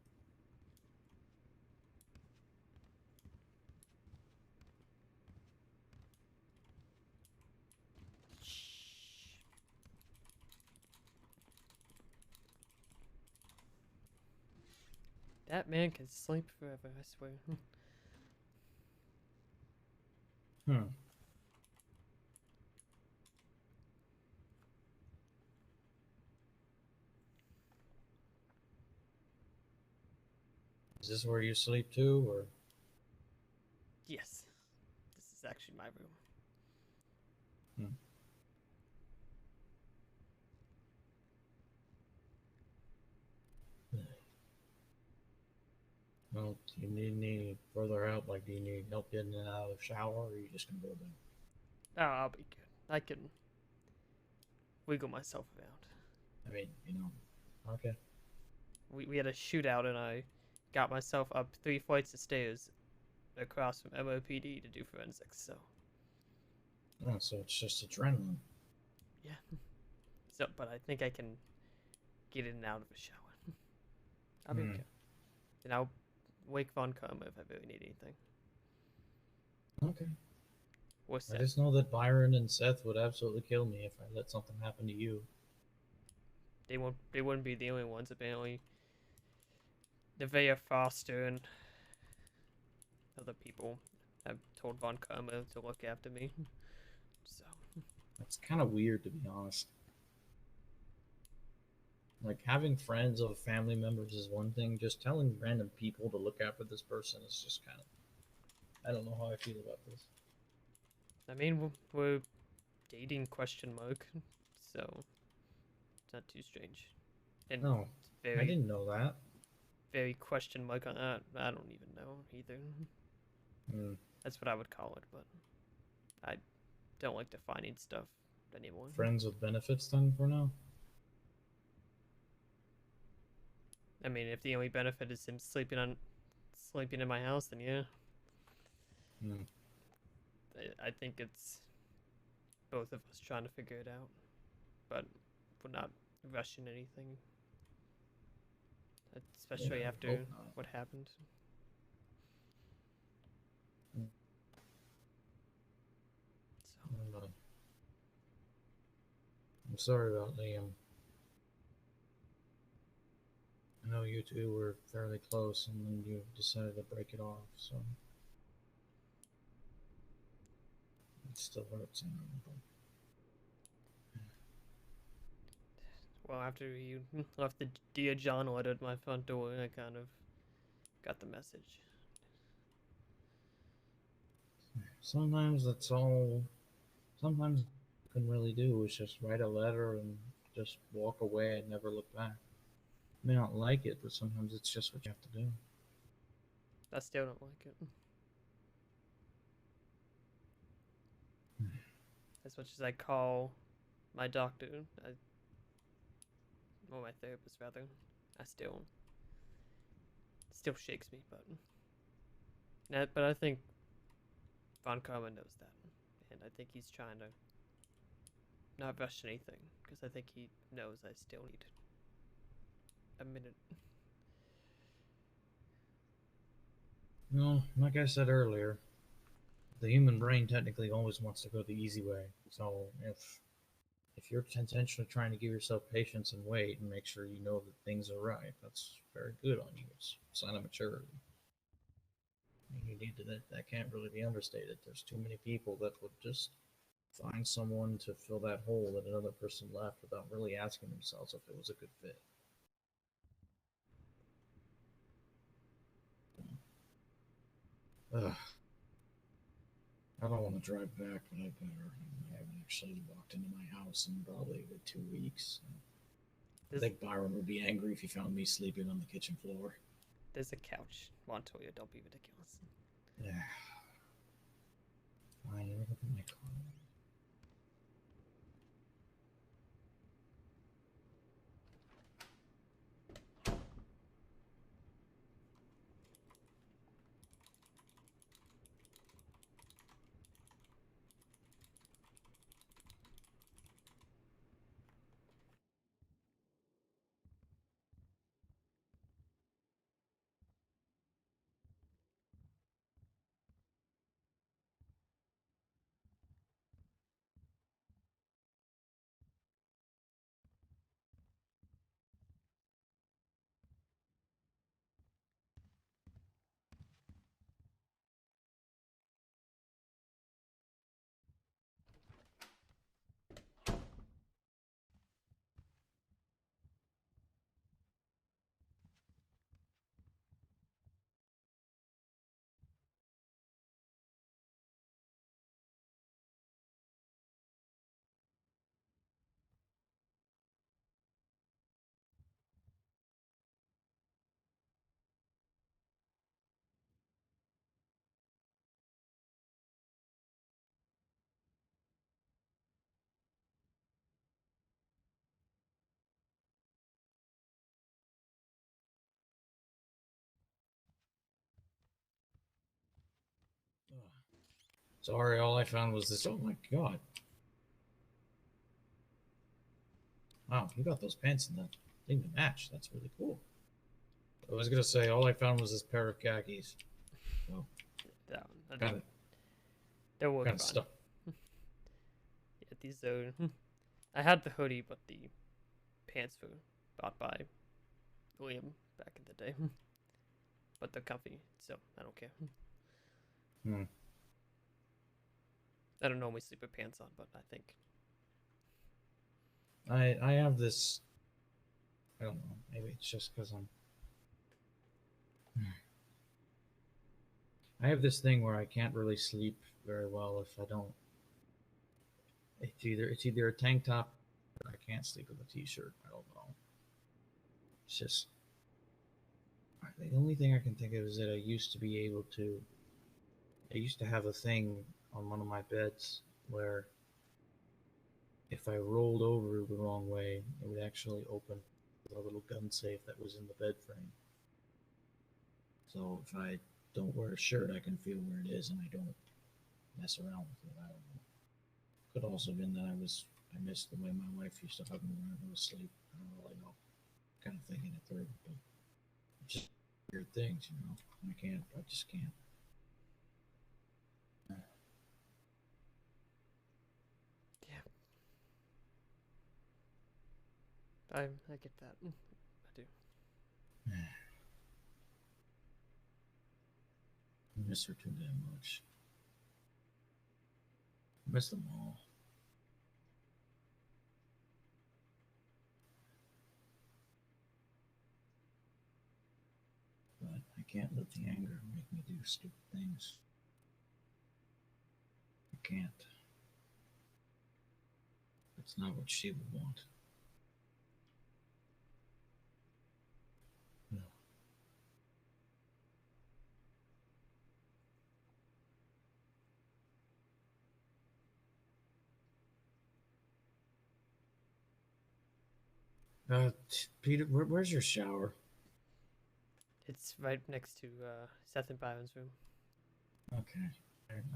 That man can sleep forever, I swear. Hmm. Is this where you sleep too, or? Yes. This is actually my room. Hmm. Well, do you need any further help? Like, do you need help getting in and out of the shower, or are you just gonna go to bed? Oh, I'll be good. I can wiggle myself around. I mean, okay. We had a shootout and I got myself up 3 flights of stairs across from MOPD to do forensics, so. Oh, so it's just adrenaline. Yeah. So, but I think I can get in and out of the shower. I'll be okay. And I'll wake Von Karma if I really need anything. Okay. Or I Seth. just know that Byron and Seth would absolutely kill me if I let something happen to you. They wouldn't be the only ones, apparently. Nevaeh Foster and other people have told Von Karma to look after me. So. That's kind of weird, to be honest. Like, having friends or family members is one thing. Just telling random people to look after this person is just kind of... I don't know how I feel about this. I mean, we're dating ? So it's not too strange. And No, very, I didn't know that. Very ? On that. I don't even know either. That's what I would call it, but I don't like defining stuff anymore. Friends with benefits, then, for now? I mean, if the only benefit is him sleeping in my house, then yeah. I think it's both of us trying to figure it out, but we're not rushing anything, especially Yeah, I after hope not. what happened. I'm sorry about Liam. I know you two were fairly close, and then you decided to break it off, so... It still hurts, I know, but... Well, after you left the Dear John letter at my front door, I kind of got the message. Sometimes that's all... Sometimes you can really do is just write a letter and just walk away and never look back. You may not like it, but sometimes it's just what you have to do. I still don't like it. As much as I call my doctor, or my therapist rather, I still shakes me, but I think Von Karma knows that, and I think he's trying to not rush anything, because I think he knows I still need a minute. No, like I said earlier, the human brain technically always wants to go the easy way. So if you're intentionally trying to give yourself patience and wait and make sure you know that things are right, that's very good on you. It's a sign of maturity. You need to, that can't really be understated. There's too many people that would just find someone to fill that hole that another person left without really asking themselves if it was a good fit. Ugh. I don't want to drive back, but I haven't actually walked into my house in probably 2 weeks. I think Byron would be angry if he found me sleeping on the kitchen floor. There's a couch. Montoya, don't be ridiculous. Yeah. Fine, let me look at my car. Sorry, all I found was this. Oh my god. Wow, you got those pants in that thing to match. That's really cool. I was gonna say, all I found was this pair of khakis. Well, kind of. They're worth Kind of fun. stuff. Yeah, these are. I had the hoodie, but the pants were bought by William back in the day. But they're comfy, so I don't care. Hmm. I don't normally sleep with pants on, but I think I have this. I don't know. Maybe it's just because I'm. I have this thing where I can't really sleep very well if I don't. It's either a tank top. Or I can't sleep with a t-shirt. I don't know. It's just the only thing I can think of is that I used to be able to. I used to have a thing on one of my beds where if I rolled over the wrong way, it would actually open the little gun safe that was in the bed frame. So if I don't wear a shirt, I can feel where it is, and I don't mess around with it. I don't know. Could also been that I missed the way my wife used to hug me when I was asleep. I don't really know. Kind of thinking it through, but just weird things, you know. I just can't. I get that. I do. I miss her too damn much. I miss them all. But I can't let the anger make me do stupid things. I can't. It's not what she would want. No. Peter, where's your shower? It's right next to Seth and Byron's room. Okay.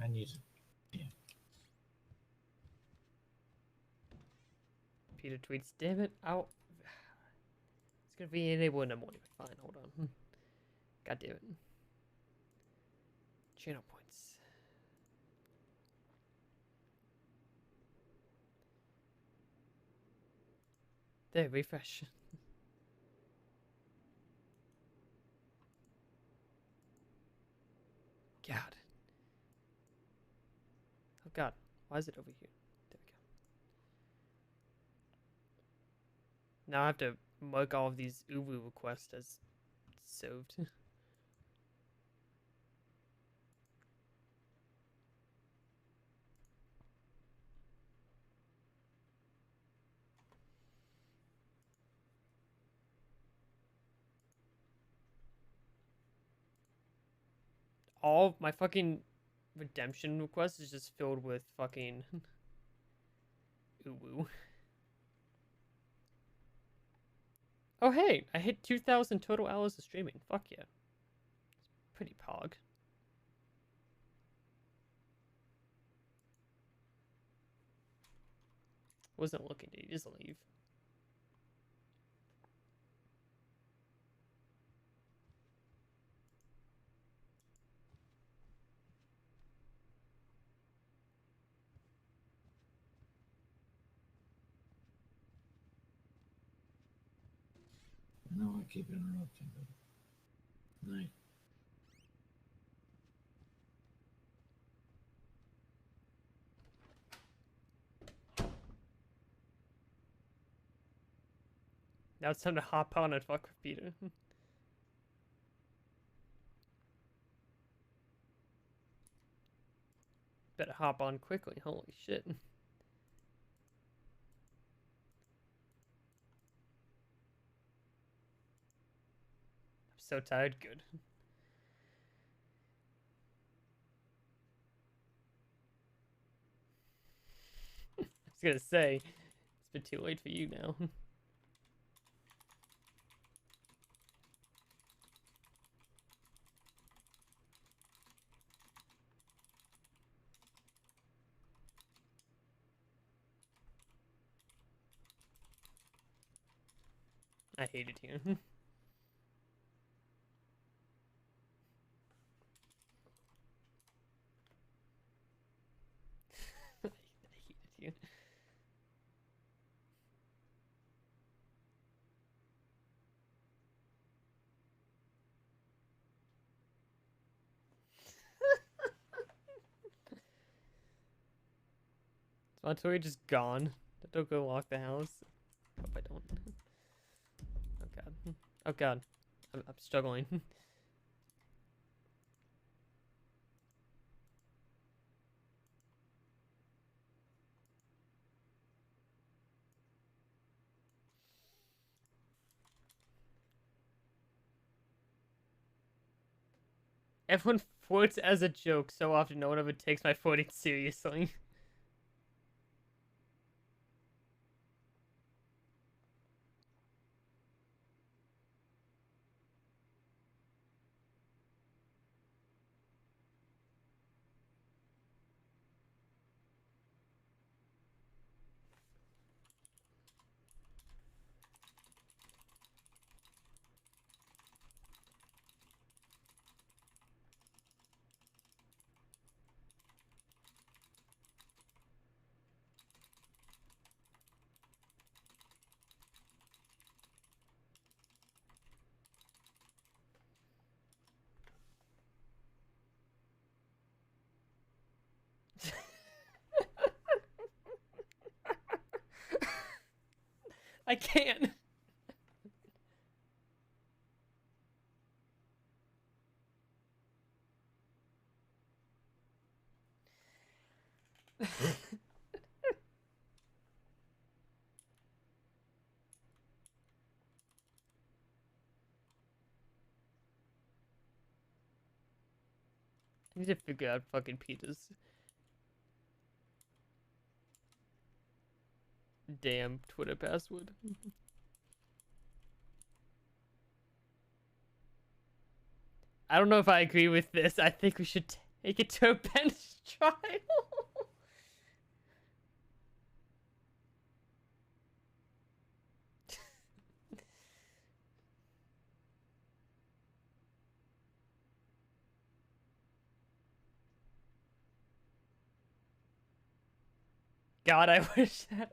I need it. Yeah. Peter tweets, damn it, out. It's gonna be enabled in the morning. Fine, hold on. God damn it. Channel points. There, refresh. God. Oh god, why is it over here? There we go. Now I have to mark all of these Ubu requests as served. all my fucking redemption request is just filled with fucking ooh. Oh hey, I hit 2,000 total hours of streaming. Fuck yeah. It's pretty pog. Wasn't looking, did he just leave? No, I keep interrupting them. Night. Now it's time to hop on and fuck with Peter. Better hop on quickly, holy shit. I'm so tired, good. I was gonna say, it's been too late for you now. I hate it here. I hate it here. Is Montoya just gone? Don't go lock the house. Hope I don't. Oh god. Oh god. I'm struggling. Everyone flirts as a joke so often no one ever takes my flirting seriously. I can't. I need to figure out fucking Peter's damn Twitter password. I don't know if I agree with this. I think we should take it to a bench trial. God, I wish that.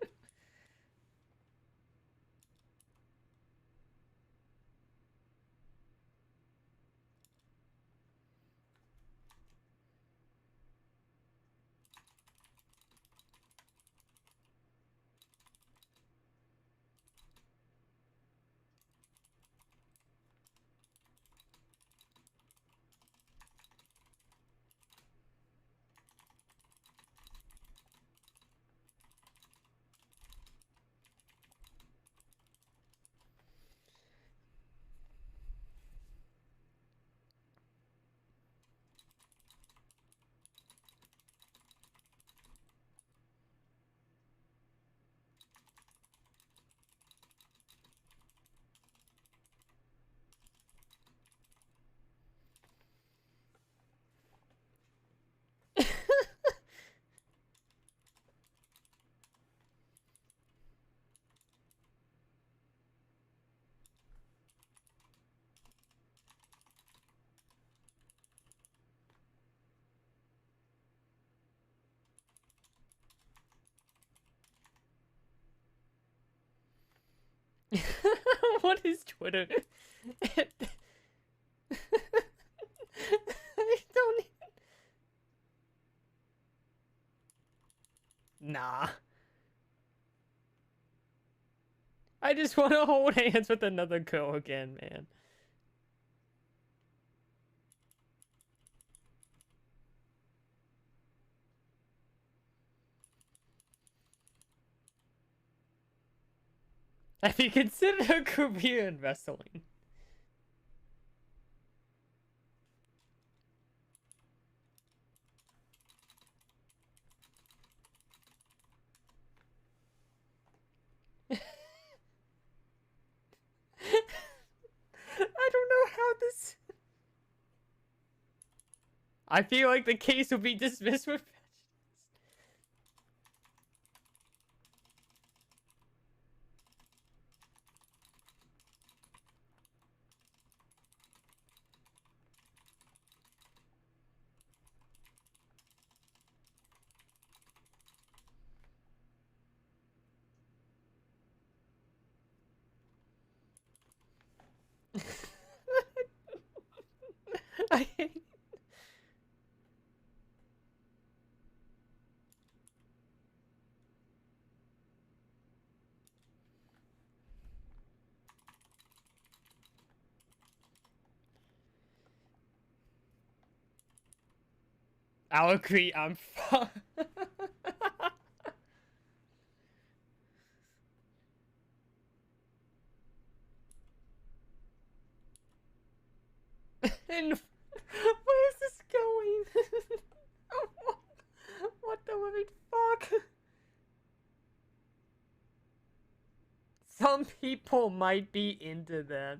Twitter. I don't. Nah. I just want to hold hands with another girl again, man. Have you considered a career in wrestling? I don't know how this... I feel like the case will be dismissed with... I hate... I'll agree, I'm And where's this going? What the living fuck? Some people might be into that.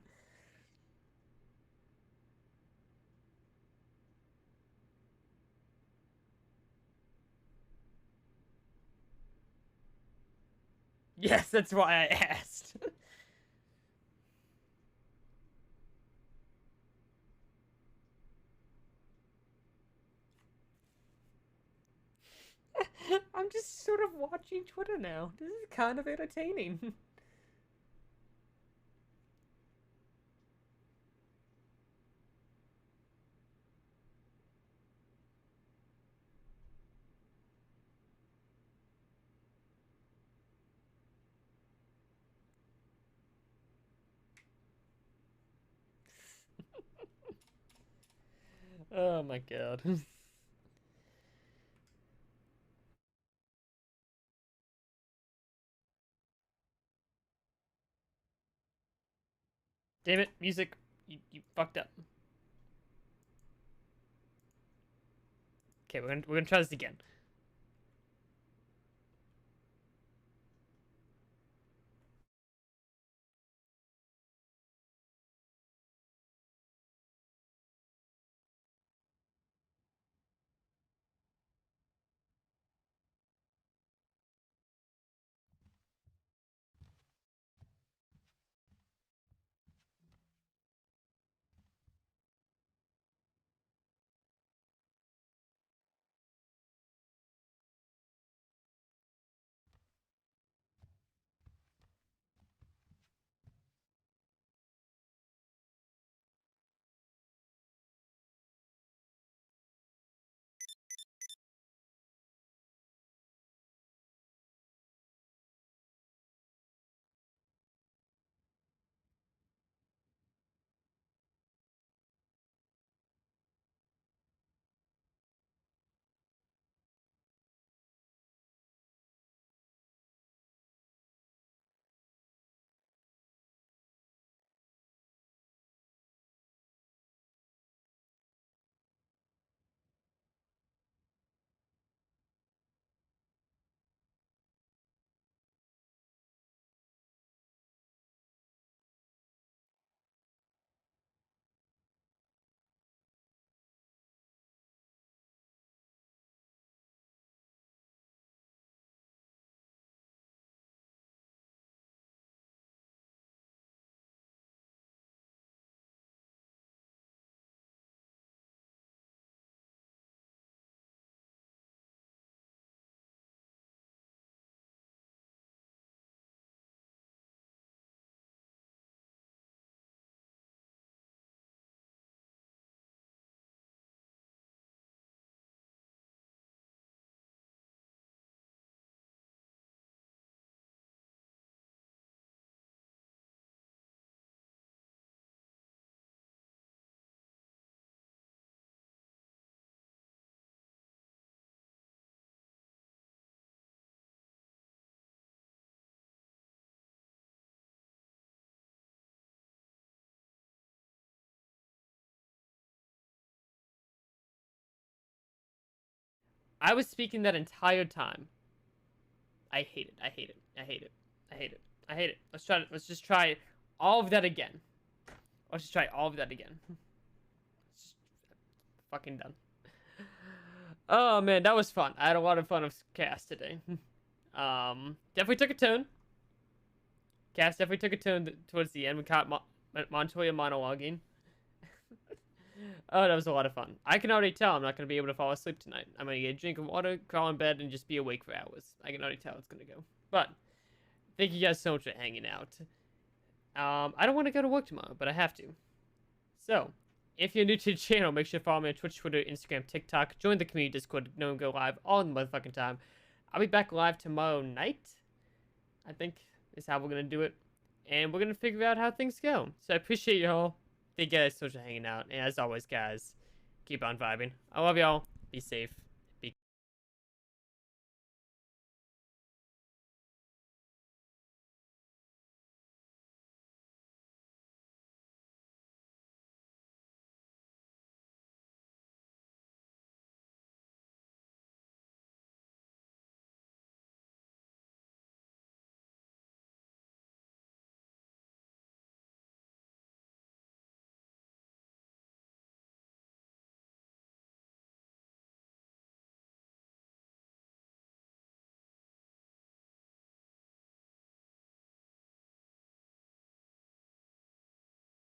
Yes, that's why I asked. I'm just sort of watching Twitter now. This is kind of entertaining. Oh my god. Damn it, music. You fucked up. Okay, we're gonna try this again. I was speaking that entire time. I hate it. I hate it. I hate it. I hate it. I hate it. Let's try it. Let's just try all of that again. Let's just try all of that again. Just fucking done. Oh man, that was fun. I had a lot of fun with Cass today. Definitely took a turn. Cass definitely took a turn towards the end. We caught Montoya monologuing. Oh, that was a lot of fun. I can already tell I'm not going to be able to fall asleep tonight. I'm going to get a drink of water, crawl in bed, and just be awake for hours. I can already tell it's going to go. But, thank you guys so much for hanging out. I don't want to go to work tomorrow, but I have to. So, if you're new to the channel, make sure to follow me on Twitch, Twitter, Instagram, TikTok. Join the community Discord. No one go live all the motherfucking time. I'll be back live tomorrow night. I think is how we're going to do it. And we're going to figure out how things go. So, I appreciate y'all. Thank you guys so much for hanging out. And as always, guys, keep on vibing. I love y'all. Be safe.